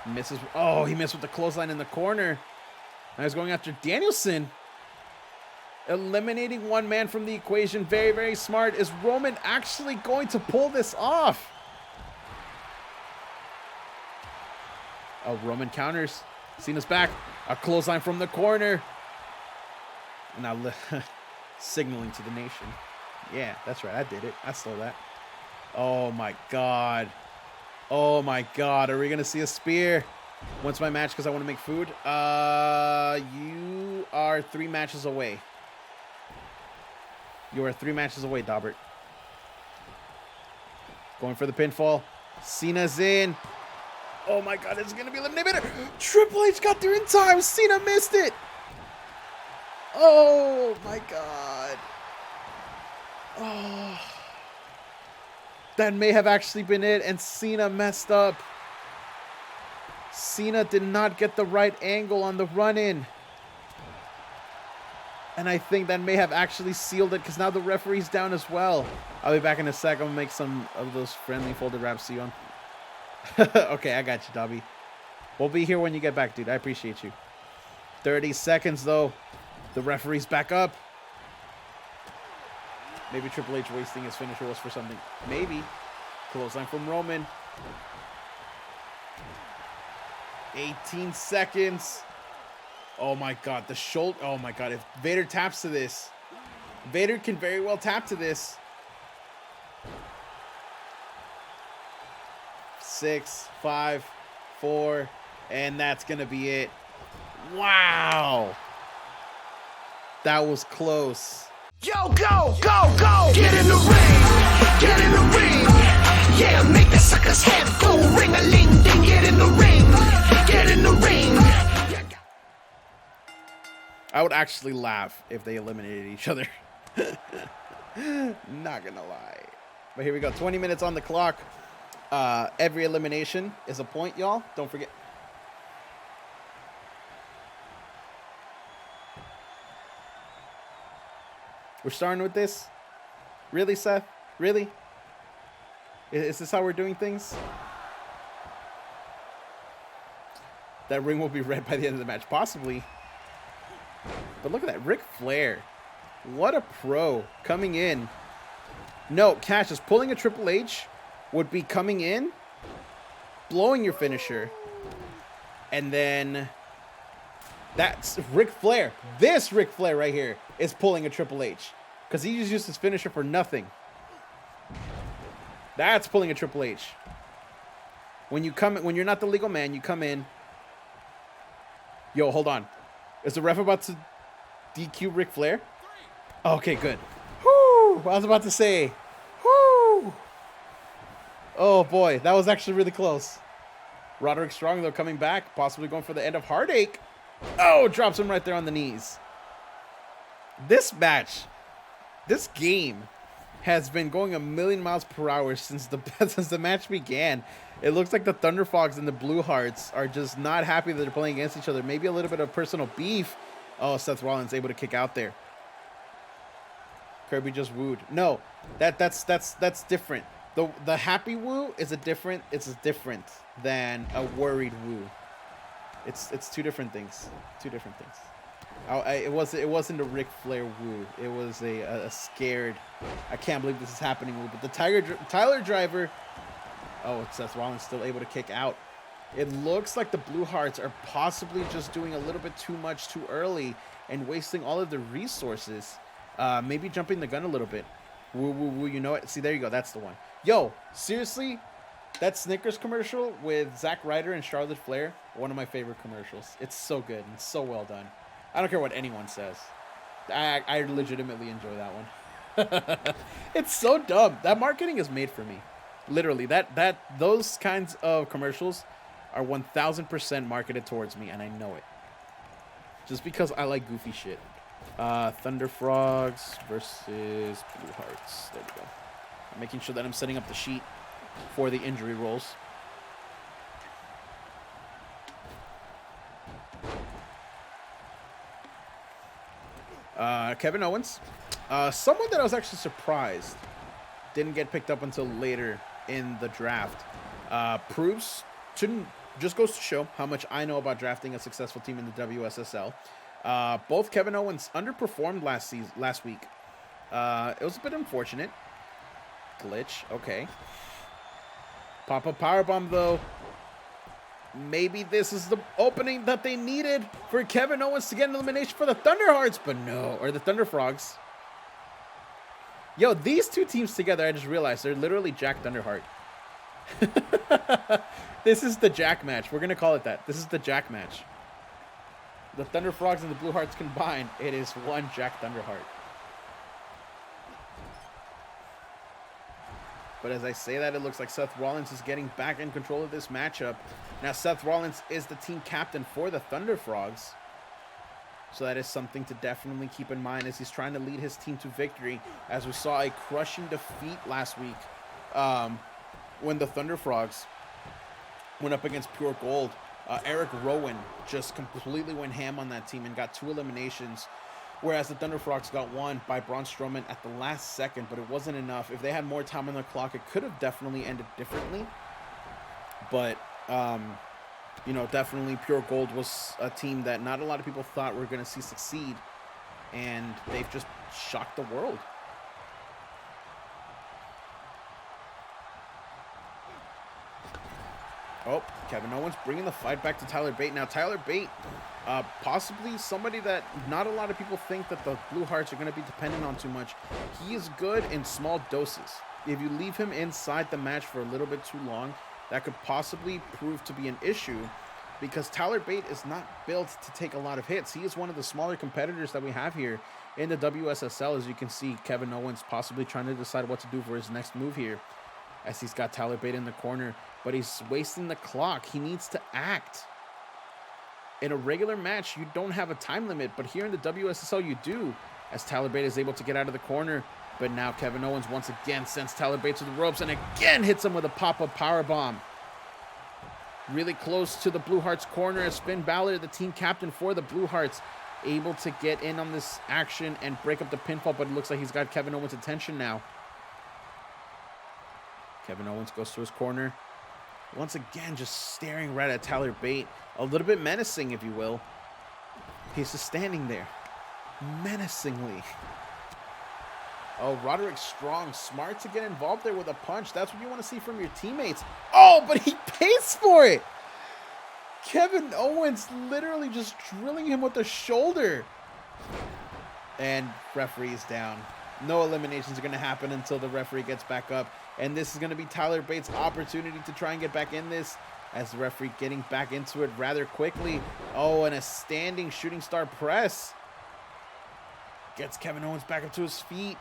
Misses. Oh, he missed with the clothesline in the corner. Now he's going after Danielson. Eliminating one man from the equation. Very, very smart. Is Roman actually going to pull this off? Oh, Roman counters. Cena's back. A clothesline from the corner. Now signaling to the nation. Yeah, that's right. I did it. I stole that. Oh, my God. Oh, my God. Are we going to see a spear? When's my match? Because I want to make food. You are 3 matches away. You are 3 matches away, Daubert. Going for the pinfall. Cena's in. Oh, my God. It's going to be eliminated. Triple H got there in time. Cena missed it. Oh, my God. Oh. That may have actually been it, and Cena messed up. Cena did not get the right angle on the run-in. And I think that may have actually sealed it, because now the referee's down as well. I'll be back in a sec. I'm going to make some of those friendly folded wraps. See you on. Okay, I got you, Dobby. We'll be here when you get back, dude. I appreciate you. 30 seconds, though. The referee's back up. Maybe Triple H wasting his finisher was for something. Maybe. Clothesline from Roman. 18 seconds. Oh, my God. The shoulder. Oh, my God. If Vader taps to this, Vader can very well tap to this. 6, 5, 4, and that's going to be it. Wow. That was close. Yo, go, go, go! Get in the ring, get in the ring. Yeah, make the sucker's head go ring-a-ling-ding. Get in the ring, get in the ring. I would actually laugh if they eliminated each other. Not gonna lie. But here we go. 20 minutes on the clock. Every elimination is a point, y'all. Don't forget. We're starting with this? Really, Seth? Really? Is this how we're doing things? That ring will be red by the end of the match. Possibly. But look at that. Ric Flair. What a pro. Coming in. No, Cassius, pulling a Triple H would be coming in, blowing your finisher, and then that's Ric Flair. This Ric Flair right here is pulling a Triple H because he just used his finisher for nothing. That's pulling a Triple H. When you come, when you're not the legal man, you come in. Yo, hold on. Is the ref about to DQ Ric Flair? Okay, good. Whoo! I was about to say. Whoo! Oh boy, that was actually really close. Roderick Strong though coming back, possibly going for the end of Heartache. Oh, drops him right there on the knees. This match, this game has been going a million miles per hour since the match began. It looks like the Thunder Fogs and the Blue Hearts are just not happy that they're playing against each other. Maybe a little bit of personal beef. Oh, Seth Rollins able to kick out there. Kirby just wooed. No, that's different. The happy woo is different than a worried woo. It's two different things. Two different things. It wasn't a Ric Flair woo. It was a scared, I can't believe this is happening woo. But the Tyler Driver. Oh, it's Seth Rollins still able to kick out. It looks like the Blue Hearts are possibly just doing a little bit too much too early and wasting all of their resources. Maybe jumping the gun a little bit. Woo, woo, woo. You know what? See, there you go. That's the one. Yo, seriously, that Snickers commercial with Zack Ryder and Charlotte Flair, one of my favorite commercials. It's so good and so well done. I don't care what anyone says. I legitimately enjoy that one. It's so dumb. That marketing is made for me. Literally, those kinds of commercials are 1000% marketed towards me, and I know it. Just because I like goofy shit. Thunder Frogs versus Blue Hearts. There we go. I'm making sure that I'm setting up the sheet for the injury rolls. Kevin Owens. Someone that I was actually surprised didn't get picked up until later in the draft. Just goes to show how much I know about drafting a successful team in the WSSL. Both Kevin Owens underperformed last week. It was a bit unfortunate. Glitch, okay. Pop-up powerbomb, though. Maybe this is the opening that they needed for Kevin Owens to get an elimination for the Thunderhearts, but no. Or the Thunder Frogs. Yo, these two teams together, I just realized, they're literally Jack Thunderheart. This is the Jack match. We're going to call it that. This is the Jack match. The Thunder Frogs and the Blue Hearts combined, it is one Jack Thunderheart. But as I say that, it looks like Seth Rollins is getting back in control of this matchup. Now, Seth Rollins is the team captain for the Thunder Frogs. So that is something to definitely keep in mind as he's trying to lead his team to victory. As we saw a crushing defeat last week when the Thunder Frogs went up against Pure Gold. Eric Rowan just completely went ham on that team and got 2 eliminations. Whereas the Thunder Frogs got one by Braun Strowman at the last second, but it wasn't enough. If they had more time on the clock, it could have definitely ended differently. But, you know, definitely Pure Gold was a team that not a lot of people thought were going to see succeed. And they've just shocked the world. Oh, Kevin Owens bringing the fight back to Tyler Bate. Now, Tyler Bate, possibly somebody that not a lot of people think that the Blue Hearts are going to be dependent on too much. He is good in small doses. If you leave him inside the match for a little bit too long, that could possibly prove to be an issue because Tyler Bate is not built to take a lot of hits. He is one of the smaller competitors that we have here in the WSSL. As you can see, Kevin Owens possibly trying to decide what to do for his next move here as he's got Tyler Bate in the corner. But he's wasting the clock. He needs to act. In a regular match, you don't have a time limit, but here in the WSSL, you do, as Tyler Bate is able to get out of the corner. But now Kevin Owens once again sends Tyler Bate to the ropes and again hits him with a pop-up powerbomb. Really close to the Blue Hearts corner as Finn Balor, the team captain for the Blue Hearts, able to get in on this action and break up the pinfall, but it looks like he's got Kevin Owens' attention now. Kevin Owens goes to his corner. Once again, just staring right at Tyler Bate. A little bit menacing, if you will. He's just standing there. Menacingly. Oh, Roderick Strong. Smart to get involved there with a punch. That's what you want to see from your teammates. Oh, but he pays for it. Kevin Owens literally just drilling him with the shoulder. And referee is down. No eliminations are going to happen until the referee gets back up. And this is going to be Tyler Bates' opportunity to try and get back in this as the referee getting back into it rather quickly. Oh, and a standing shooting star press. Gets Kevin Owens back up to his feet.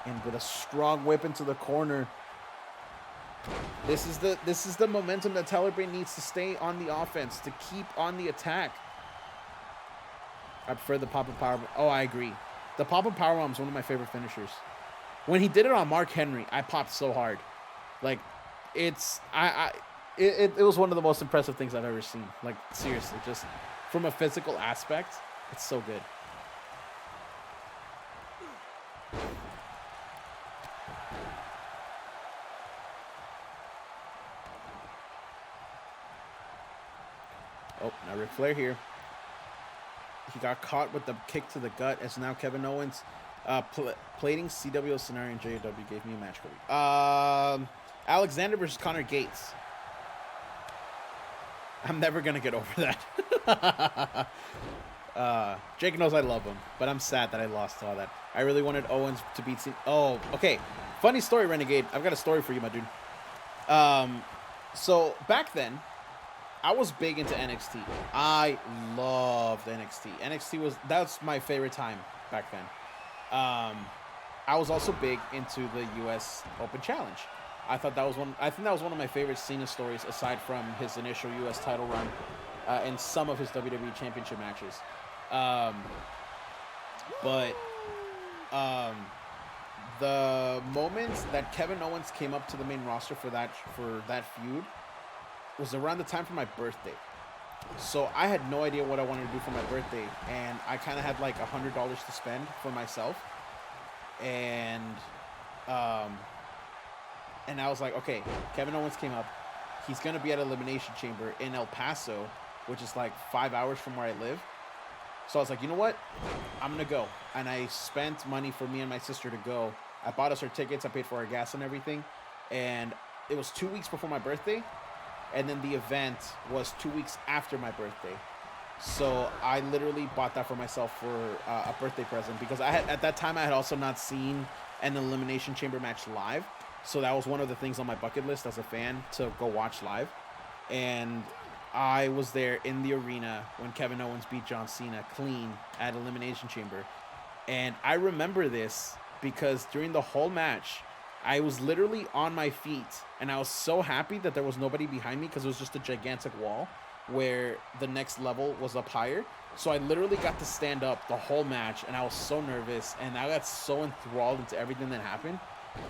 And with a strong whip into the corner. This is the momentum that Tyler Bate needs to stay on the offense, to keep on the attack. I prefer the pop-up powerbomb. Oh, I agree. The pop-up powerbomb is one of my favorite finishers. When he did it on Mark Henry, I popped so hard. Like, it was one of the most impressive things I've ever seen. Like, seriously, just from a physical aspect, it's so good. Oh, now Ric Flair here. He got caught with the kick to the gut as now Kevin Owens plating CWLUniverse scenario and JW gave me a match code. Alexander versus Connor Gates. I'm never going to get over that. Jake knows I love him, but I'm sad that I lost all that. I really wanted Owens to beat Oh, okay. Funny story, Renegade. I've got a story for you, my dude. So back then, I was big into NXT. I loved NXT. That's my favorite time back then. I was also big into the U.S. Open Challenge. I thought that was one. I think that was one of my favorite Cena stories, aside from his initial U.S. title run and some of his WWE Championship matches. Um, but the moment that Kevin Owens came up to the main roster for that feud was around the time for my birthday. So I had no idea what I wanted to do for my birthday, and I kind of had like $100 to spend for myself, and um, and I was like, okay, Kevin Owens came up. He's gonna be at Elimination Chamber in El Paso, which is like 5 hours from where I live. So I was like, you know what? I'm gonna go, and I spent money for me and my sister to go. I bought us our tickets. I paid for our gas and everything, and it was 2 weeks before my birthday. And then the event was 2 weeks after my birthday. So I literally bought that for myself for a birthday present, because I had, at that time, I had also not seen an Elimination Chamber match live. So that was one of the things on my bucket list as a fan, to go watch live. And I was there in the arena when Kevin Owens beat John Cena clean at Elimination Chamber. And I remember this because during the whole match, I was literally on my feet, and I was so happy that there was nobody behind me, because it was just a gigantic wall where the next level was up higher. So I literally got to stand up the whole match, and I was so nervous, and I got so enthralled into everything that happened.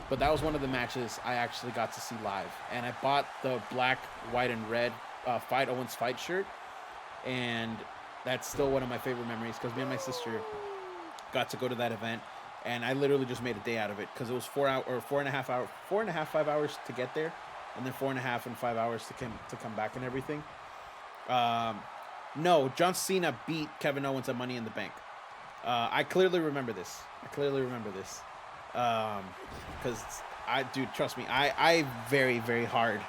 But that was one of the matches I actually got to see live, and I bought the black, white, and red Fight Owens Fight shirt, and that's still one of my favorite memories, because me and my sister got to go to that event. And I literally just made a day out of it, because it was 4 hour or 4.5 hours, 4.5, 5 hours to get there, and then 4.5 and 5 hours to come back and everything. No, John Cena beat Kevin Owens at Money in the Bank. I clearly remember this. Because dude, trust me, I very, very hard.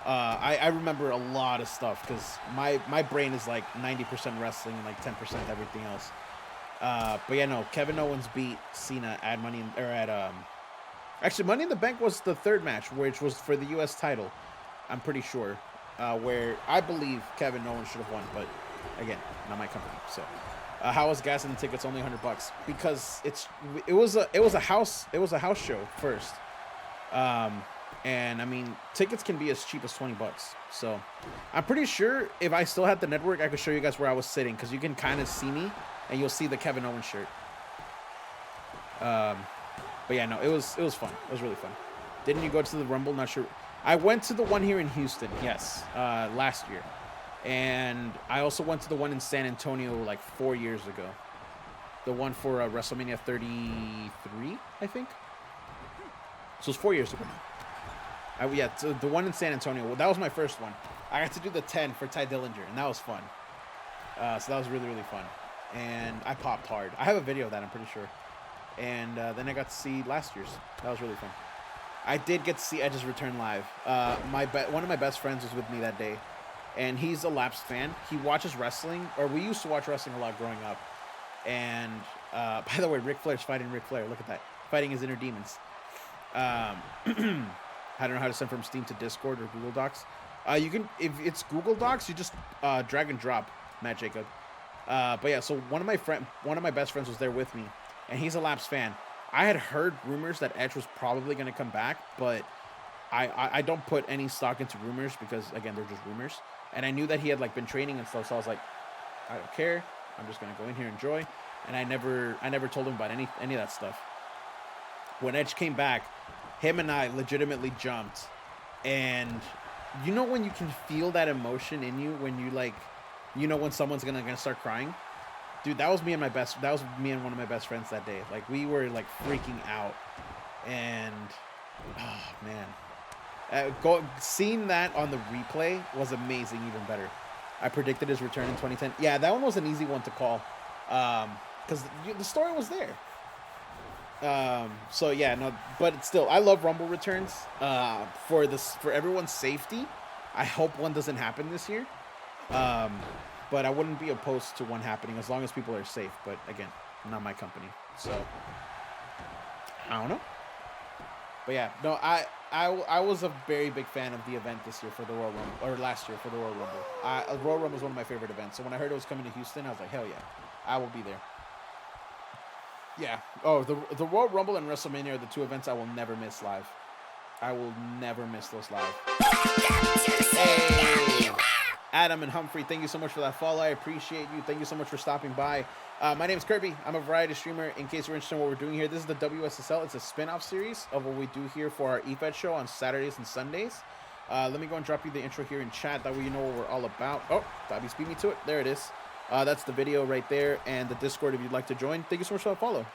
I remember a lot of stuff, because my brain is like 90% wrestling and like 10% everything else. But yeah, no, Kevin Owens beat Cena at actually, Money in the Bank was the third match, which was for the U.S. title, I'm pretty sure, where I believe Kevin Owens should have won, but again, not my company. So, how was gas and the tickets only $100? Because it was a house show first, and I mean, tickets can be as cheap as $20. So, I'm pretty sure if I still had the network, I could show you guys where I was sitting, because you can kind of see me. And you'll see the Kevin Owens shirt. But yeah, no, it was fun. It was really fun. Didn't you go to the Rumble? Not sure. I went to the one here in Houston, yes, last year. And I also went to the one in San Antonio like 4 years ago. The one for WrestleMania 33, I think. So it was 4 years ago. Yeah, so the one in San Antonio. Well, that was my first one. I got to do the 10 for Ty Dillinger, and that was fun. So that was really, really fun. And I popped hard. I have a video of that, I'm pretty sure. And then I got to see last year's. That was really fun. I did get to see Edge's return live. One of my best friends was with me that day, and he's a lapsed fan. He watches wrestling, or we used to watch wrestling a lot growing up. And by the way, Ric Flair's fighting Ric Flair. Look at that, fighting his inner demons. I don't know how to send from Steam to Discord or Google Docs. You can, if it's Google Docs, you just drag and drop Matt Jacob. But yeah, so one of my best friends was there with me, and he's a lapsed fan. I had heard rumors that Edge was probably going to come back, but I don't put any stock into rumors, because again, they're just rumors. And I knew that he had like been training and stuff, so I was like, I don't care. I'm just going to go in here and enjoy. And I never told him about any of that stuff. When Edge came back, him and I legitimately jumped. And you know when you can feel that emotion in you, when you like, you know when someone's gonna start crying? Dude, that was me and one of my best friends that day. Like, we were like freaking out. And oh man. Seeing that on the replay was amazing, even better. I predicted his return in 2010. Yeah, that one was an easy one to call. Because the story was there. So yeah, no, but still, I love Rumble returns. For everyone's safety, I hope one doesn't happen this year. But I wouldn't be opposed to one happening as long as people are safe. But again, not my company, so I don't know. But yeah, no, I was a very big fan of the event this year for the Royal Rumble, or last year for the Royal Rumble. Royal Rumble was one of my favorite events. So when I heard it was coming to Houston, I was like, hell yeah, I will be there. Yeah. Oh, the Royal Rumble and WrestleMania are the two events I will never miss live. I will never miss those live. Hey, Adam and Humphrey, thank you so much for that follow. I appreciate you. Thank you so much for stopping by. My name is Kirby. I'm a variety streamer. In case you're interested in what we're doing here, this is the WSSL. It's a spin-off series of what we do here for our EFED show on Saturdays and Sundays. Let me go and drop you the intro here in chat. That way you know what we're all about. Oh, Dobby's beat me to it. There it is. That's the video right there and the Discord if you'd like to join. Thank you so much for that follow.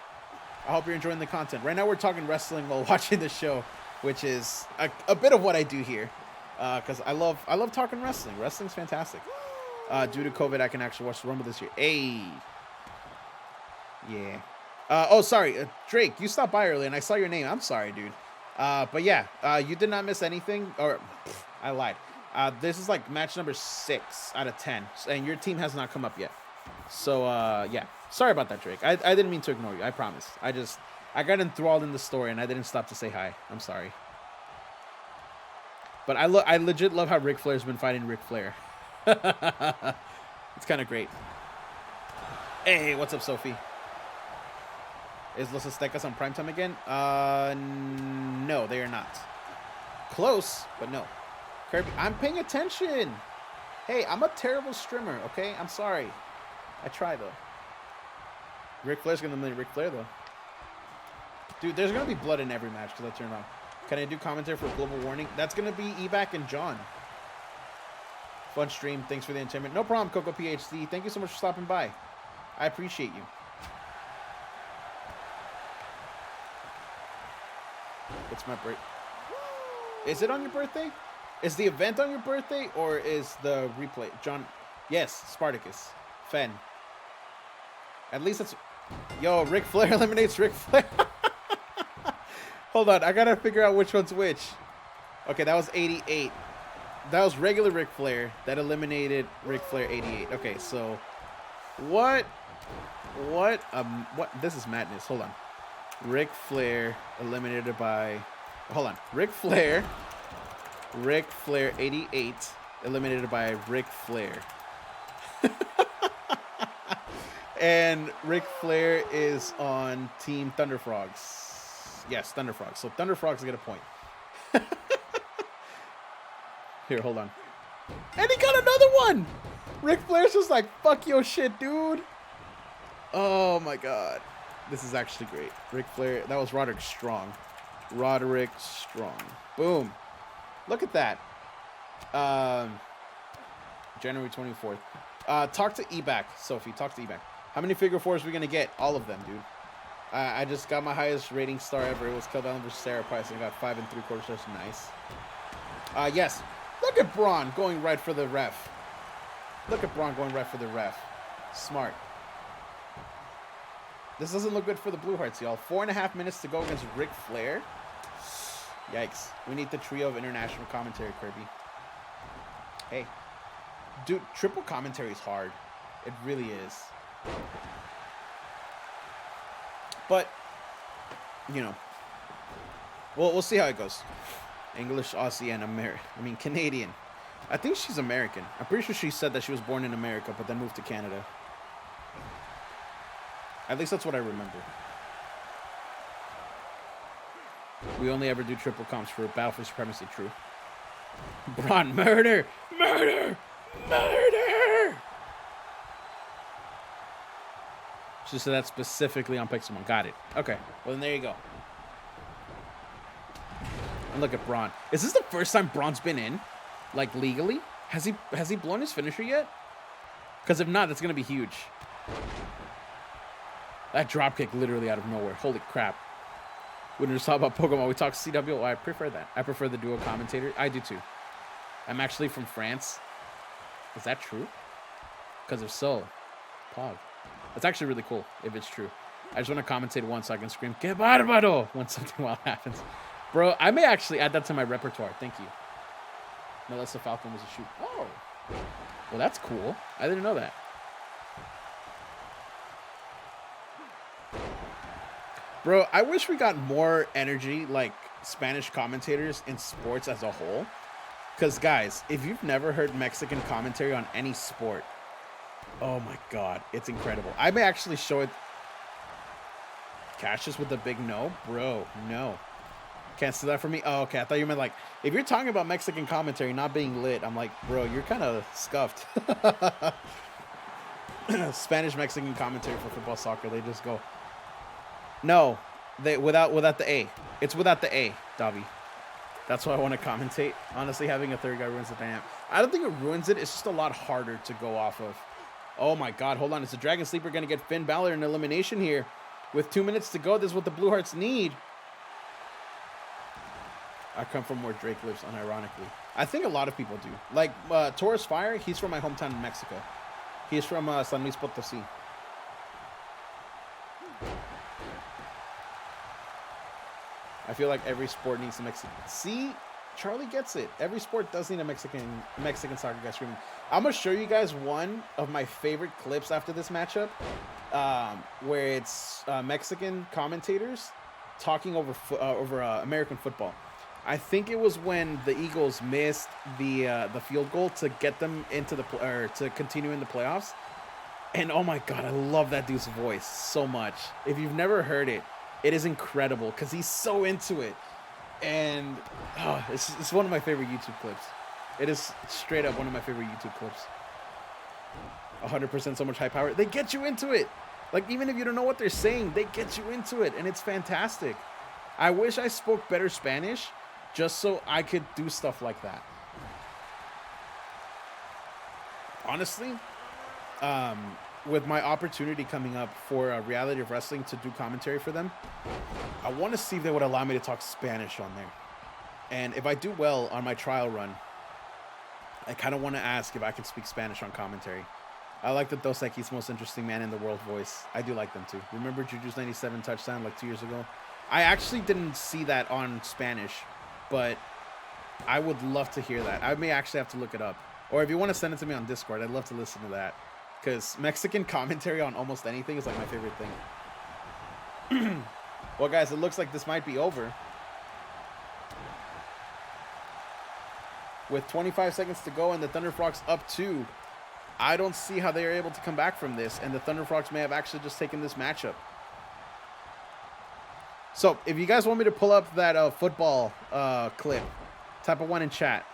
I hope you're enjoying the content. Right now we're talking wrestling while watching the show, which is a bit of what I do here. Because I love talking wrestling. Wrestling's fantastic. Due to COVID, I can actually watch the Rumble this year. Hey. Yeah. Oh, sorry. Drake, you stopped by early and I saw your name. I'm sorry, dude. But yeah, you did not miss anything. Or, I lied. This is like match number 6 out of 10. And your team has not come up yet. So, yeah. Sorry about that, Drake. I didn't mean to ignore you. I promise. I got enthralled in the story and I didn't stop to say hi. I'm sorry. But I legit love how Ric Flair's been fighting Ric Flair. It's kind of great. Hey, what's up, Sophie? Is Los Aztecas on primetime again? No, they are not. Close, but no. Kirby, I'm paying attention. Hey, I'm a terrible streamer, okay? I'm sorry. I try, though. Ric Flair's going to eliminate Ric Flair, though. Dude, there's going to be blood in every match because I turned on. Can I do commentary for Global Warning? That's going to be Evac and John. Fun stream. Thanks for the entertainment. No problem, Coco PhD. Thank you so much for stopping by. I appreciate you. It's my birthday. Is it on your birthday? Is the event on your birthday or is the replay? John, yes, Spartacus. Fen. At least it's... Yo, Ric Flair eliminates Ric Flair. Hold on, I gotta figure out which one's which. Okay, that was 88. That was regular Ric Flair. That eliminated Ric Flair 88. Okay, so... What? This is madness. Hold on. Ric Flair eliminated by... Hold on. Ric Flair 88 eliminated by Ric Flair. And Ric Flair is on Team Thunder Frogs. Yes, Thunder Frogs. So Thunder Frogs get a point. Here, hold on. And he got another one! Ric Flair's just like, fuck your shit, dude. Oh my god. This is actually great. Ric Flair, that was Roderick Strong. Roderick Strong. Boom. Look at that. January 24th. Talk to Ebac, Sophie. Talk to Ebac. How many figure fours are we going to get? All of them, dude. I just got my highest rating star ever. It was Kelvin versus Sarah Price. And I got 5 3/4 stars. Nice. Yes. Look at Braun going right for the ref. Look at Braun going right for the ref. Smart. This doesn't look good for the Blue Hearts, y'all. 4.5 minutes to go against Ric Flair. Yikes. We need the trio of international commentary, Kirby. Hey. Dude, triple commentary is hard. It really is. But, you know. We'll see how it goes. English, Aussie, and Canadian. I think she's American. I'm pretty sure she said that she was born in America, but then moved to Canada. At least that's what I remember. We only ever do triple comps for Battle for Supremacy. True. Braun, murder! Murder! Murder! She said that specifically on Pixelmon. Got it. Okay. Well, then there you go. And look at Braun. Is this the first time Braun's been in? Like, legally? Has he blown his finisher yet? Because if not, that's going to be huge. That dropkick literally out of nowhere. Holy crap. We didn't just talk about Pokemon. We talk CW. Oh, I prefer that. I prefer the dual commentator. I do too. I'm actually from France. Is that true? Because if so, Pog. That's actually really cool if it's true. I just want to commentate once so I can scream, "Que bárbaro!" when something wild happens. Bro, I may actually add that to my repertoire. Thank you. No, that's the Falcon was a shoot. Oh. Well, that's cool. I didn't know that. Bro, I wish we got more energy like Spanish commentators in sports as a whole. Because, guys, if you've never heard Mexican commentary on any sport, oh my God, it's incredible. I may actually show it. Cassius with the big no, bro. No, can't see that for me. Oh, okay. I thought you meant like if you're talking about Mexican commentary not being lit. I'm like, bro, you're kind of scuffed. Spanish Mexican commentary for football soccer. They just go. No, they without the A. It's without the A, Davi. That's why I want to commentate. Honestly, having a third guy ruins the dynamic. I don't think it ruins it. It's just a lot harder to go off of. Oh my God, hold on. Is the Dragon Sleeper going to get Finn Balor in elimination here? With 2 minutes to go, this is what the Blue Hearts need. I come from where Drake lives, unironically. I think a lot of people do. Like, Taurus Fire, he's from my hometown in Mexico. He's from San Luis Potosí. I feel like every sport needs a Mexican. See, Charlie gets it. Every sport does need a Mexican soccer guy screaming. I'm gonna show you guys one of my favorite clips after this matchup, where it's Mexican commentators talking over American football. I think it was when the Eagles missed the field goal to get them into to continue in the playoffs. And oh my God, I love that dude's voice so much. If you've never heard it, it is incredible because he's so into it. And it's one of my favorite YouTube clips. It is straight up one of my favorite YouTube clips. 100% so much high power. They get you into it. Like, even if you don't know what they're saying, they get you into it. And it's fantastic. I wish I spoke better Spanish just so I could do stuff like that. Honestly, with my opportunity coming up for Reality of Wrestling to do commentary for them, I want to see if they would allow me to talk Spanish on there. And if I do well on my trial run, I kind of want to ask if I can speak Spanish on commentary. I like the Dos Equis most interesting man in the world voice. I do like them too. Remember Juju's 97 touchdown like 2 years ago? I actually didn't see that on Spanish, but I would love to hear that. I may actually have to look it up. Or if you want to send it to me on Discord, I'd love to listen to that. Because Mexican commentary on almost anything is like my favorite thing. Well, guys, it looks like this might be over. With 25 seconds to go and the Thunder Frogs up 2, I don't see how they are able to come back from this. And the Thunder Frogs may have actually just taken this matchup. So, if you guys want me to pull up that football clip, type a 1 in chat.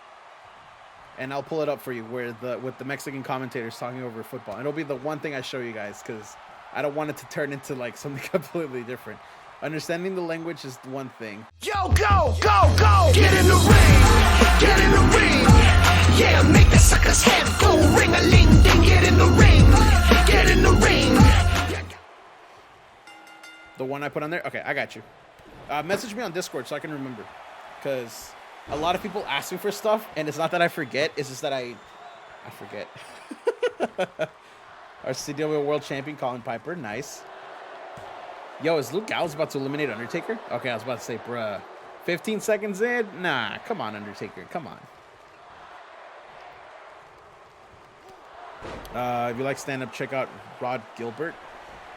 And I'll pull it up for you with the Mexican commentators talking over football. And it'll be the one thing I show you guys because I don't want it to turn into like something completely different. Understanding the language is one thing. Yo, go, go, go! Get in the ring! Get in the ring! Yeah, make the sucker's head go ring-a-ling-ding! Get in the ring! Get in the ring! The one I put on there? Okay, I got you. Message me on Discord so I can remember. Because a lot of people ask me for stuff, and it's not that I forget, it's just that I forget. Our CWL World Champion, Colin Piper. Nice. Yo, is Luke Gallows about to eliminate Undertaker? Okay, I was about to say, bruh. 15 seconds in? Nah, come on, Undertaker. Come on. If you like stand-up, check out Rod Gilbert.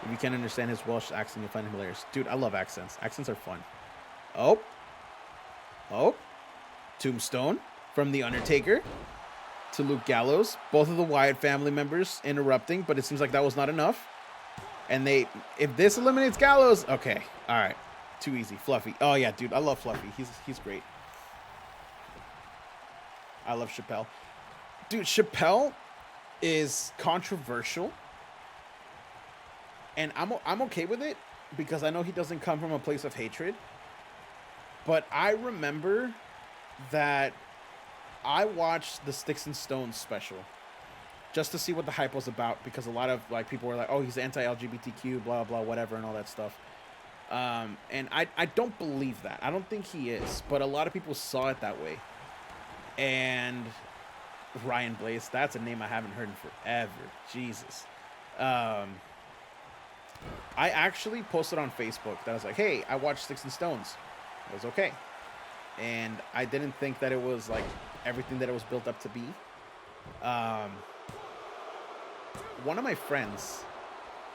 If you can't understand his Welsh accent, you'll find him hilarious. Dude, I love accents. Accents are fun. Oh. Tombstone from The Undertaker to Luke Gallows. Both of the Wyatt family members interrupting, but it seems like that was not enough. And if this eliminates Gallows, okay, all right, too easy. Fluffy. Oh yeah, dude, I love Fluffy. He's great. I love Chappelle. Dude, Chappelle is controversial, and I'm okay with it because I know he doesn't come from a place of hatred. But I remember that I watched the Sticks and Stones special just to see what the hype was about, because a lot of like people were like, oh, he's anti-LGBTQ, blah, blah, whatever, and all that stuff. And I don't believe that. I don't think he is, but a lot of people saw it that way. And Ryan Blaze, that's a name I haven't heard in forever. Jesus. I actually posted on Facebook that I was like, hey, I watched Sticks and Stones. It was okay. And I didn't think that it was like everything that it was built up to be. One of my friends,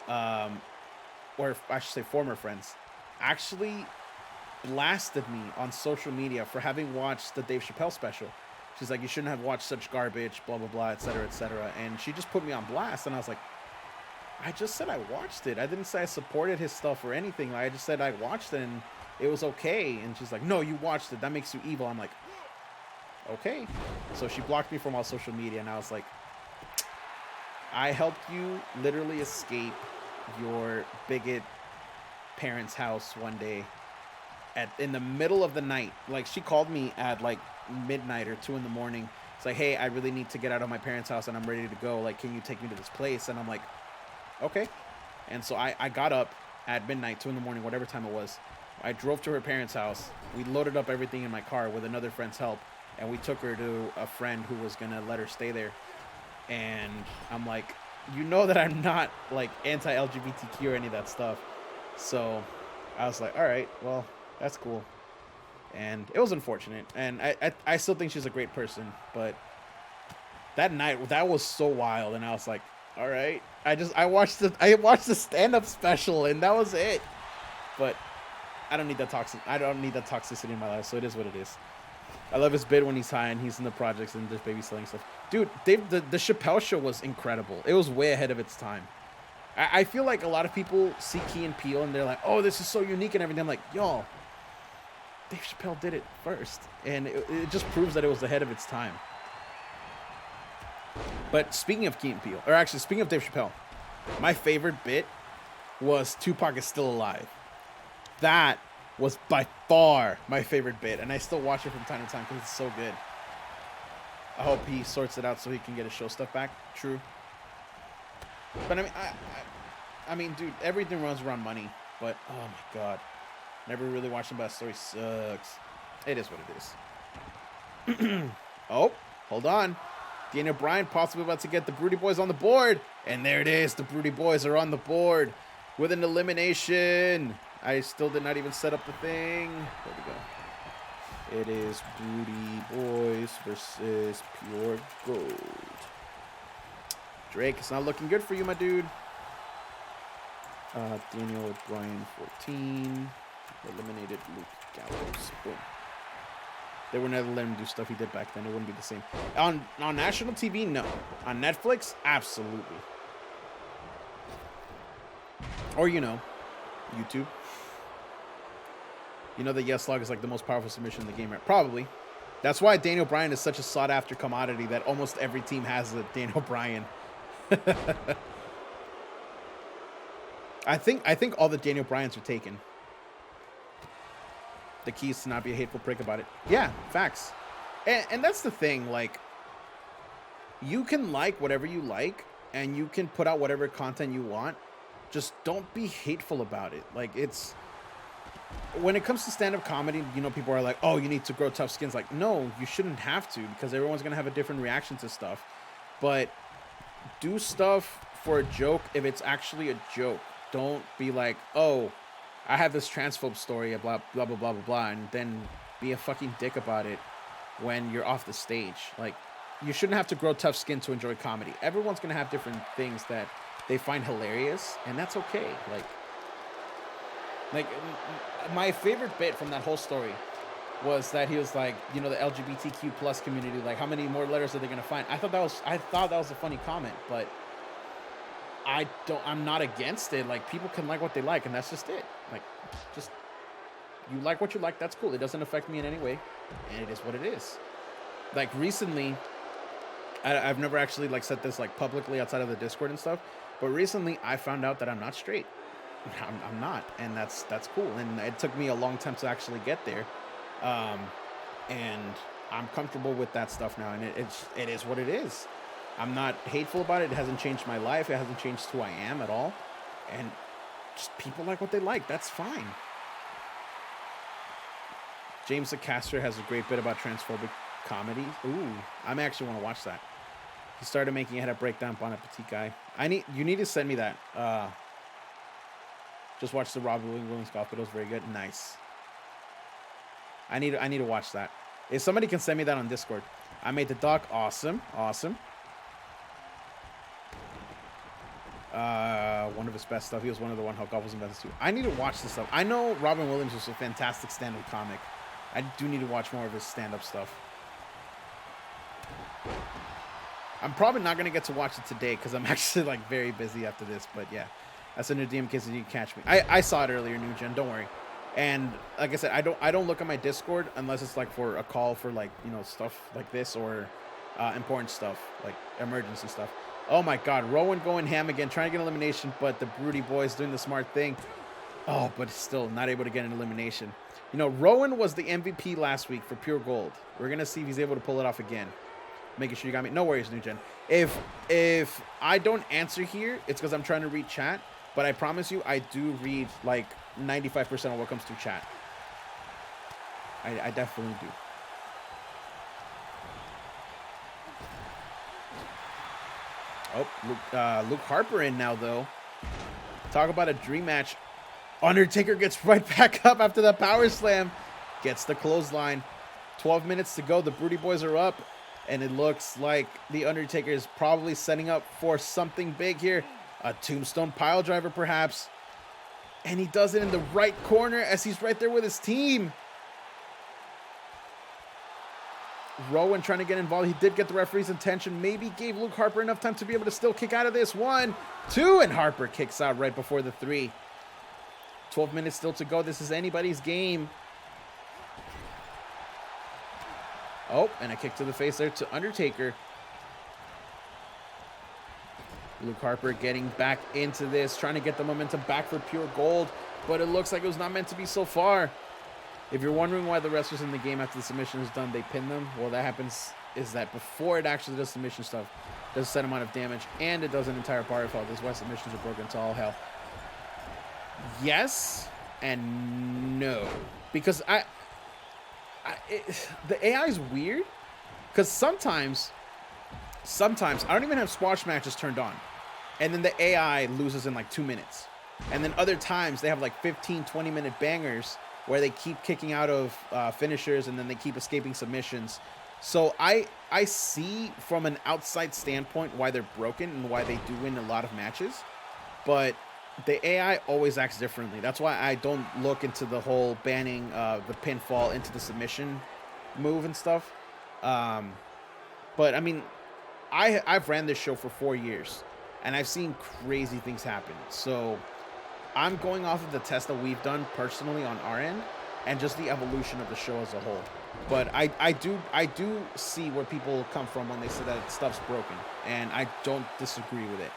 or I should say former friends, actually blasted me on social media for having watched the Dave Chappelle special. She's like, you shouldn't have watched such garbage, blah, blah, blah, et cetera, et cetera. And she just put me on blast. And I was like, I just said I watched it. I didn't say I supported his stuff or anything. I just said I watched it and it was okay. And she's like, no, you watched it. That makes you evil. I'm like, okay. So she blocked me from all social media, and I was like, I helped you literally escape your bigot parents' house one day in the middle of the night. Like, she called me at like midnight or 2 in the morning. It's like, hey, I really need to get out of my parents' house and I'm ready to go. Like, can you take me to this place? And I'm like, okay. And so I got up at midnight, 2 in the morning, whatever time it was. I drove to her parents' house. We loaded up everything in my car with another friend's help, and we took her to a friend who was gonna let her stay there. And I'm like, you know that I'm not like anti-LGBTQ or any of that stuff. So I was like, all right, well, that's cool. And it was unfortunate. And I still think she's a great person. But that night, that was so wild. And I was like, all right. I watched the stand-up special, and that was it. But I don't need that toxicity in my life. So it is what it is. I love his bit when he's high and he's in the projects and just baby selling stuff. Dude, the Chappelle show was incredible. It was way ahead of its time. I feel like a lot of people see Key and Peele and they're like, oh, this is so unique and everything. I'm like, yo, Dave Chappelle did it first. And it just proves that it was ahead of its time. But speaking of Key and Peele, or actually speaking of Dave Chappelle, my favorite bit was Tupac is still alive. That was by far my favorite bit, and I still watch it from time to time because it's so good. I hope he sorts it out so he can get his show stuff back. True. But I mean, dude, everything runs around money. But oh my god, never really watched him, but that story sucks. It is what it is. Oh, hold on. Daniel Bryan possibly about to get the Broody Boys on the board, and there it is. The Broody Boys are on the board with an elimination. I still did not even set up the thing. There we go. It is Broody Boys versus Pure Gold. Drake, it's not looking good for you, my dude. Daniel Bryan 14. Eliminated Luke Gallows. Boom. They would never let him do stuff he did back then. It wouldn't be the same. On national TV, no. On Netflix, absolutely. Or, you know, YouTube. You know that Yes Log is like the most powerful submission in the game, right? Probably. That's why Daniel Bryan is such a sought-after commodity that almost every team has a Daniel Bryan. I think all the Daniel Bryans are taken. The key is to not be a hateful prick about it. Yeah, facts. And that's the thing. Like, you can like whatever you like, and you can put out whatever content you want. Just don't be hateful about it. Like, it's... When it comes to stand-up comedy, you know, people are like, oh, you need to grow tough skins. Like, no, you shouldn't have to, because everyone's going to have a different reaction to stuff. But do stuff for a joke if it's actually a joke. Don't be like, oh, I have this transphobe story, blah, blah, blah, blah, blah, blah, and then be a fucking dick about it when you're off the stage. Like, you shouldn't have to grow tough skin to enjoy comedy. Everyone's going to have different things that they find hilarious, and that's okay. Like, my favorite bit from that whole story was that he was like, you know, the LGBTQ plus community, like, how many more letters are they going to find? I thought that was a funny comment, but I'm not against it. Like, people can like what they like, and that's just it. Like, just, you like what you like, that's cool. It doesn't affect me in any way, and it is what it is. Like, recently, I've never actually, like, said this, like, publicly outside of the Discord and stuff, but recently I found out that I'm not straight. I'm not, and that's cool. And it took me a long time to actually get there, and I'm comfortable with that stuff now. And it is what it is. I'm not hateful about it. It hasn't changed my life. It hasn't changed who I am at all. And just people like what they like. That's fine. James the Caster has a great bit about transphobic comedy. Ooh, I may actually want to watch that. He started making a head-up breakdown on a petite guy. You need to send me that. Just watched the Rob Williams golf, but it was very good. Nice. I need to watch that. If somebody can send me that on Discord. I made the doc. Awesome. One of his best stuff. He was one of the one how golf was invented too. I need to watch this stuff. I know Robin Williams was a fantastic stand-up comic. I do need to watch more of his stand-up stuff. I'm probably not gonna get to watch it today because I'm actually like very busy after this. But yeah, that's a new DM in case you catch me. I saw it earlier, New Gen. Don't worry. And like I said, I don't look at my Discord unless it's like for a call for like, you know, stuff like this or important stuff like emergency stuff. Oh my God, Rowan going ham again, trying to get an elimination, but the Broody boys doing the smart thing. Oh, but still not able to get an elimination. You know, Rowan was the MVP last week for Pure Gold. We're gonna see if he's able to pull it off again. Making sure you got me. No worries, New Gen. If I don't answer here, it's because I'm trying to read chat. But I promise you, I do read like 95% of what comes through chat. I definitely do. Oh, Luke Harper in now, though. Talk about a dream match. Undertaker gets right back up after that power slam. Gets the clothesline. 12 minutes to go. The Broody boys are up. And it looks like the Undertaker is probably setting up for something big here. A tombstone pile driver, perhaps. And he does it in the right corner as he's right there with his team. Rowan trying to get involved. He did get the referee's attention. Maybe gave Luke Harper enough time to be able to still kick out of this. 1, 2, and Harper kicks out right before the 3. 12 minutes still to go. This is anybody's game. Oh, and a kick to the face there to Undertaker. Luke Harper getting back into this, trying to get the momentum back for Pure Gold, but it looks like it was not meant to be so far. If you're wondering why the wrestlers in the game after the submission is done, they pin them. Well, that happens is that before it actually does submission stuff, it does a set amount of damage, and it does an entire bar fall. This is why submissions are broken to all hell. Yes and no, because the AI is weird, because sometimes I don't even have squash matches turned on, and then the AI loses in like 2 minutes, and then other times they have like 15-20 minute bangers where they keep kicking out of finishers, and then they keep escaping submissions. So I see from an outside standpoint why they're broken and why they do win a lot of matches, but the AI always acts differently. That's why I don't look into the whole banning the pinfall into the submission move and stuff. But I mean, I've ran this show for 4 years, and I've seen crazy things happen. So I'm going off of the test that we've done personally on our end, and just the evolution of the show as a whole. But I do see where people come from when they say that stuff's broken, and I don't disagree with it.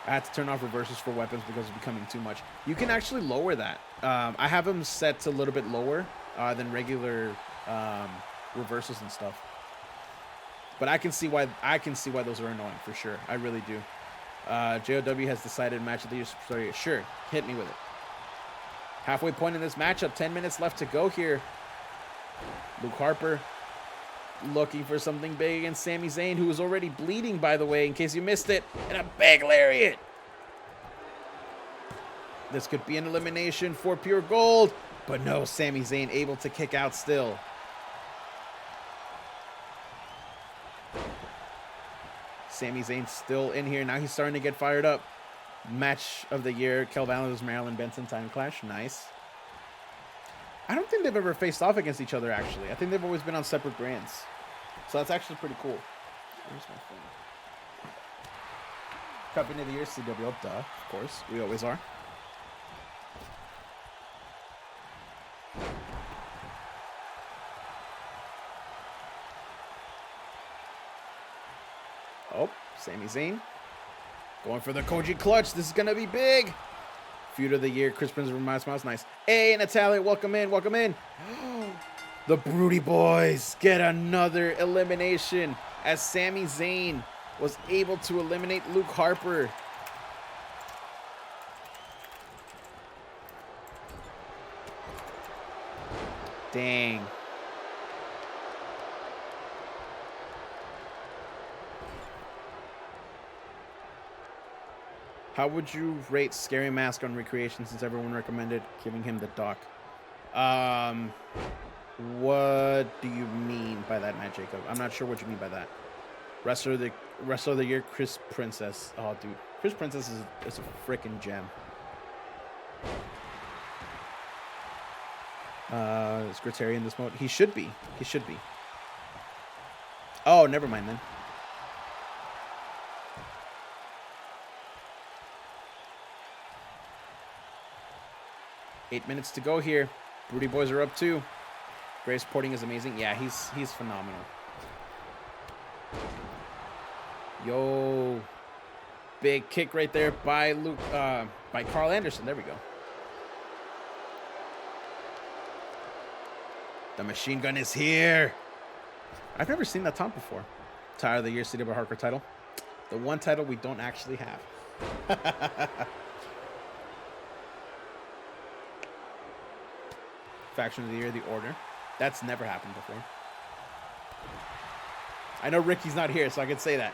I had to turn off reversals for weapons because it's becoming too much. You can actually lower that. I have them set to a little bit lower than regular reversals and stuff. But I can see why those are annoying for sure. I really do. JOW has decided match of the year. Sorry, sure, hit me with it. Halfway point in this matchup. 10 minutes left to go here. Luke Harper looking for something big against Sami Zayn, who is already bleeding, by the way, in case you missed it. And a big lariat. This could be an elimination for Pure Gold. But no, Sami Zayn able to kick out still. Sami Zayn still in here. Now he's starting to get fired up. Match of the year. Kel Valentine, Marilyn Benson time clash. Nice. I don't think they've ever faced off against each other, actually. I think they've always been on separate brands. So that's actually pretty cool. Where's my phone? Company of the year, CWL, duh. Of course. We always are. Oh, Sami Zayn. Going for the Koji clutch. This is going to be big. Feud of the year, Chris Prince from My Smiles. Nice. Hey, Natalia, welcome in, welcome in. The Broody boys get another elimination as Sami Zayn was able to eliminate Luke Harper. Dang. How would you rate Scary Mask on Recreation since everyone recommended giving him the doc? What do you mean by that, Matt Jacob? I'm not sure what you mean by that. Wrestler of the year, Chris Princess. Oh, dude. Chris Princess is a freaking gem. Is Gritarian in this mode? He should be. He should be. Oh, never mind then. 8 minutes to go here. Broody Boys are up 2. Graves porting is amazing. Yeah, he's phenomenal. Yo. Big kick right there by by Carl Anderson. There we go. The machine gun is here. I've never seen that taunt before. Tire of the Year CW Hardcore title. The one title we don't actually have. Faction of the Year, The Order. That's never happened before. I know Ricky's not here, so I could say that.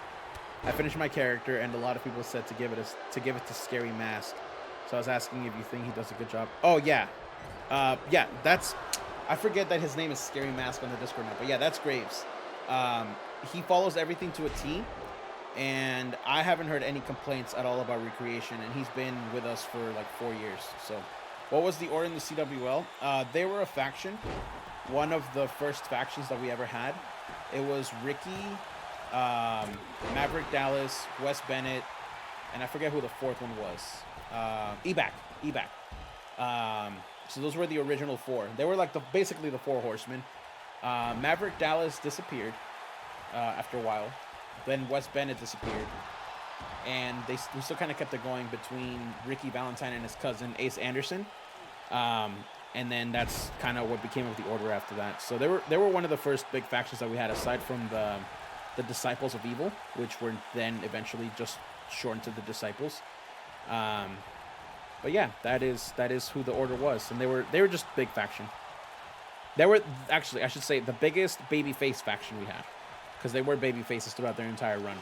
I finished my character, and a lot of people said to give it to Scary Mask. So I was asking if you think he does a good job. Oh yeah, yeah. That's. I forget that his name is Scary Mask on the Discord now, but yeah, that's Graves. He follows everything to a T, and I haven't heard any complaints at all about Recreation, and he's been with us for like 4 years. So, what was the order in the CWL? They were a faction, one of the first factions that we ever had. It was Ricky, Maverick Dallas, Wes Bennett, and I forget who the fourth one was. Ebac. So those were the original 4. They were like basically the 4 horsemen. Maverick Dallas disappeared after a while. Then Wes Bennett disappeared. And we still kind of kept it going between Ricky Valentine and his cousin Ace Anderson. And then that's kind of what became of the Order after that. So they were one of the first big factions that we had, aside from the Disciples of Evil, which were then eventually just shortened to the Disciples. But yeah, that is who the Order was, and they were just big faction. They were actually, I should say, the biggest babyface faction we had, because they were baby faces throughout their entire run.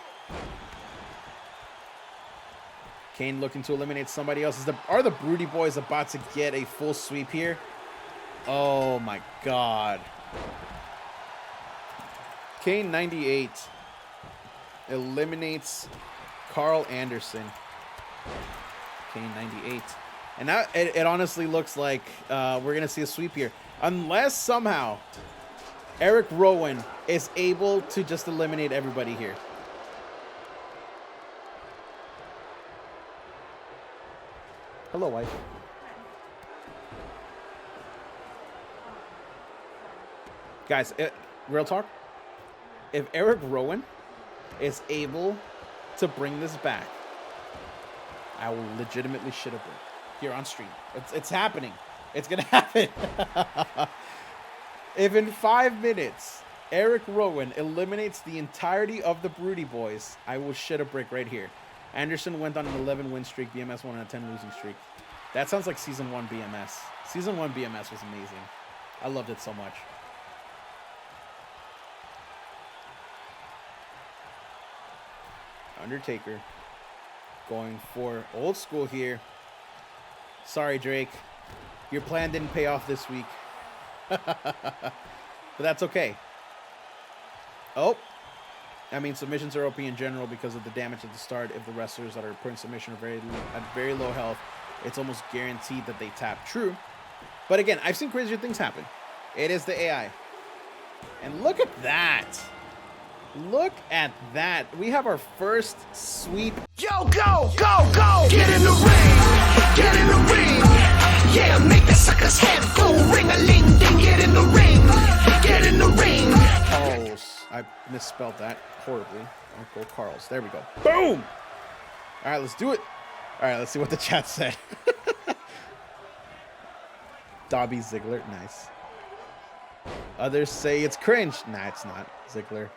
Kane looking to eliminate somebody else. Are the Broody Boys about to get a full sweep here? Oh my God. Kane 98 eliminates Carl Anderson. Kane 98. And now it honestly looks like we're going to see a sweep here. Unless somehow Eric Rowan is able to just eliminate everybody here. Hello, wife. Guys, real talk. If Eric Rowan is able to bring this back, I will legitimately shit a brick here on stream. It's happening. It's going to happen. If in 5 minutes Eric Rowan eliminates the entirety of the Broody Boys, I will shit a brick right here. Anderson went on an 11 win streak. BMS went on a 10 losing streak. That sounds like Season 1 BMS. Season 1 BMS was amazing. I loved it so much. Undertaker going for old school here. Sorry, Drake. Your plan didn't pay off this week. But that's okay. Oh. I mean, submissions are OP in general because of the damage at the start. If the wrestlers that are put in submission are at very low health, it's almost guaranteed that they tap. True. But again, I've seen crazier things happen. It is the AI. And look at that. Look at that. We have our first sweep. Yo, go! Get in the ring! Get in the ring! Yeah, make the sucker's head go ring-a-ling-ding. Get in the ring! Get in the ring! Carls. I misspelled that horribly. Uncle Carls. There we go. Boom! All right, let's do it. All right, let's see what the chat said. Dobby Ziggler. Nice. Others say it's cringe. Nah, it's not. Ziggler.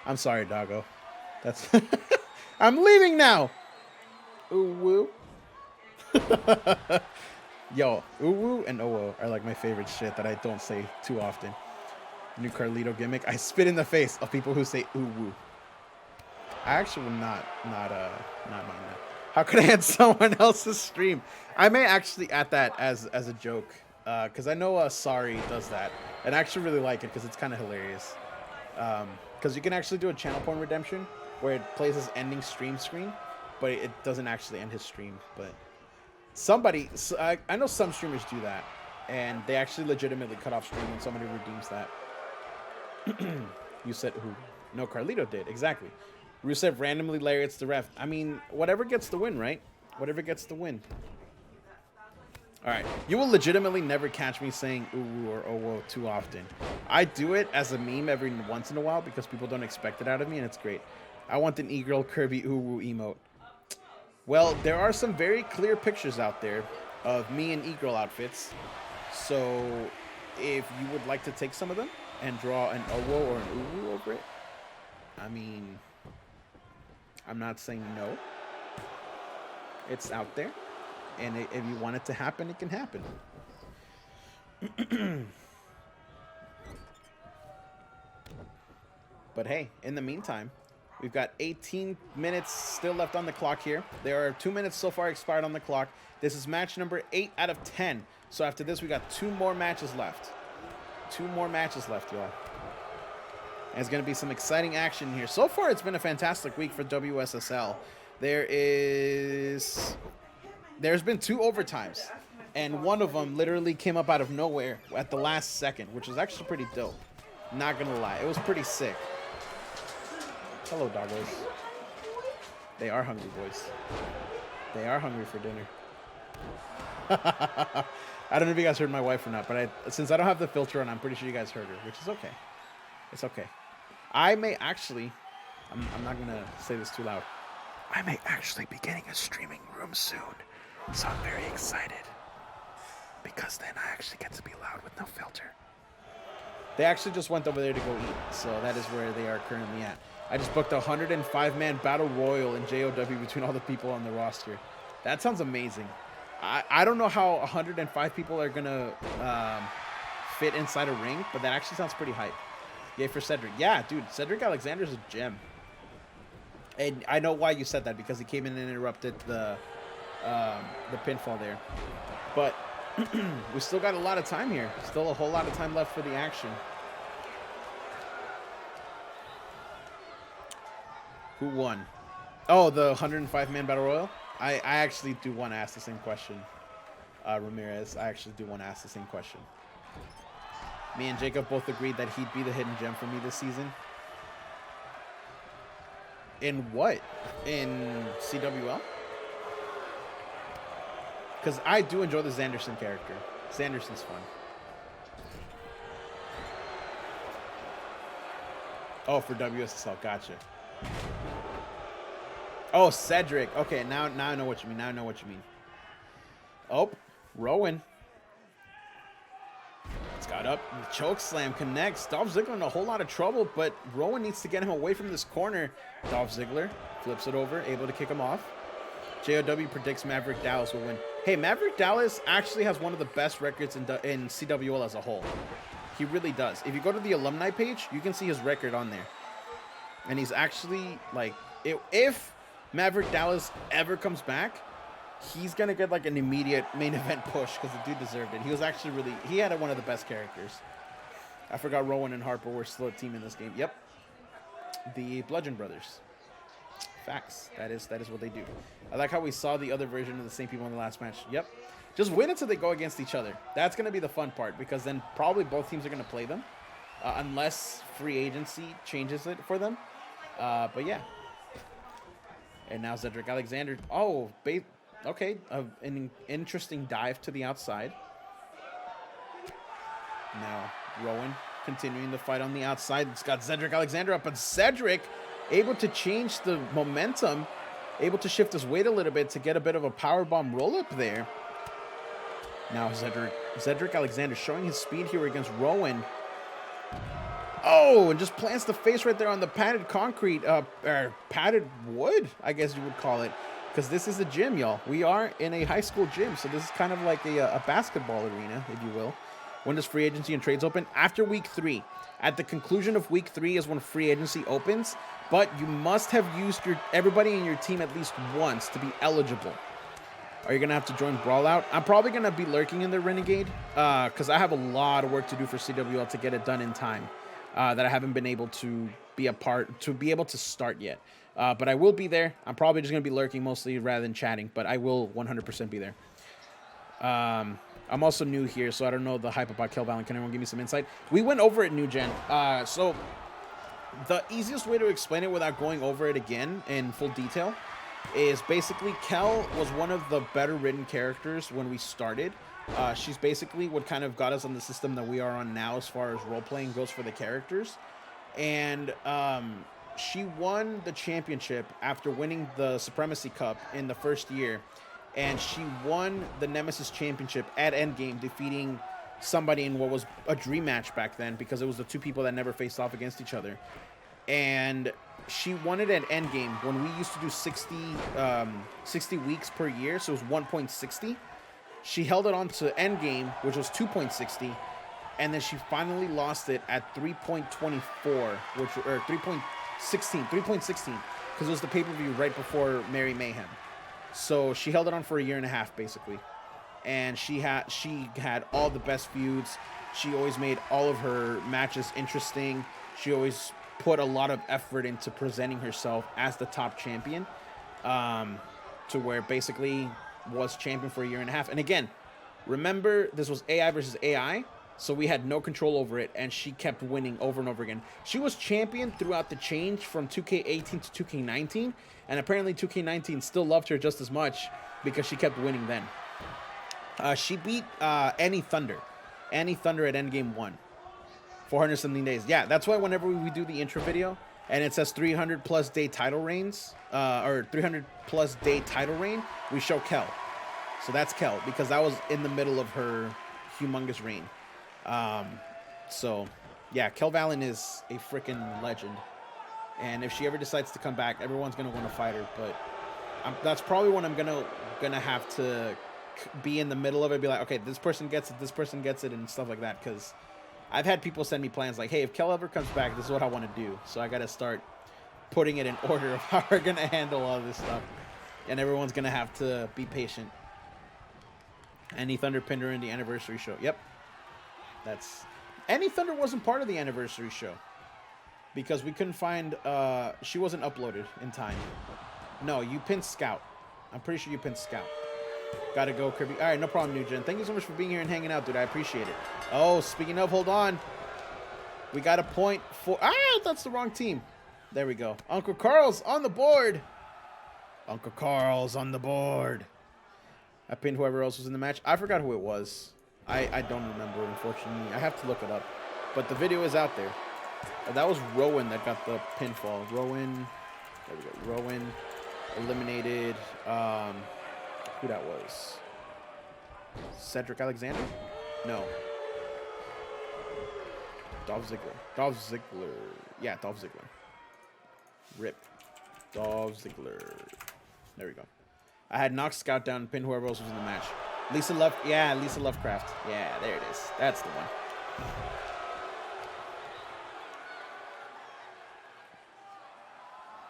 I'm sorry, doggo. That's... I'm leaving now. Ooh woo. Yo, ooh woo and oh are like my favorite shit that I don't say too often. New Carlito gimmick. I spit in the face of people who say ooh woo. I actually will not mind that. How could I add someone else's stream? I may actually add that as a joke, because I know Sorry does that, and I actually really like it because it's kind of hilarious. Because you can actually do a channel point redemption where it plays his ending stream screen, but it doesn't actually end his stream. But I know some streamers do that, and they actually legitimately cut off stream when somebody redeems that. You said who? No, Carlito did. Exactly. Rusev randomly lariats the ref. I mean, whatever gets the win, right? Whatever gets the win. All right, you will legitimately never catch me saying ooh or oh whoa too often. I do it as a meme every once in a while because people don't expect it out of me, and it's great. I want an e-girl Kirby ooh woo emote. Well, there are some very clear pictures out there of me in e-girl outfits, so if you would like to take some of them and draw an oh whoa or an ooh woo over it, I mean, I'm not saying no. It's out there. And if you want it to happen, it can happen. But hey, in the meantime, we've got 18 minutes still left on the clock here. There are 2 minutes so far expired on the clock. This is match number 8 out of 10. So after this, we got 2 more matches left. 2 more matches left, y'all. And it's going to be some exciting action here. So far, it's been a fantastic week for WSSL. There's been 2 overtimes, and one of them literally came up out of nowhere at the last second, which was actually pretty dope. Not gonna lie, it was pretty sick. Hello, doggos. They are hungry, boys. They are hungry for dinner. I don't know if you guys heard my wife or not, but since I don't have the filter on, I'm pretty sure you guys heard her, which is okay. It's okay. I may actually, I'm not gonna say this too loud. I may actually be getting a streaming room soon. So I'm very excited because then I actually get to be loud with no filter. They actually just went over there to go eat, so that is where they are currently at. I just booked a 105-man battle royal in JOW between all the people on the roster. That sounds amazing. I don't know how 105 people are gonna fit inside a ring, but that actually sounds pretty hype. Yay for Cedric. Yeah, dude, Cedric Alexander's a gem. And I know why you said that, because he came in and interrupted the pinfall there. But we still got a lot of time here. Still a whole lot of time left for the action. Who won? Oh, the 105-man battle royal? I actually do want to ask the same question, Ramirez. I actually do want to ask the same question. Me and Jacob both agreed that he'd be the hidden gem for me this season. In what? In CWL? Because I do enjoy the Zanderson character. Zanderson's fun. Oh, for WSSL. Gotcha. Oh, Cedric. Okay, now I know what you mean. Now I know what you mean. Oh, Rowan. It's got up. The choke slam connects. Dolph Ziggler in a whole lot of trouble, but Rowan needs to get him away from this corner. Dolph Ziggler flips it over, able to kick him off. JOW predicts Maverick Dallas will win. Hey, Maverick Dallas actually has one of the best records in CWL as a whole. He really does. If you go to the alumni page, you can see his record on there. And he's actually, like, if Maverick Dallas ever comes back, he's going to get, like, an immediate main event push because the dude deserved it. He was actually he had one of the best characters. I forgot Rowan and Harper were still a team in this game. Yep. The Bludgeon Brothers. Facts. That is what they do. I like how we saw the other version of the same people in the last match. Yep. Just win until they go against each other. That's going to be the fun part, because then probably both teams are going to play them. Unless free agency changes it for them. But yeah. And now Cedric Alexander. Oh, okay. An interesting dive to the outside. Now Rowan continuing the fight on the outside. It's got Cedric Alexander up, and Cedric able to change the momentum, able to shift his weight a little bit to get a bit of a powerbomb roll-up there. Now Cedric Alexander showing his speed here against Rowan. Oh, and just plants the face right there on the padded concrete, or padded wood, I guess you would call it. Because this is a gym, y'all. We are in a high school gym, so this is kind of like a basketball arena, if you will. When does free agency and trades open? After week 3. At the conclusion of week 3 is when free agency opens, but you must have used everybody in your team at least once to be eligible. Are you going to have to join Brawlout? I'm probably going to be lurking in the Renegade because I have a lot of work to do for CWL to get it done in time that I haven't been able to be able to start yet. But I will be there. I'm probably just going to be lurking mostly rather than chatting, but I will 100% be there. I'm also new here, so I don't know the hype about Kel Valen. Can anyone give me some insight? We went over it, New Gen. So the easiest way to explain it without going over it again in full detail is basically Kel was one of the better written characters when we started, She's basically what kind of got us on the system that we are on now as far as role playing goes for the characters. And she won the championship after winning the Supremacy Cup in the first year. And she won the Nemesis Championship at Endgame, defeating somebody in what was a dream match back then, because it was the two people that never faced off against each other. And she won it at Endgame when we used to do 60 weeks per year, so it was 1.60. She held it on to Endgame, which was 2.60, and then she finally lost it at 3.24, which or 3.16, because it was the pay-per-view right before Merry Mayhem. So she held it on for a year and a half, basically. And she had all the best feuds. She always made all of her matches interesting. She always put a lot of effort into presenting herself as the top champion, to where basically was champion for a year and a half. And again, remember, this was AI versus AI, so we had no control over it, and she kept winning over and over again. She was champion throughout the change from 2K18 to 2K19, and apparently 2K19 still loved her just as much because she kept winning then. She beat Annie Thunder. Annie Thunder at Endgame 1. 400 something days. Yeah, that's why whenever we do the intro video and it says 300 plus day title reigns, or 300 plus day title reign, we show Kel. So that's Kel, because that was in the middle of her humongous reign. So yeah, Kel Valen is a freaking legend. And if she ever decides to come back, everyone's going to want to fight her. But that's probably when I'm gonna have to be in the middle of it, be like, okay, this person gets it, and stuff like that, because I've had people send me plans like, hey, if Kel ever comes back, this is what I want to do. So I got to start putting it in order of how we're going to handle all this stuff. And everyone's going to have to be patient. Annie Thunder pinned her in the anniversary show. Yep. Annie Thunder wasn't part of the anniversary show because we couldn't find, she wasn't uploaded in time. No, you pinned Scout. I'm pretty sure you pinned Scout. Gotta go, Kirby. All right, no problem, New Gen. Thank you so much for being here and hanging out, dude. I appreciate it. Oh, speaking of, hold on. We got a point for... that's the wrong team. There we go. Uncle Carl's on the board. Uncle Carl's on the board. I pinned whoever else was in the match. I forgot who it was. I don't remember, unfortunately. I have to look it up. But the video is out there. That was Rowan that got the pinfall. Rowan. There we go. Rowan eliminated... who that was? Cedric Alexander? No. Dolph Ziggler. Yeah, Dolph Ziggler. Rip. Dolph Ziggler. There we go. I had knocked Scout down and pinned whoever else was in the match. Lisa Lovecraft. Yeah, there it is. That's the one.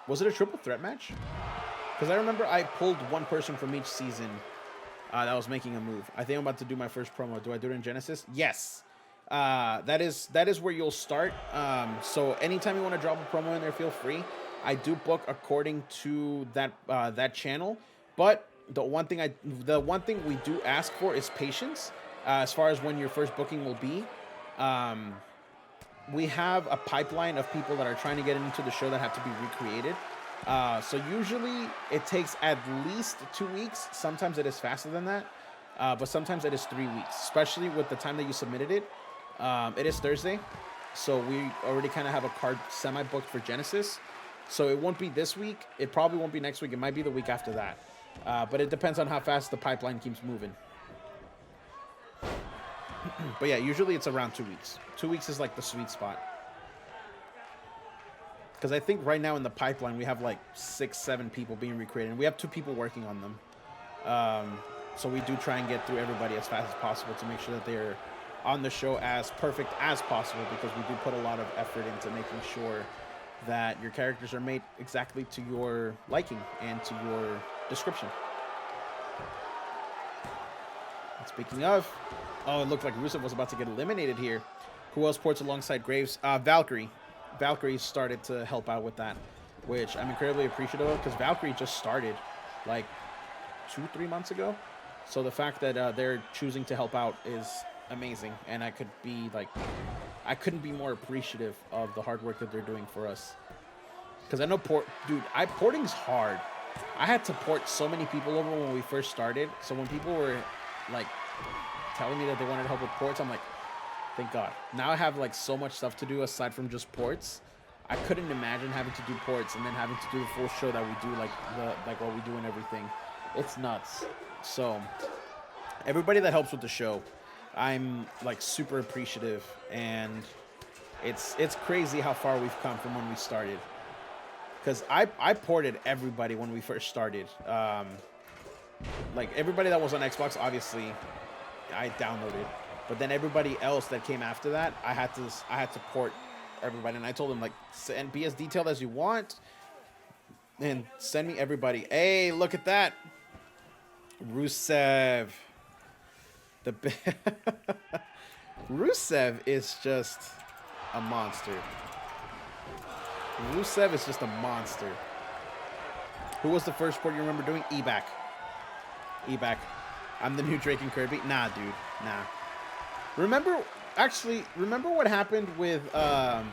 Was it a triple threat match? Because I remember I pulled one person from each season that was making a move. I think I'm about to do my first promo. Do I do it in Genesis? Yes. That is where you'll start. So anytime you want to drop a promo in there, feel free. I do book according to that channel. But the one thing we do ask for is patience. As far as when your first booking will be. We have a pipeline of people that are trying to get into the show that have to be recreated. So usually it takes at least 2 weeks. Sometimes it is faster than that, but sometimes it is 3 weeks, especially with the time that you submitted it. It is Thursday, so we already kind of have a card semi-booked for Genesis. So it won't be this week. It probably won't be next week. It might be the week after that. But it depends on how fast the pipeline keeps moving. But yeah, usually it's around 2 weeks. 2 weeks is like the sweet spot. Because I think right now in the pipeline, we have like 6-7 people being recreated. And we have 2 people working on them. So we do try and get through everybody as fast as possible to make sure that they're on the show as perfect as possible. Because we do put a lot of effort into making sure that your characters are made exactly to your liking and to your description. And speaking of, oh, it looked like Rusev was about to get eliminated here. Who else ports alongside Graves? Valkyrie. Valkyrie started to help out with that, which I'm incredibly appreciative of, because Valkyrie just started like 2-3 months ago. So the fact that they're choosing to help out is amazing, and I couldn't be more appreciative of the hard work that they're doing for us. Because I know porting's hard. I had to port so many people over when we first started. So when people were like telling me that they wanted help with ports. I'm like, thank God. Now I have like so much stuff to do aside from just ports. I couldn't imagine having to do ports and then having to do the full show that we do, like what we do and everything. It's nuts. So everybody that helps with the show, I'm like super appreciative, and it's crazy how far we've come from when we started. Because I ported everybody when we first started. Like everybody that was on Xbox, obviously, I downloaded. But then everybody else that came after that, I had to port everybody. And I told them, like, and be as detailed as you want, and send me everybody. Hey, look at that, Rusev. Rusev is just a monster. Rusev is just a monster. Who was the first port you remember doing? Ebac. I'm the new Drake and Kirby. Nah, dude. Nah. Remember what happened with the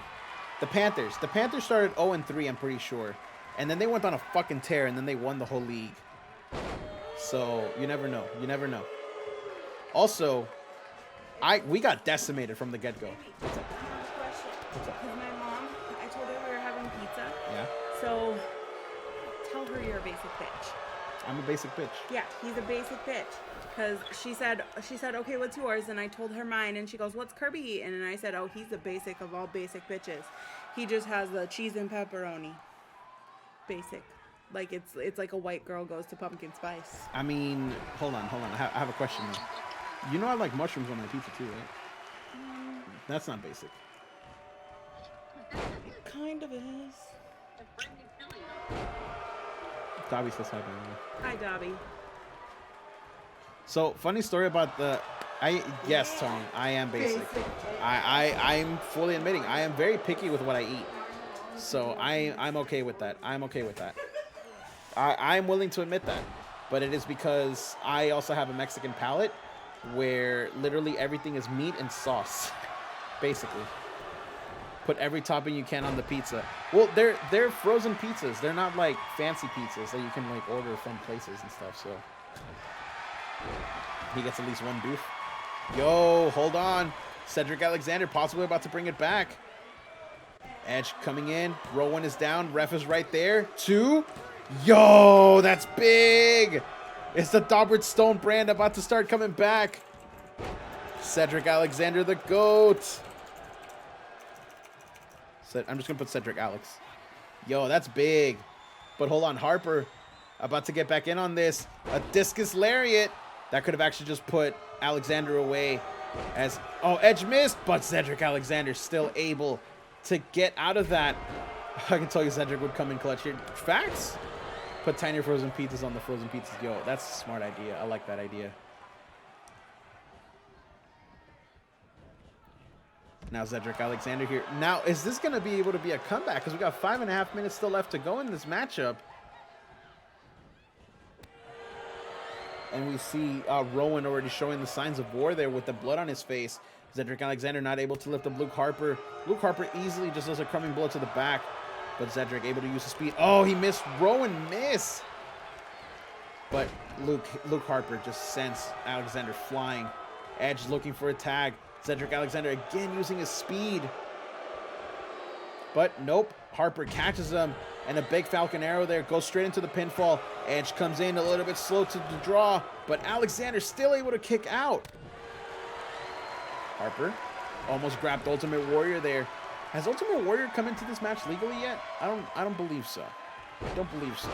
Panthers? The Panthers started 0-3, I'm pretty sure. And then they went on a fucking tear, and then they won the whole league. So, you never know. You never know. Also, we got decimated from the get-go. What's up? Because my mom, I told her we were having pizza. Yeah? So, tell her you're a basic bitch. I'm a basic bitch. Yeah, he's a basic bitch. Because she said, okay, what's yours? And I told her mine, and she goes, what's Kirby eating? And I said, oh, he's the basic of all basic bitches. He just has the cheese and pepperoni. Basic. Like, it's like a white girl goes to pumpkin spice. I mean, hold on. I have a question. You know I like mushrooms on my pizza too, right? That's not basic. It kind of is. Dobby says hi, by the way. Hi, Dobby. So, funny story about yes, Tony, I am basic. I'm fully admitting I am very picky with what I eat. So I'm okay with that. I'm willing to admit that. But it is because I also have a Mexican palate where literally everything is meat and sauce. Basically. Put every topping you can on the pizza. Well, they're frozen pizzas. They're not like fancy pizzas that you can like order from places and stuff, so he gets at least one doof. Yo, hold on. Cedric Alexander possibly about to bring it back. Edge coming in. Rowan is down. Ref is right there. 2. Yo, that's big. It's the Dobert Stone brand about to start coming back. Cedric Alexander, the GOAT. I'm just going to put Cedric Alex. Yo, that's big. But hold on. Harper about to get back in on this. A discus lariat. That could have actually just put Alexander away. Edge missed. But Cedric Alexander still able to get out of that. I can tell you Cedric would come in clutch here. Facts. Put tinier frozen pizzas on the frozen pizzas. Yo, that's a smart idea. I like that idea. Now Cedric Alexander here. Now, is this going to be able to be a comeback? Because we got 5.5 minutes still left to go in this matchup. And we see Rowan already showing the signs of war there with the blood on his face. Cedric Alexander not able to lift up Luke Harper. Luke Harper easily just does a crumbing blow to the back. But Cedric able to use his speed. Oh, he missed. Rowan miss. But Luke Harper just sends Alexander flying. Edge looking for a tag. Cedric Alexander again using his speed. But nope. Harper catches him. And a big Falcon Arrow there. Goes straight into the pinfall. Edge comes in a little bit slow to the draw. But Alexander still able to kick out. Harper almost grabbed Ultimate Warrior there. Has Ultimate Warrior come into this match legally yet? I don't believe so. I don't believe so.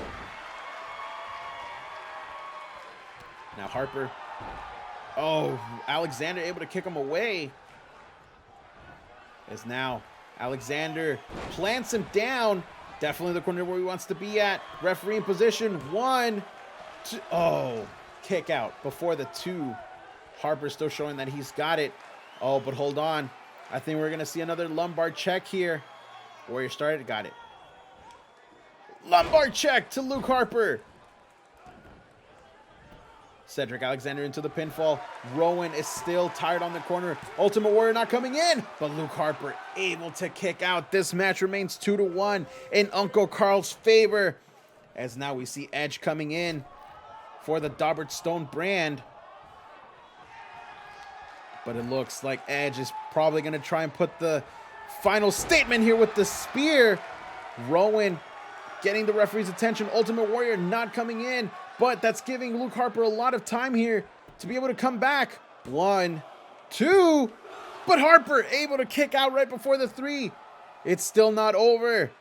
Now Harper. Oh, Alexander able to kick him away. As now Alexander plants him down. Definitely the corner where he wants to be at. Referee in position. 1, 2. Oh, kick out before the 2. Harper still showing that he's got it. Oh, but hold on. I think we're going to see another lumbar check here. Warrior started. Got it. Lumbar check to Luke Harper. Cedric Alexander into the pinfall. Rowan is still tired on the corner. Ultimate Warrior not coming in. But Luke Harper able to kick out. This match remains 2-1 in Uncle Carl's favor. As now we see Edge coming in for the Dobert Stone brand. But it looks like Edge is probably going to try and put the final statement here with the spear. Rowan getting the referee's attention. Ultimate Warrior not coming in, but that's giving Luke Harper a lot of time here to be able to come back. 1, 2, but Harper able to kick out right before the 3. It's still not over,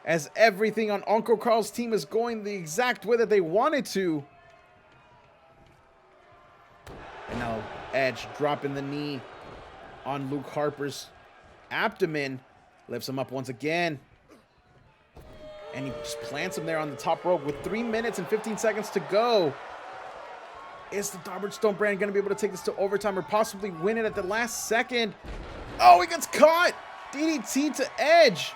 as everything on Uncle Carl's team is going the exact way that they wanted to. And now Edge dropping the knee on Luke Harper's abdomen. Lifts him up once again. And he just plants him there on the top rope with 3 minutes and 15 seconds to go. Is the Dauber Stone brand going to be able to take this to overtime or possibly win it at the last second? Oh, he gets caught! DDT to Edge.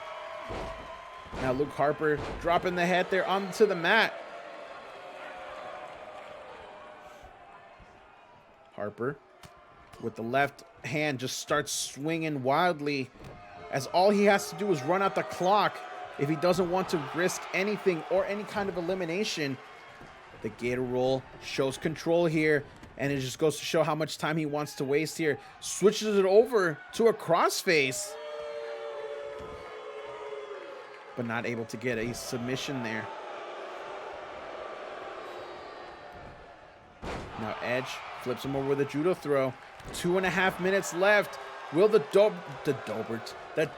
Now Luke Harper dropping the head there onto the mat. Harper with the left hand just starts swinging wildly, as all he has to do is run out the clock if he doesn't want to risk anything or any kind of elimination. The Gator Roll shows control here, and it just goes to show how much time he wants to waste here. Switches it over to a crossface, but not able to get a submission there. Now Edge flips him over with a judo throw. 2.5 minutes left. Will the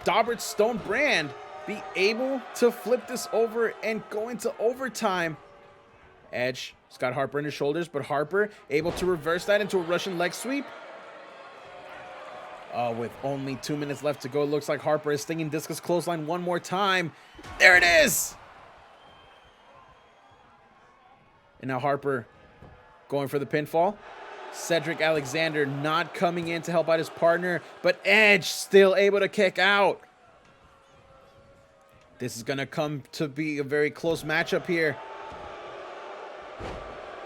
Dauber Stone brand be able to flip this over and go into overtime? Edge has got Harper in his shoulders, but Harper able to reverse that into a Russian leg sweep. With only 2 minutes left to go, it looks like Harper is stinging discus clothesline one more time. There it is! And now Harper going for the pinfall. Cedric Alexander not coming in to help out his partner, but Edge still able to kick out. This is going to come to be a very close matchup here.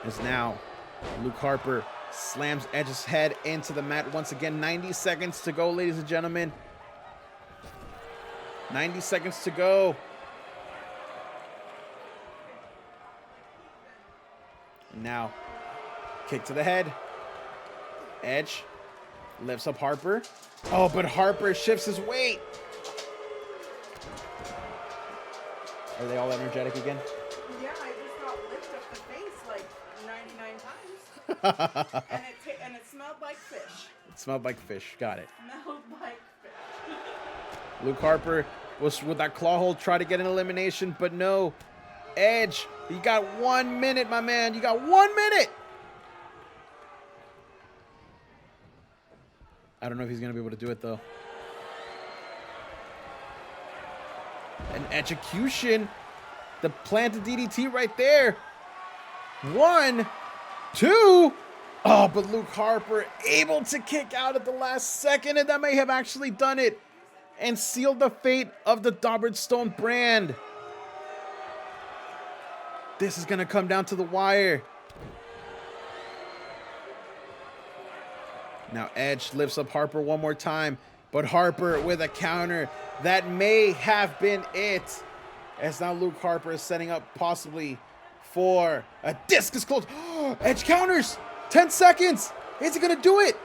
As now Luke Harper slams Edge's head into the mat once again. 90 seconds to go, ladies and gentlemen. 90 seconds to go. And now, kick to the head. Edge lifts up Harper. Oh, but Harper shifts his weight. Are they all energetic again? Yeah, I just got licked up the face like 99 times. and it smelled like fish. It smelled like fish. Got it. Smelled like fish. Luke Harper was with that claw hold, try to get an elimination, but no. Edge, you got 1 minute, my man. You got 1 minute. I don't know if he's going to be able to do it, though. An execution. The planted DDT right there. 1, 2. Oh, but Luke Harper able to kick out at the last second, and that may have actually done it and sealed the fate of the Dauber Stone brand. This is going to come down to the wire. Now Edge lifts up Harper one more time, but Harper with a counter. That may have been it. As now Luke Harper is setting up possibly for a discus close. Edge counters. 10 seconds. Is he going to do it?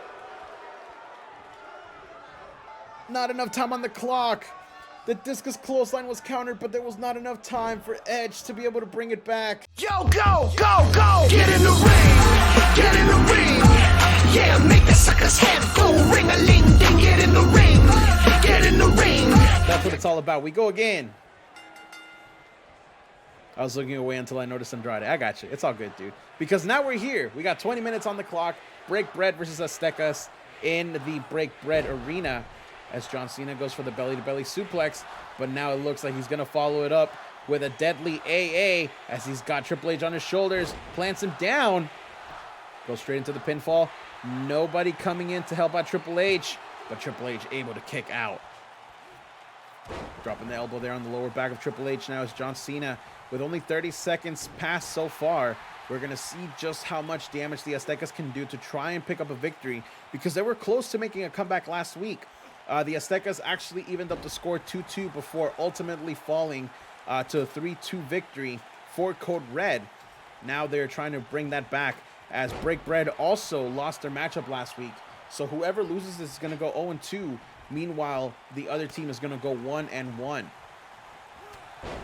Not enough time on the clock. The discus clothesline was countered, but there was not enough time for Edge to be able to bring it back. Yo, go, go, go! Get in the ring! Get in the ring! Yeah, make the sucker's head go ring-a-ling-ding! Get in the ring! Get in the ring! That's what it's all about. We go again. I was looking away until I noticed Andrade. I got you. It's all good, dude. Because now we're here. We got 20 minutes on the clock. Break Bread versus Aztecas in the Break Bread arena, as John Cena goes for the belly-to-belly suplex. But now it looks like he's going to follow it up with a deadly AA, as he's got Triple H on his shoulders. Plants him down. Goes straight into the pinfall. Nobody coming in to help out Triple H, but Triple H able to kick out. Dropping the elbow there on the lower back of Triple H now is John Cena. With only 30 seconds passed so far, we're going to see just how much damage the Aztecas can do to try and pick up a victory, because they were close to making a comeback last week. The Aztecas actually evened up the score 2-2 before ultimately falling to a 3-2 victory for Code Red. Now they're trying to bring that back, as Break Bread also lost their matchup last week So whoever loses is going to go 0-2. Meanwhile, the other team is going to go 1-1.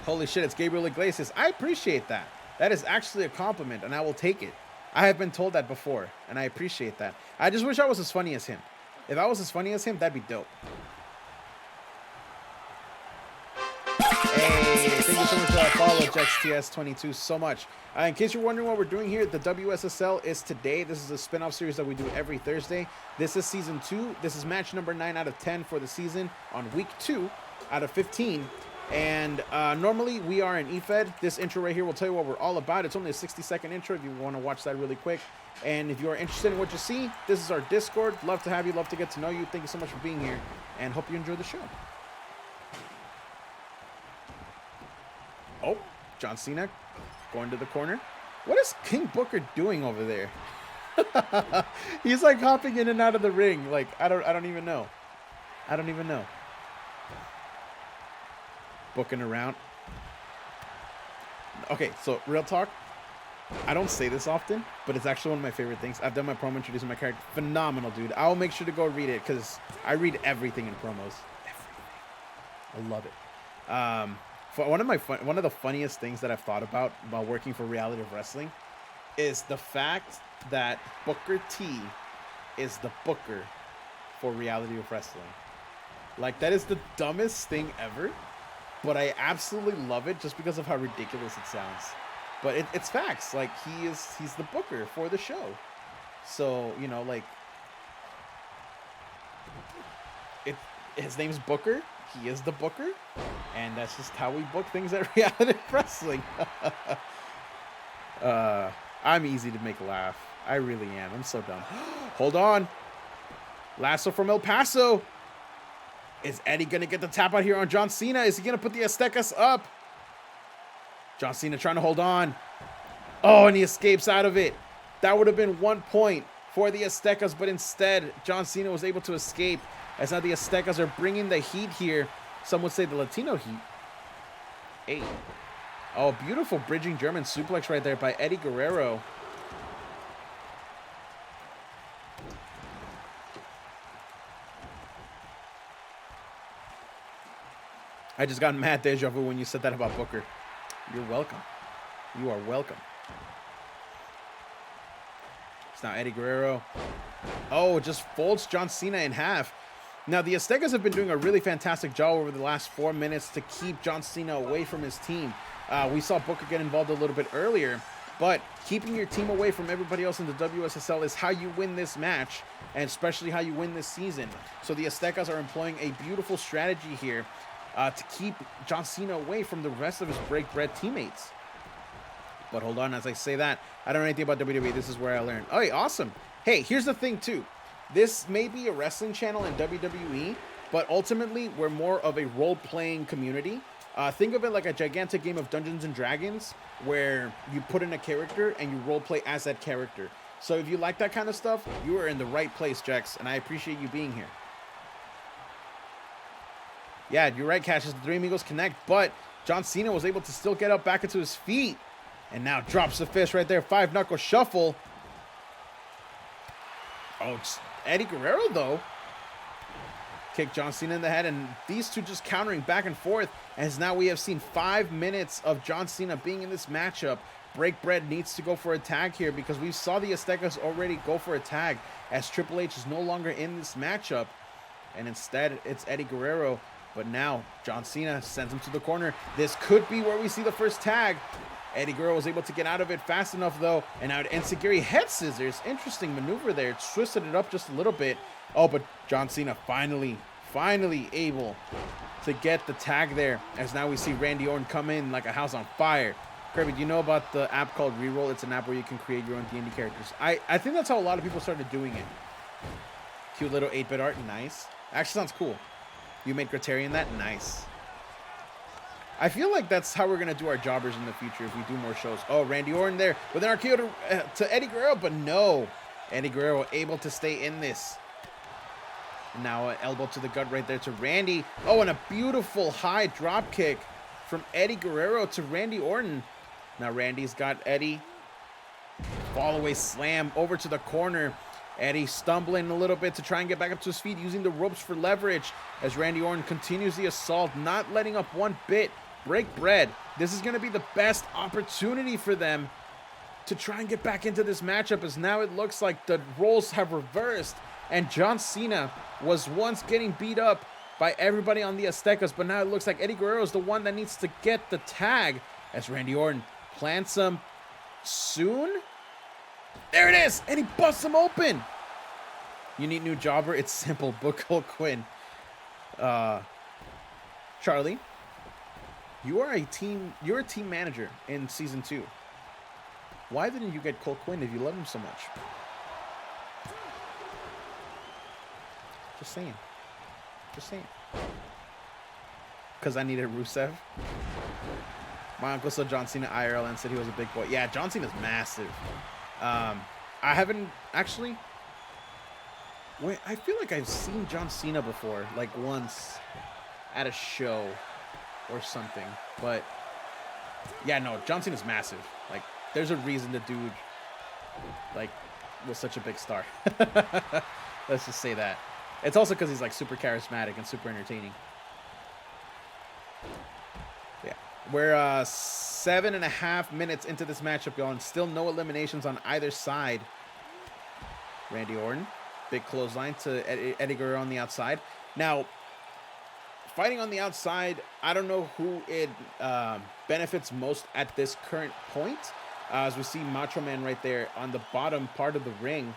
Holy shit, it's Gabriel Iglesias. I appreciate that. That is actually a compliment, and I will take it. I have been told that before, and I appreciate that. I just wish I was as funny as him. If I was as funny as him, that'd be dope. Hey, thank you so much for that follow, JexTS22, so much. In case you're wondering what we're doing here, the WSSL is today. This is a spin-off series that we do every Thursday. This is season 2. This is match number 9 out of 10 for the season on week 2 out of 15. And normally we are in EFED. This intro right here will tell you what we're all about. It's only a 60-second intro if you want to watch that really quick. And if you are interested in what you see, this is our Discord. Love to have you. Love to get to know you. Thank you so much for being here. And hope you enjoy the show. Oh, John Cena going to the corner. What is King Booker doing over there? He's like hopping in and out of the ring. Like, I don't even know. I don't even know. Booking around. Okay, so real talk. I don't say this often, but it's actually one of my favorite things. I've done my promo introducing my character. Phenomenal, dude. I'll make sure to go read it because I read everything in promos. Everything. I love it. For one of the funniest things that I've thought about while working for Reality of Wrestling is the fact that Booker T is the booker for Reality of Wrestling. Like, that is the dumbest thing ever. But I absolutely love it just because of how ridiculous it sounds. But it's facts. Like, he's the booker for the show. So, you know, like, his name's Booker. He is the booker. And that's just how we book things at Reality Wrestling. I'm easy to make laugh. I really am. I'm so dumb. Hold on. Lasso from El Paso. Is Eddie going to get the tap out here on John Cena? Is he going to put the Aztecas up? John Cena trying to hold on. Oh, and he escapes out of it. That would have been 1 point for the Aztecas, but instead, John Cena was able to escape. As now the Aztecas are bringing the heat here. Some would say the Latino heat. 8. Oh, beautiful bridging German suplex right there by Eddie Guerrero. I just got mad deja vu when you said that about Booker. You're welcome. You are welcome. It's now Eddie Guerrero. Oh, just folds John Cena in half. Now, the Aztecas have been doing a really fantastic job over the last 4 minutes to keep John Cena away from his team. We saw Booker get involved a little bit earlier, but keeping your team away from everybody else in the WSSL is how you win this match, and especially how you win this season. So the Aztecas are employing a beautiful strategy here to keep John Cena away from the rest of his break bread teammates. But hold on, as I say that, I don't know anything about WWE. This is where I learned. Oh, hey, awesome. Hey, here's the thing, too. This may be a wrestling channel in WWE, but ultimately, we're more of a role-playing community. Think of it like a gigantic game of Dungeons and Dragons, where you put in a character and you role-play as that character. So if you like that kind of stuff, you are in the right place, Jex, and I appreciate you being here. Yeah, you're right, Cassius. The Three Amigos connect, but John Cena was able to still get up back into his feet. And now drops the fist right there. 5-knuckle shuffle. Oh, it's Eddie Guerrero, though. Kick John Cena in the head, and these two just countering back and forth. As now we have seen 5 minutes of John Cena being in this matchup. Break Bread needs to go for a tag here because we saw the Aztecas already go for a tag as Triple H is no longer in this matchup. And instead, it's Eddie Guerrero. But now, John Cena sends him to the corner. This could be where we see the first tag. Eddie Guerrero was able to get out of it fast enough, though. And now Enziguri head scissors. Interesting maneuver there. It twisted it up just a little bit. Oh, but John Cena finally able to get the tag there. As now we see Randy Orton come in like a house on fire. Kirby, do you know about the app called Reroll? It's an app where you can create your own D&D characters. I think that's how a lot of people started doing it. Cute little 8-bit art. Nice. Actually sounds cool. You made Criterion that? Nice. I feel like that's how we're going to do our jobbers in the future if we do more shows. Oh, Randy Orton there with an RKO to Eddie Guerrero, but no. Eddie Guerrero able to stay in this. And now an elbow to the gut right there to Randy. Oh, and a beautiful high drop kick from Eddie Guerrero to Randy Orton. Now Randy's got Eddie. Fall away slam over to the corner. Eddie stumbling a little bit to try and get back up to his feet, using the ropes for leverage as Randy Orton continues the assault, not letting up one bit. Break bread. This is going to be the best opportunity for them to try and get back into this matchup, as now it looks like the roles have reversed, and John Cena was once getting beat up by everybody on the Aztecas, but now it looks like Eddie Guerrero is the one that needs to get the tag as Randy Orton plants him soon. There it is, and he busts him open. You need new jobber? It's simple. Book Cole Quinn. Charlie, you're a team manager in season 2. Why didn't you get Cole Quinn if you love him so much? Just saying. Just saying. Because I needed Rusev. My uncle saw John Cena IRL and said he was a big boy. Yeah, John Cena's massive. I haven't actually... Wait, I feel like I've seen John Cena before, like once at a show or something. But yeah, no, John Cena's massive. Like, there's a reason the dude, like, was such a big star. Let's just say that. It's also because he's, like, super charismatic and super entertaining. Yeah. We're 7.5 minutes into this matchup, y'all, and still no eliminations on either side. Randy Orton, big clothesline to Eddie Guerrero on the outside. Now, fighting on the outside, I don't know who it benefits most at this current point. As we see Macho Man right there on the bottom part of the ring.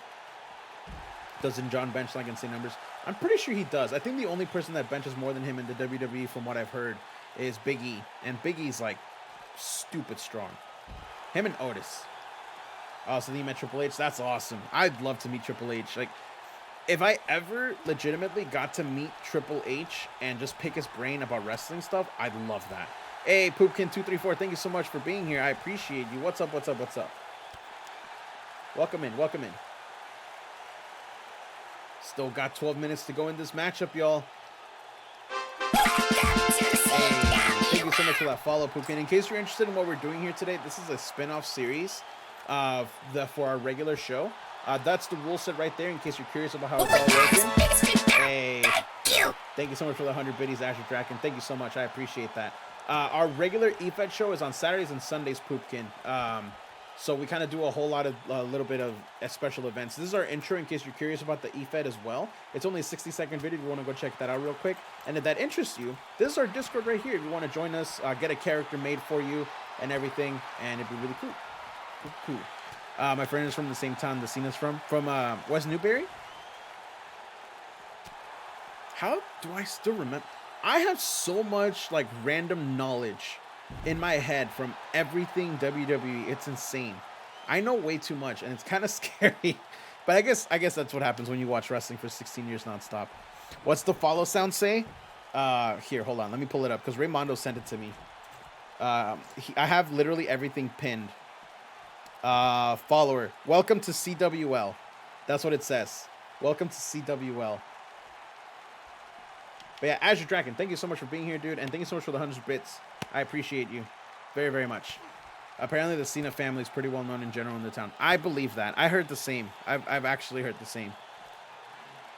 Doesn't John bench like insane numbers? I'm pretty sure he does. I think the only person that benches more than him in the WWE, from what I've heard, is Big E. And Big E's like stupid strong. Him and Otis. Oh, so then you met Triple H. That's awesome. I'd love to meet Triple H. Like, if I ever legitimately got to meet Triple H and just pick his brain about wrestling stuff, I'd love that. Hey, Poopkin234, thank you so much for being here. I appreciate you. What's up, what's up, what's up? Welcome in, welcome in. Still got 12 minutes to go in this matchup, y'all. Hey, thank you so much for that follow, Poopkin. In case you're interested in what we're doing here today, this is a spin-off series for our regular show. That's the rule set right there, in case you're curious about how it's all working. Hey, thank you so much for the 100 biddies, Asher Draken. Thank you so much. I appreciate that. Our regular EFED show is on Saturdays and Sundays, Poopkin. So we kind of do a whole lot of, little bit of special events. This is our intro in case you're curious about the EFED as well. It's only a 60-second video if you want to go check that out real quick. And if that interests you, this is our Discord right here. If you want to join us, get a character made for you and everything, and it'd be really cool. Cool. My friend is from the same town the Cena's from West Newbury. How do I still remember? I have so much like random knowledge in my head from everything WWE. It's insane. I know way too much, and it's kind of scary. But I guess that's what happens when you watch wrestling for 16 years nonstop. What's the follow sound say? Here, hold on. Let me pull it up because Raymondo sent it to me. I have literally everything pinned. Follower, welcome to CWL. That's what it says. Welcome to CWL. But yeah, Azure Dragon, thank you so much for being here, dude, and thank you so much for the 100 bits. I appreciate you very, very much. Apparently, the Cena family is pretty well known in general in the town. I believe that. I heard the same. I've actually heard the same.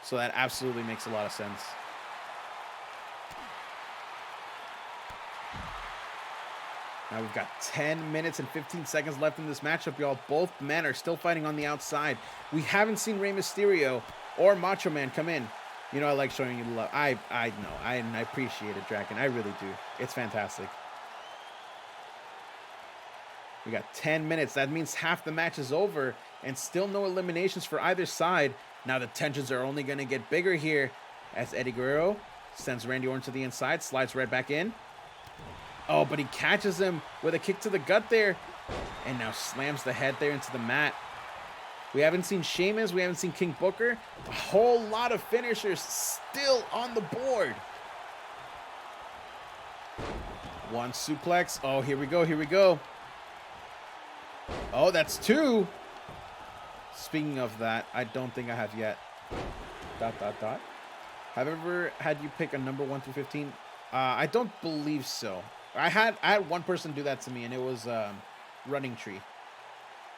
So that absolutely makes a lot of sense. Now we've got 10 minutes and 15 seconds left in this matchup, y'all. Both men are still fighting on the outside. We haven't seen Rey Mysterio or Macho Man come in. You know, I like showing you the love. I know. I appreciate it, Draken. I really do. It's fantastic. We got 10 minutes. That means half the match is over and still no eliminations for either side. Now the tensions are only going to get bigger here as Eddie Guerrero sends Randy Orton to the inside, slides right back in. Oh, but he catches him with a kick to the gut there and now slams the head there into the mat. We haven't seen Sheamus. We haven't seen King Booker. A whole lot of finishers still on the board. One suplex. Oh, here we go. Here we go. Oh, that's two. Speaking of that, I don't think I have yet. ... Have I ever had you pick a number 1 through 15? I don't believe so. I had one person do that to me, and it was Running Tree.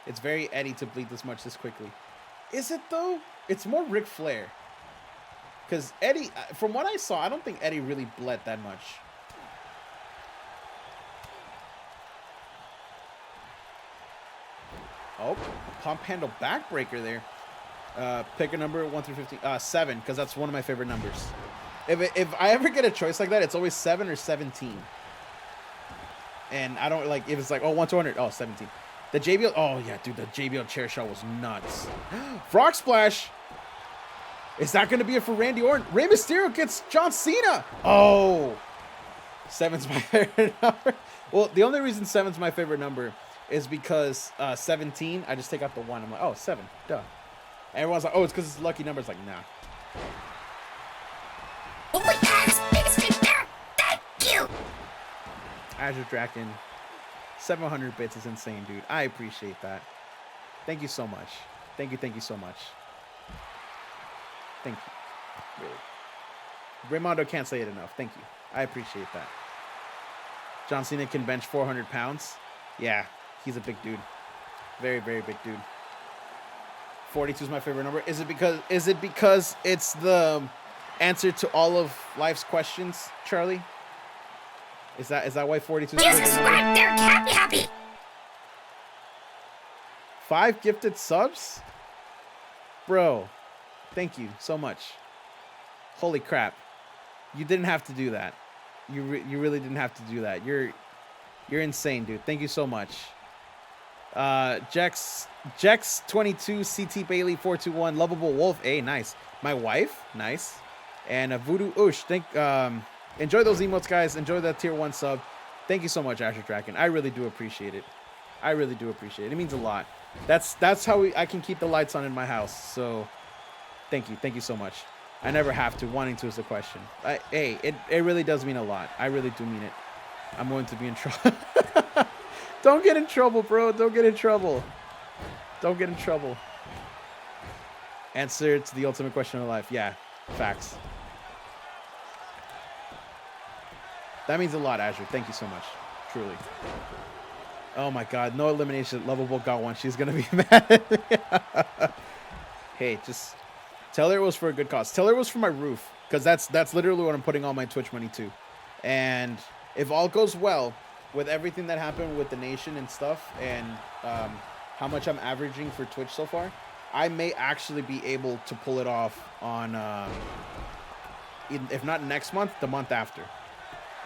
It's very Eddie to bleed this much this quickly. Is it though? It's more Ric Flair. Because Eddie, from what I saw, I don't think Eddie really bled that much. Oh, pump handle backbreaker there. Pick a number 1 through 15. 7, because that's one of my favorite numbers. If I ever get a choice like that, it's always 7 or 17. And I don't like if it's like, oh, 1 to 100. Oh, 17. The JBL. Oh, yeah, dude. The JBL chair shot was nuts. Frog Splash. Is that going to be it for Randy Orton? Rey Mysterio gets John Cena. Oh. 7's my favorite number. Well, the only reason 7's my favorite number is because 17, I just take out the 1. I'm like, oh, 7. Duh. Everyone's like, oh, it's because it's a lucky number. It's like, nah. Oh my God, it's biggest thing there. Thank you. Azure Draken, 700 bits is insane, dude. I appreciate that. Thank you so much. Thank you so much. Thank you. Really. Raymondo can't say it enough. Thank you. I appreciate that. John Cena can bench 400 pounds. Yeah, he's a big dude. Very, very big dude. 42 is my favorite number. Is it because it's the answer to all of life's questions, Charlie? Is that why 42 is Please subscribe there, happy. 5 gifted subs? Bro, thank you so much. Holy crap. You didn't have to do that. You really didn't have to do that. You're insane, dude. Thank you so much. Jex 22, CT Bailey 421, Lovable Wolf, hey, nice. My wife, nice. And Voodoo Ush, enjoy those emotes, guys. Enjoy that tier 1 sub. Thank you so much, Azure Draken. I really do appreciate it. I really do appreciate it. It means a lot. That's how I can keep the lights on in my house. So thank you so much. I never have to. Wanting to is the question. Hey, it really does mean a lot. I really do mean it. I'm going to be in trouble. Don't get in trouble, bro. Don't get in trouble. Don't get in trouble. Answer to the ultimate question of life. Yeah, facts. That means a lot, Azure. Thank you so much. Truly. Oh my God. No elimination. Lovable got one. She's going to be mad at me. Hey, just tell her it was for a good cause. Tell her it was for my roof. Because that's literally what I'm putting all my Twitch money to. And if all goes well with everything that happened with the nation and stuff, and how much I'm averaging for Twitch so far, I may actually be able to pull it off on, if not next month, the month after.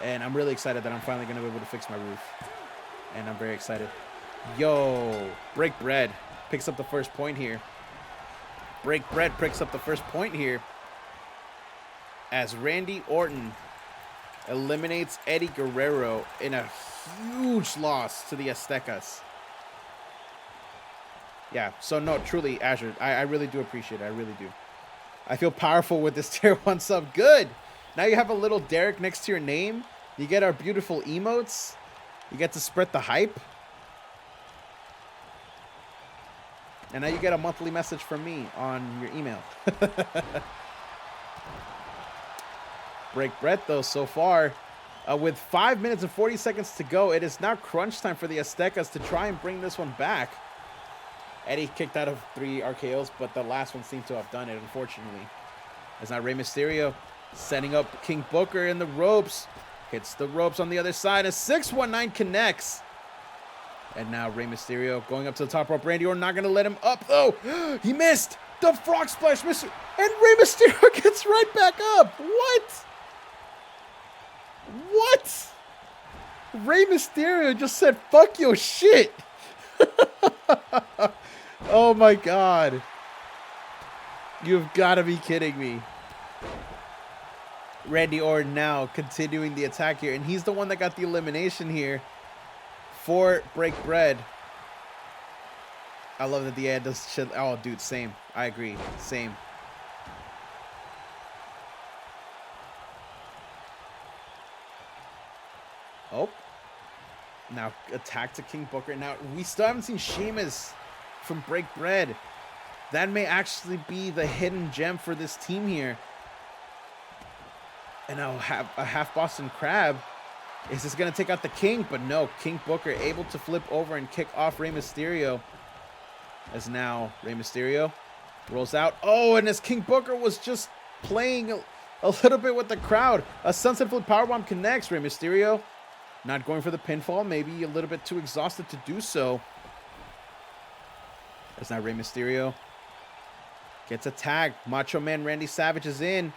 And I'm really excited that I'm finally going to be able to fix my roof. And I'm very excited. Yo, Break Bread picks up the first point here. Break Bread picks up the first point here. As Randy Orton eliminates Eddie Guerrero in a huge loss to the Aztecas. Yeah, so no, truly, Azure, I really do appreciate it. I really do. I feel powerful with this tier 1 sub. Good. Now you have a little Derek next to your name. You get our beautiful emotes. You get to spread the hype. And now you get a monthly message from me on your email. Break Bread, though, so far. With 5 minutes and 40 seconds to go, it is now crunch time for the Aztecas to try and bring this one back. Eddie kicked out of 3 RKOs, but the last one seemed to have done it, unfortunately. As now Rey Mysterio setting up King Booker in the ropes. Hits the ropes on the other side. A 619 connects. And now Rey Mysterio going up to the top rope. Randy Orton not going to let him up, though. He missed. The frog splash missed. And Rey Mysterio gets right back up. What? What? Rey Mysterio just said, fuck your shit. Oh, my God. You've got to be kidding me. Randy Orton now continuing the attack here. And he's the one that got the elimination here for Break Bread. I love that the ad does shit. Oh, dude, same. I agree. Same. Oh. Now attack to King Booker. Now, we still haven't seen Sheamus from Break Bread. That may actually be the hidden gem for this team here. And now a half Boston Crab. Is this going to take out the King? But no, King Booker able to flip over and kick off Rey Mysterio. As now Rey Mysterio Rolls out. Oh, and as King Booker was just playing a little bit with the crowd. A sunset flip powerbomb connects. Rey Mysterio not going for the pinfall. Maybe a little bit too exhausted to do so. That's not Rey Mysterio. Gets a tag. Macho Man Randy Savage is in.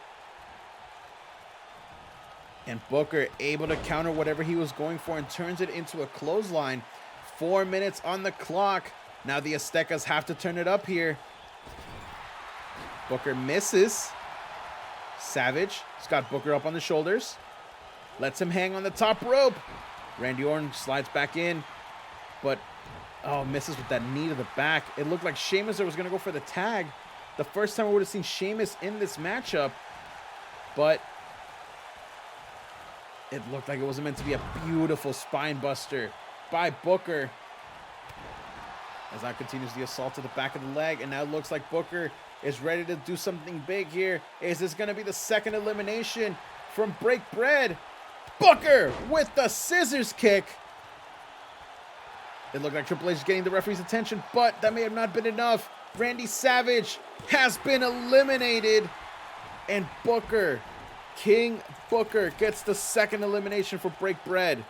And Booker able to counter whatever he was going for and turns it into a clothesline. 4 minutes on the clock. Now the Aztecas have to turn it up here. Booker misses. Savage has got Booker up on the shoulders. Lets him hang on the top rope. Randy Orton slides back in. But, oh, misses with that knee to the back. It looked like Sheamus was going to go for the tag. The first time we would have seen Sheamus in this matchup. But it looked like it wasn't meant to be a beautiful spine buster by Booker. As that continues the assault to the back of the leg. And now it looks like Booker is ready to do something big here. Is this going to be the second elimination from Break Bread? Booker with the scissors kick. It looked like Triple H is getting the referee's attention, but that may have not been enough. Randy Savage has been eliminated. And Booker, King Booker, gets the second elimination for Break Bread.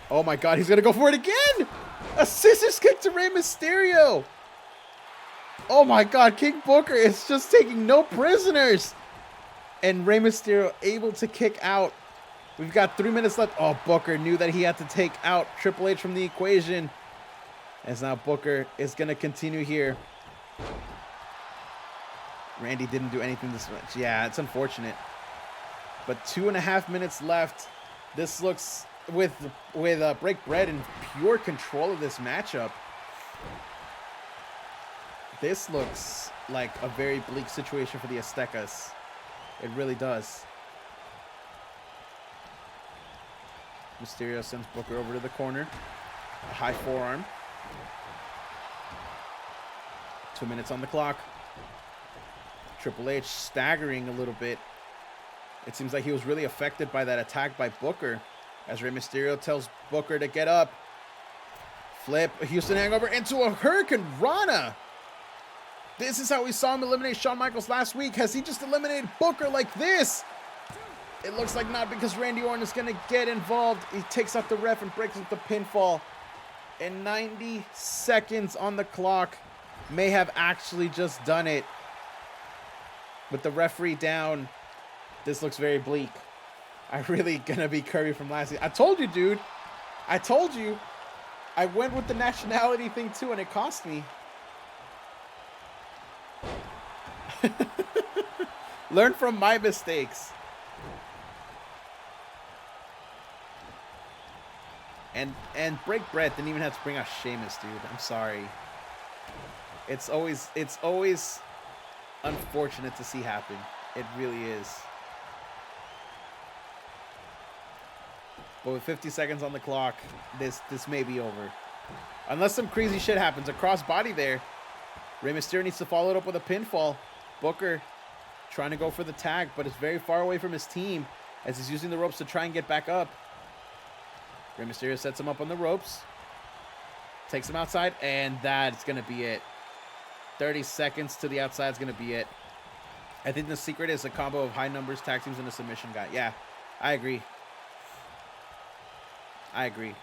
Oh my God, he's going to go for it again. A scissors kick to Rey Mysterio. Oh my God, King Booker is just taking no prisoners. And Rey Mysterio able to kick out. We've got 3 minutes left. Oh, Booker knew that he had to take out Triple H from the equation. As now Booker is going to continue here. Randy didn't do anything this much. Yeah, it's unfortunate. But 2.5 minutes left. This looks, with Break Bread in pure control of this matchup, this looks like a very bleak situation for the Aztecas. It really does. Mysterio sends Booker over to the corner. A high forearm. 2 minutes on the clock. Triple H staggering a little bit. It seems like he was really affected by that attack by Booker. As Rey Mysterio tells Booker to get up. Flip a Houston hangover into a Hurricane Rana. This is how we saw him eliminate Shawn Michaels last week. Has he just eliminated Booker like this? It looks like not, because Randy Orton is going to get involved. He takes out the ref and breaks up the pinfall. And 90 seconds on the clock. May have actually just done it. With the referee down, this looks very bleak. I'm really going to be Kirby from last season. I told you, dude. I told you. I went with the nationality thing too, and it cost me. Learn from my mistakes. And Break Bread didn't even have to bring out Sheamus, dude. I'm sorry. It's always unfortunate to see happen. It really is. But with 50 seconds on the clock, this may be over. Unless some crazy shit happens. A crossbody there. Rey Mysterio needs to follow it up with a pinfall. Booker trying to go for the tag, but it's very far away from his team as he's using the ropes to try and get back up. Rey Mysterio sets him up on the ropes. Takes him outside, and that's going to be it. 30 seconds to the outside is going to be it. I think the secret is a combo of high numbers, tag teams, and a submission guy. Yeah, I agree. I agree.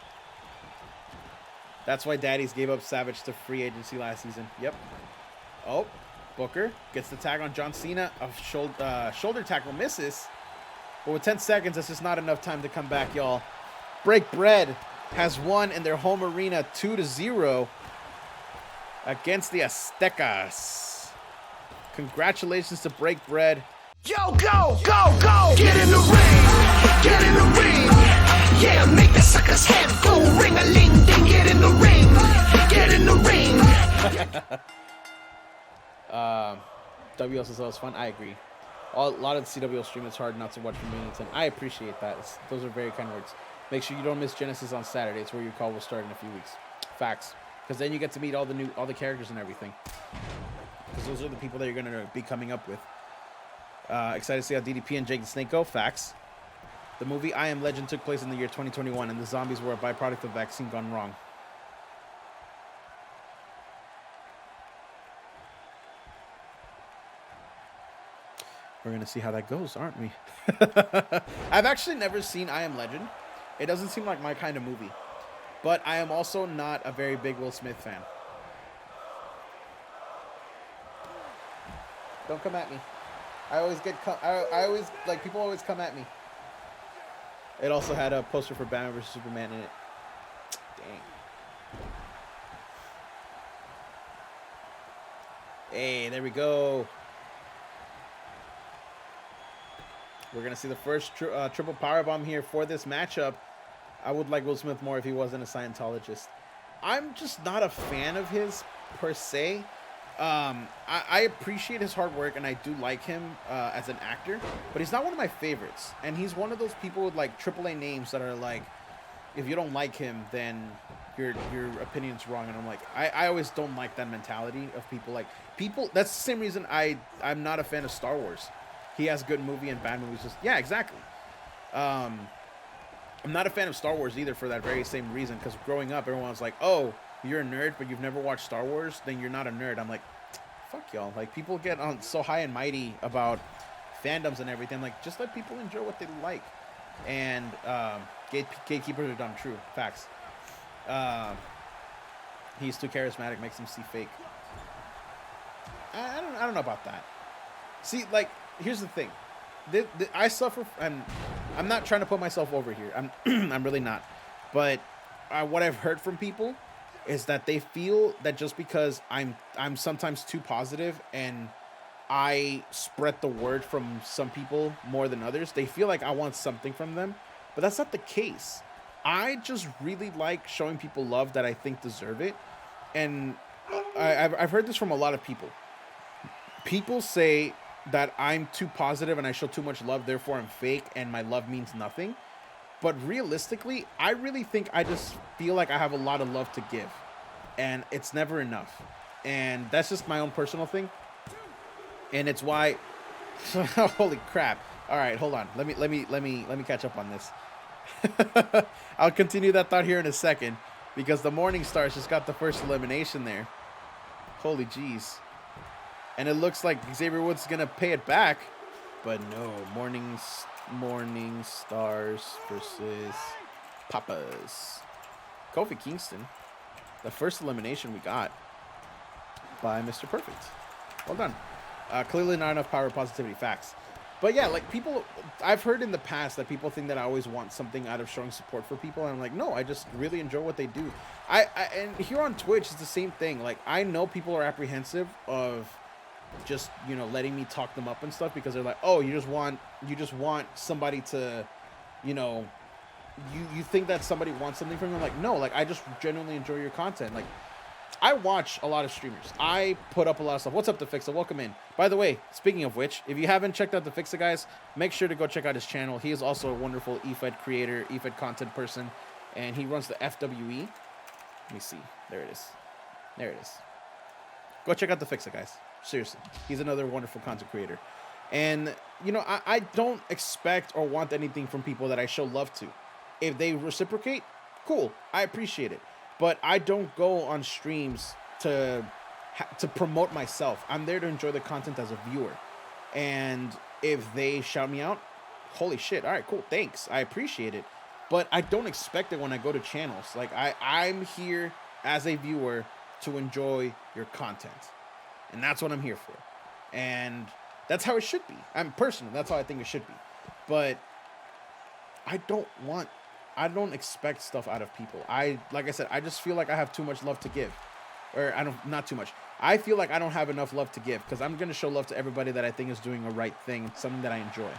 That's why Daddies gave up Savage to free agency last season. Yep. Oh, Booker gets the tag on John Cena. A shoulder tackle misses. But with 10 seconds, that's just not enough time to come back, y'all. Break Bread has won in their home arena 2-0 against the Aztecas. Congratulations to Break Bread. Yo, go, go, go! Get in the ring! Get in the ring! Yeah, make the sucker's head go ring-a-ling-ding! Get in the ring! Get in the ring! WSSL is fun. I agree. A lot of the CWL stream, it's hard not to watch from beginning to end. I appreciate that. Those are very kind words. Make sure you don't miss Genesis on Saturday. It's where your call will start in a few weeks. Facts. Because then you get to meet all the characters and everything. Because those are the people that you're going to be coming up with. Excited to see how DDP and Jake the Snake go. Facts. The movie I Am Legend took place in the year 2021, and the zombies were a byproduct of vaccine gone wrong. We're going to see how that goes, aren't we? I've actually never seen I Am Legend. It doesn't seem like my kind of movie. But I am also not a very big Will Smith fan. Don't come at me. I always get... I always... Like, people always come at me. It also had a poster for Batman vs. Superman in it. Dang. Hey, there we go. We're going to see the first triple powerbomb here for this matchup. I would like Will Smith more if he wasn't a Scientologist. I'm just not a fan of his, per se. I appreciate his hard work, and I do like him as an actor, but he's not one of my favorites. And he's one of those people with, like, AAA names that are like, if you don't like him, then your opinion's wrong. And I'm like, I always don't like that mentality of people. Like, people, that's the same reason I'm not a fan of Star Wars. He has good movie and bad movies. Just, yeah, exactly. I'm not a fan of Star Wars either for that very same reason, because growing up, everyone was like, oh, you're a nerd, but you've never watched Star Wars, then you're not a nerd. I'm like, fuck y'all. Like, people get on so high and mighty about fandoms and everything. Like, just let people enjoy what they like. And gatekeepers are dumb. True. Facts. He's too charismatic, makes him see fake. I don't know about that. See, like, here's the thing. I suffer, and I'm not trying to put myself over here. I'm really not. But what I've heard from people is that they feel that just because I'm sometimes too positive and I spread the word from some people more than others, they feel like I want something from them. But that's not the case. I just really like showing people love that I think deserve it. And I've heard this from a lot of people. People say that I'm too positive and I show too much love, therefore I'm fake and my love means nothing. But realistically, I really think I just feel like I have a lot of love to give, and it's never enough. And that's just my own personal thing. And it's why holy crap. All right, hold on. Let me catch up on this. I'll continue that thought here in a second, because the Morning Stars just got the first elimination there. Holy jeez. And it looks like Xavier Woods is going to pay it back. But no, Morning Stars versus Papas. Kofi Kingston. The first elimination we got by Mr. Perfect. Well done. Clearly not enough power, positivity, facts. But yeah, like, people, I've heard in the past that people think that I always want something out of showing support for people. And I'm like, no, I just really enjoy what they do. And here on Twitch, it's the same thing. Like, I know people are apprehensive of just, you know, letting me talk them up and stuff, because they're like, oh, you just want somebody to, you know, you think that somebody wants something from you. I'm like, no, like, I just genuinely enjoy your content. Like, I watch a lot of streamers. I put up a lot of stuff. What's up, The Fixa? Welcome in. By the way, speaking of which, if you haven't checked out The Fixa, guys, make sure to go check out his channel. He is also a wonderful EFED creator, EFED content person, and he runs the FWE. Let me see. There it is. There it is. Go check out The Fixa, guys. Seriously. He's another wonderful content creator. And, you know, I don't expect or want anything from people that I show love to. If they reciprocate, cool. I appreciate it. But I don't go on streams to promote myself. I'm there to enjoy the content as a viewer. And if they shout me out, holy shit. All right, cool. Thanks. I appreciate it. But I don't expect it when I go to channels. Like, I'm here as a viewer to enjoy your content. And that's what I'm here for. And that's how it should be. I'm personal. That's how I think it should be. But I don't expect stuff out of people. Like I said, I just feel like I have too much love to give. Or not too much. I feel like I don't have enough love to give, because I'm going to show love to everybody that I think is doing a right thing, something that I enjoy.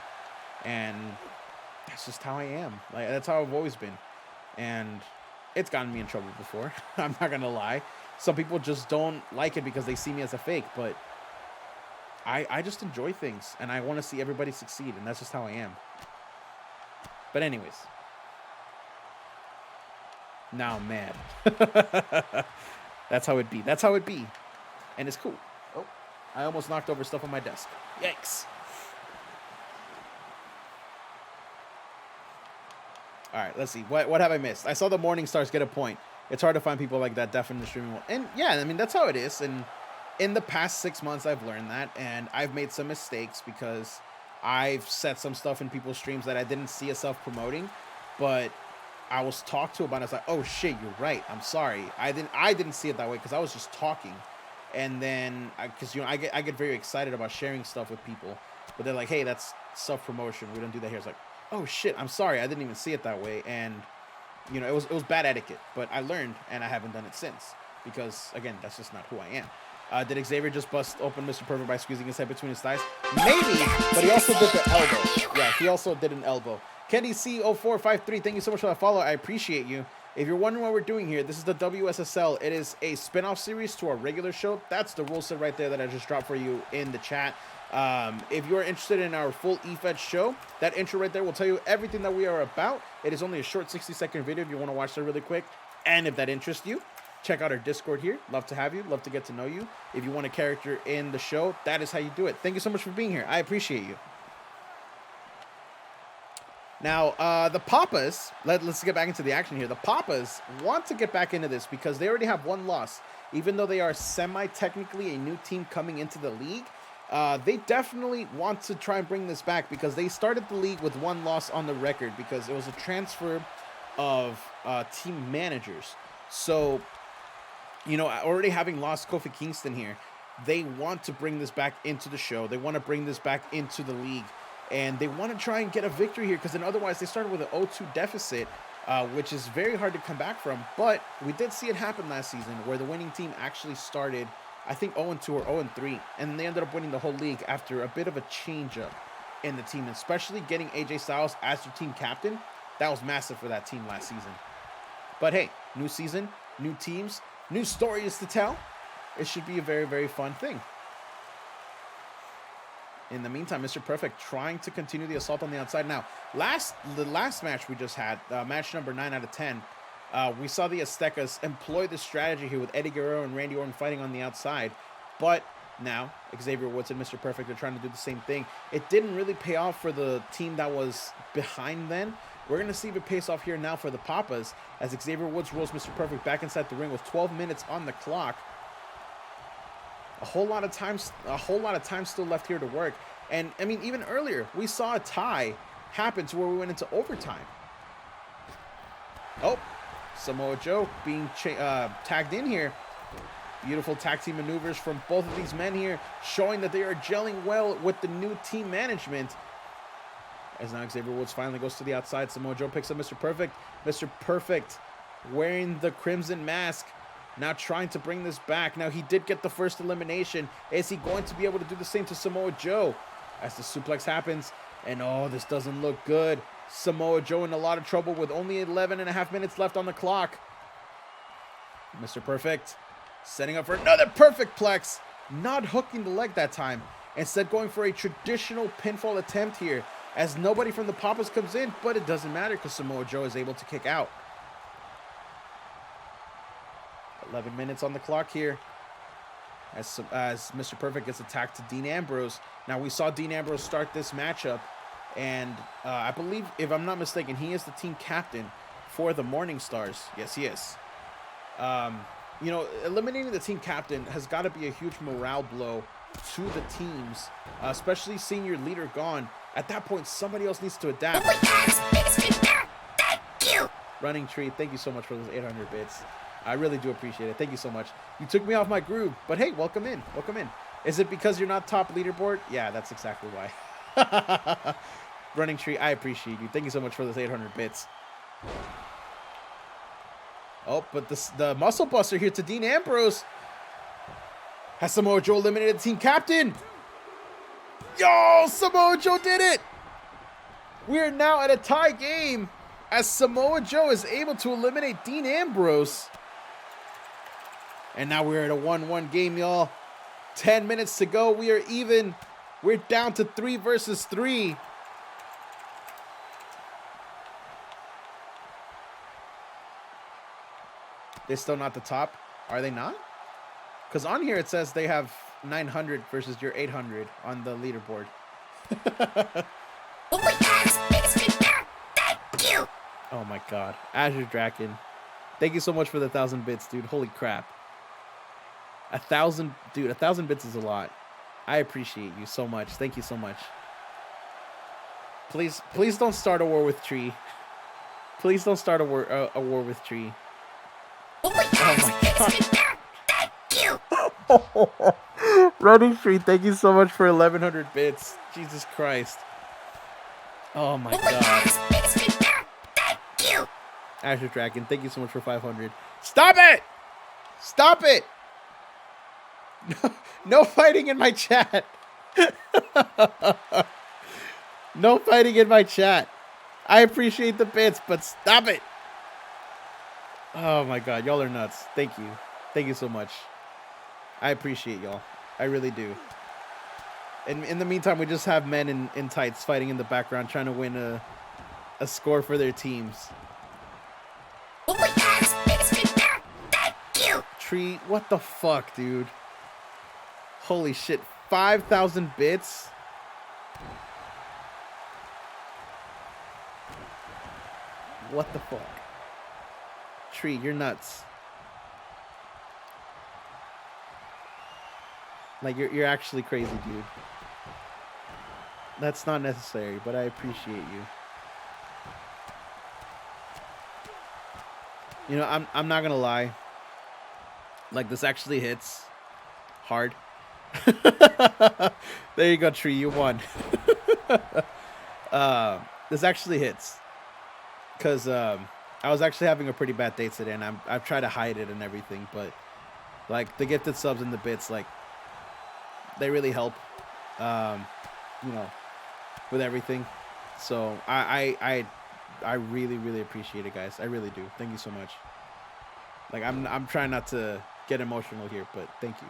And that's just how I am. Like, that's how I've always been. And it's gotten me in trouble before. I'm not going to lie. Some people just don't like it because they see me as a fake, but I just enjoy things, and I want to see everybody succeed, and that's just how I am. But anyways. Now I'm mad. That's how it be. That's how it be. And it's cool. Oh, I almost knocked over stuff on my desk. Yikes. All right, let's see. What have I missed? I saw the Morning Stars get a point. It's hard to find people like that deaf in the streaming world. And yeah, I mean, that's how it is. And in the past 6 months, I've learned that. And I've made some mistakes because I've said some stuff in people's streams that I didn't see myself promoting, but I was talked to about it. I was like, oh shit, you're right. I'm sorry. I didn't see it that way because I was just talking. And then, because I get very excited about sharing stuff with people, but they're like, hey, that's self-promotion. We don't do that here. It's like, oh shit, I'm sorry. I didn't even see it that way. And it was bad etiquette, but I learned and I haven't done it since because, again, that's just not who I am. Did Xavier just bust open Mr. Perfect by squeezing his head between his thighs? Maybe, but he also did the elbow. Yeah, he also did an elbow. Kenny C0453, thank you so much for that follow. I appreciate you. If you're wondering what we're doing here, this is the WSSL. It is a spin-off series to our regular show. That's the rule set right there that I just dropped for you in the chat. If you're interested in our full eFed show, that intro right there will tell you everything that we are about. It is only a short 60-second video if you want to watch that really quick. And if that interests you, check out our Discord here. Love to have you. Love to get to know you. If you want a character in the show, that is how you do it. Thank you so much for being here. I appreciate you. Now, the Papas, let's get back into the action here. The Papas want to get back into this because they already have one loss. Even though they are semi-technically a new team coming into the league, they definitely want to try and bring this back because they started the league with one loss on the record because it was a transfer of team managers. So, already having lost Kofi Kingston here, they want to bring this back into the show. They want to bring this back into the league. And they want to try and get a victory here because then otherwise they started with an 0-2 deficit, which is very hard to come back from. But we did see it happen last season where the winning team actually started, I think, 0-2 or 0-3. And they ended up winning the whole league after a bit of a change-up in the team, especially getting AJ Styles as their team captain. That was massive for that team last season. But hey, new season, new teams, new stories to tell. It should be a very, very fun thing. In the meantime, Mr. Perfect trying to continue the assault on the outside. Now, the last match we just had, match number 9 out of 10, we saw the Aztecas employ this strategy here with Eddie Guerrero and Randy Orton fighting on the outside. But now, Xavier Woods and Mr. Perfect are trying to do the same thing. It didn't really pay off for the team that was behind then. We're going to see if it pays off here now for the Papas as Xavier Woods rolls Mr. Perfect back inside the ring with 12 minutes on the clock. A whole lot of time still left here to work. And I mean, even earlier, we saw a tie happen to where we went into overtime. Oh, Samoa Joe being tagged in here. Beautiful tag team maneuvers from both of these men here, showing that they are gelling well with the new team management. As now Xavier Woods finally goes to the outside, Samoa Joe picks up Mr. Perfect. Mr. Perfect wearing the crimson mask. Now trying to bring this back. Now he did get the first elimination. Is he going to be able to do the same to Samoa Joe? As the suplex happens. And oh, this doesn't look good. Samoa Joe in a lot of trouble with only 11.5 minutes left on the clock. Mr. Perfect setting up for another perfect plex. Not hooking the leg that time. Instead going for a traditional pinfall attempt here. As nobody from the Papas comes in. But it doesn't matter because Samoa Joe is able to kick out. 11 minutes on the clock here as Mr. Perfect gets attacked to Dean Ambrose. Now, we saw Dean Ambrose start this matchup, and I believe, if I'm not mistaken, he is the team captain for the Morning Stars. Yes, he is. Eliminating the team captain has got to be a huge morale blow to the teams, especially seeing your leader gone. At that point, somebody else needs to adapt. Thank you. Running Tree, thank you so much for those 800 bits. I really do appreciate it. Thank you so much. You took me off my groove, but hey, welcome in. Welcome in. Is it because you're not top leaderboard? Yeah, that's exactly why. Running Tree, I appreciate you. Thank you so much for those 800 bits. Oh, but the Muscle Buster here to Dean Ambrose. Has Samoa Joe eliminated the team captain? Yo, Samoa Joe did it. We are now at a tie game as Samoa Joe is able to eliminate Dean Ambrose. And now we're at a 1-1 game, y'all. 10 minutes to go. We are even. We're down to 3 versus 3. They're still not the top. Are they not? Because on here it says they have 900 versus your 800 on the leaderboard. Thank you. Oh my God. Azure Draken. Thank you so much for the 1,000 bits, dude. Holy crap. 1,000 bits is a lot. I appreciate you so much. Thank you so much. Please don't start a war with Tree. Please don't start a war with Tree. Oh my god. Running Tree, thank you so much for 1100 bits. Jesus Christ. Oh my god. Azure Dragon, thank you so much for 500. Stop it! Stop it! No fighting in my chat. No fighting in my chat. I appreciate the bits, but stop it. Oh my god, y'all are nuts. Thank you. Thank you so much. I appreciate y'all. I really do. And in the meantime, we just have men in tights fighting in the background trying to win a score for their teams. Tree, what the fuck, dude? Holy shit. 5,000 bits? What the fuck? Tree, you're nuts. Like, you're actually crazy, dude. That's not necessary, but I appreciate you. You know, I'm not gonna lie. Like, this actually hits hard. There you go, Tree. You won. This actually hits. Because I was actually having a pretty bad day today, and I've tried to hide it and everything, but like the gifted subs and the bits, like they really help, you know, with everything. So I really appreciate it, guys. I really do. Thank you so much. Like I'm trying not to get emotional here, but thank you.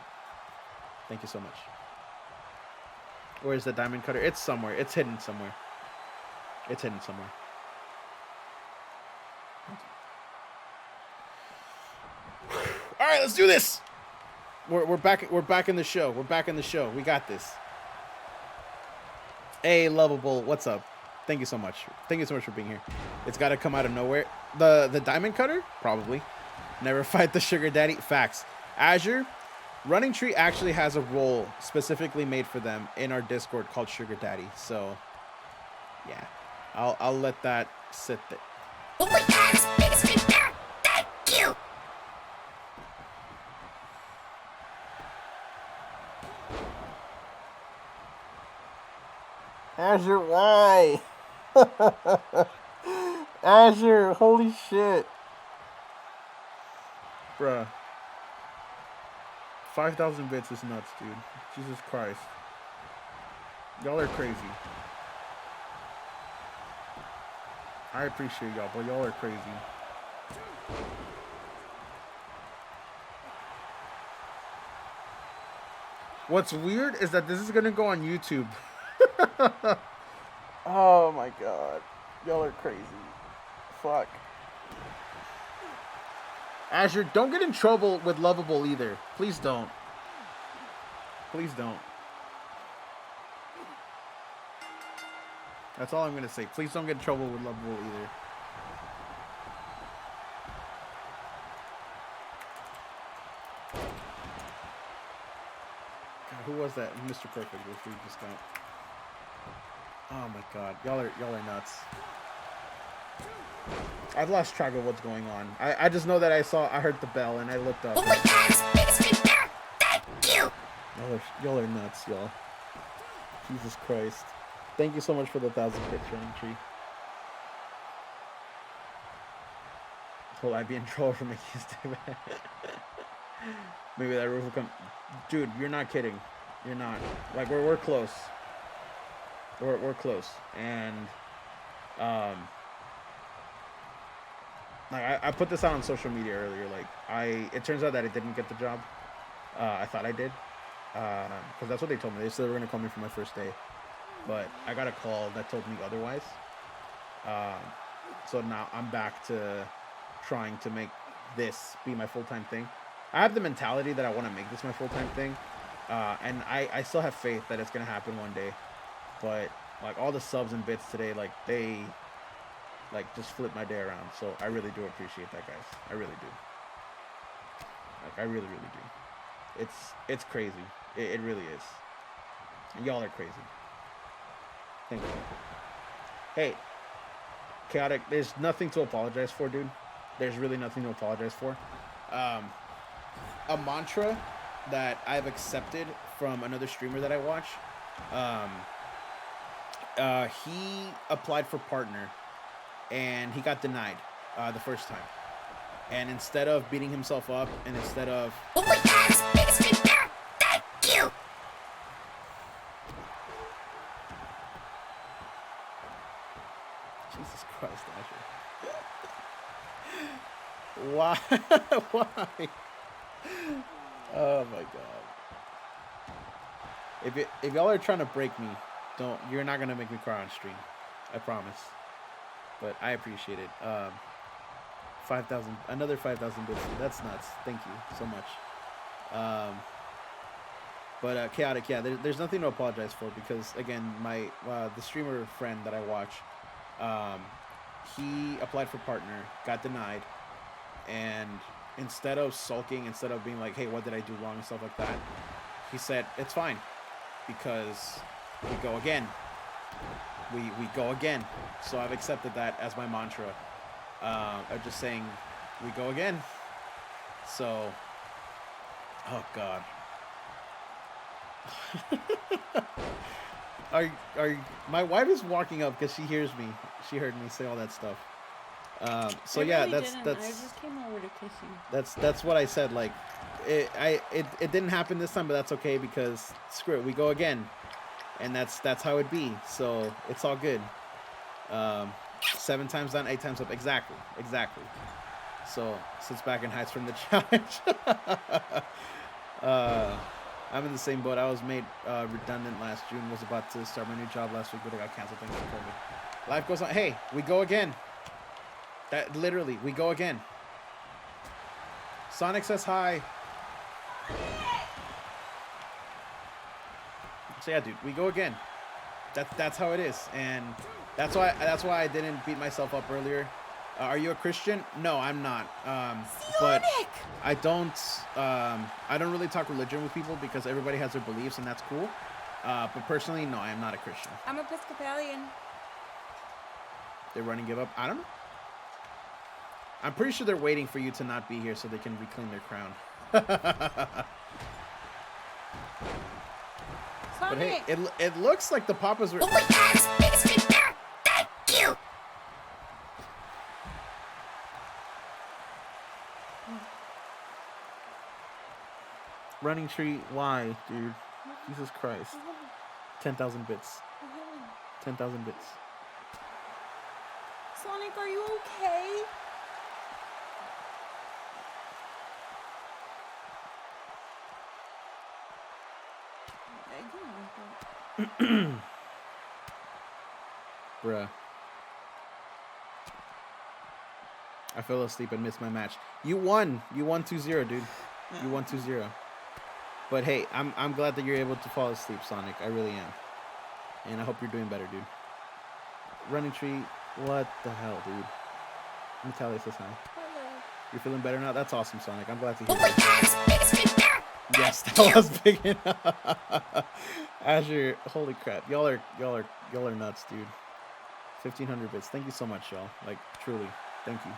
Thank you so much. Where's the diamond cutter? It's somewhere. It's hidden somewhere. It's hidden somewhere. All right, let's do this. We're back. We're back in the show. We're back in the show. We got this. Hey, lovable, what's up? Thank you so much. Thank you so much for being here. It's got to come out of nowhere. The diamond cutter, probably. Never fight the sugar daddy. Facts. Azure, Running Tree actually has a role specifically made for them in our Discord called Sugar Daddy. So, yeah, I'll let that sit there. Azure, why? Azure, holy shit. Bruh. 5,000 bits is nuts, dude. Jesus Christ. Y'all are crazy. I appreciate y'all, but y'all are crazy. What's weird is that this is gonna go on YouTube. Oh my god. Y'all are crazy. Fuck. Azure, don't get in trouble with Lovable either. Please don't. Please don't. That's all I'm gonna say. Please don't get in trouble with Lovable either. God, who was that? Mr. Perfect, which we just got. Oh my god. Y'all are nuts. I've lost track of what's going on. I just know that I heard the bell and I looked up. Y'all are nuts, y'all. Jesus Christ. Thank you so much for the 1,000 bits, Running Tree. Will I be in trouble for making a stay back? Maybe that roof will come. Dude, you're not kidding. You're not. Like, we're close. We're close. And, like, I put this out on social media earlier. Like, it turns out that I didn't get the job. I thought I did. Because that's what they told me. They said they were going to call me for my first day. But I got a call that told me otherwise. So now I'm back to trying to make this be my full-time thing. I have the mentality that I want to make this my full-time thing. And I still have faith that it's going to happen one day. But, like, all the subs and bits today, like, they, like, just flipped my day around. So I really do appreciate that, guys. I really do. Like, I really do. It's crazy. It really is. And y'all are crazy. Thank you. Hey, Chaotic, there's nothing to apologize for, dude. There's really nothing to apologize for. A mantra that I've accepted from another streamer that I watch. He applied for partner, and he got denied the first time. And instead of beating himself up, and instead of... Oh my God, thank you! Jesus Christ, Asher. Why? Why? Oh my God. If y'all are trying to break me, you're not gonna make me cry on stream. I promise. But I appreciate it. 5,000, another 5,000 bits. That's nuts. Thank you so much. But Chaotic, yeah, there's nothing to apologize for because again, the streamer friend that I watch, he applied for partner, got denied, and instead of sulking, instead of being like, hey, what did I do wrong and stuff like that, he said, it's fine because we go again. We go again. So I've accepted that as my mantra. I'm just saying, we go again. So, oh God. My wife is walking up because she hears me. She heard me say all that stuff. So yeah, that's I just came over to kiss you. That's what I said. Like, it didn't happen this time, but that's okay because screw it, we go again, and that's how it be. So it's all good. 7 times down, 8 times up. Exactly. So sits back and hides from the challenge. I'm in the same boat. I was made redundant last June. Was about to start my new job last week, but it got canceled thanks to COVID. Life goes on. Hey, we go again. That literally, we go again. Sonic says hi. So yeah, dude, we go again. That's how it is, and that's why I didn't beat myself up earlier. Are you a Christian? No, I'm not. But I don't really talk religion with people because everybody has their beliefs, and that's cool. But personally, no, I am not a Christian. I'm Episcopalian. They're running give up. I don't know. I'm pretty sure they're waiting for you to not be here so they can reclaim their crown. But hey, it looks like the Papas were... Oh my God, thank you! Running tree, why, dude? Jesus Christ. 10,000 bits. 10,000 bits. Sonic, are you okay? Bruh. I fell asleep and missed my match. You won. You won 2-0, dude. You won 2-0. But hey, I'm glad that you're able to fall asleep, Sonic. I really am. And I hope you're doing better, dude. Running tree, what the hell, dude? Natalia says hi. Hello. You're feeling better now? That's awesome, Sonic. I'm glad to hear that. Yes, that was big enough. Azure, holy crap. Y'all are nuts, dude. 1,500 bits. Thank you so much, y'all. Like, truly. Thank you.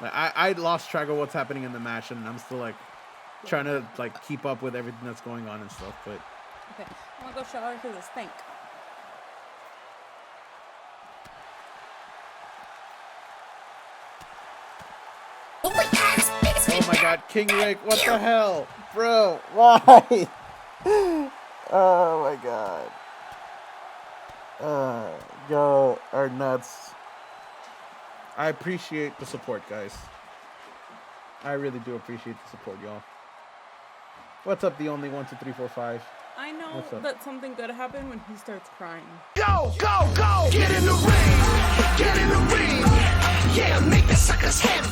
Like, I lost track of what's happening in the match, and I'm still, like, trying to, like, keep up with everything that's going on and stuff, but... Okay, I'm gonna go shower because it's stink. Oh my God, King Rick, what the hell? Bro, why? Oh my God. Y'all are nuts. I appreciate the support, guys. I really do appreciate the support, y'all. What's up, the only 1, 2, 3, 4, 5? I know that something good happened when he starts crying. Go, go, go! Get in the ring! Get in the ring! Yeah, make the sucker's head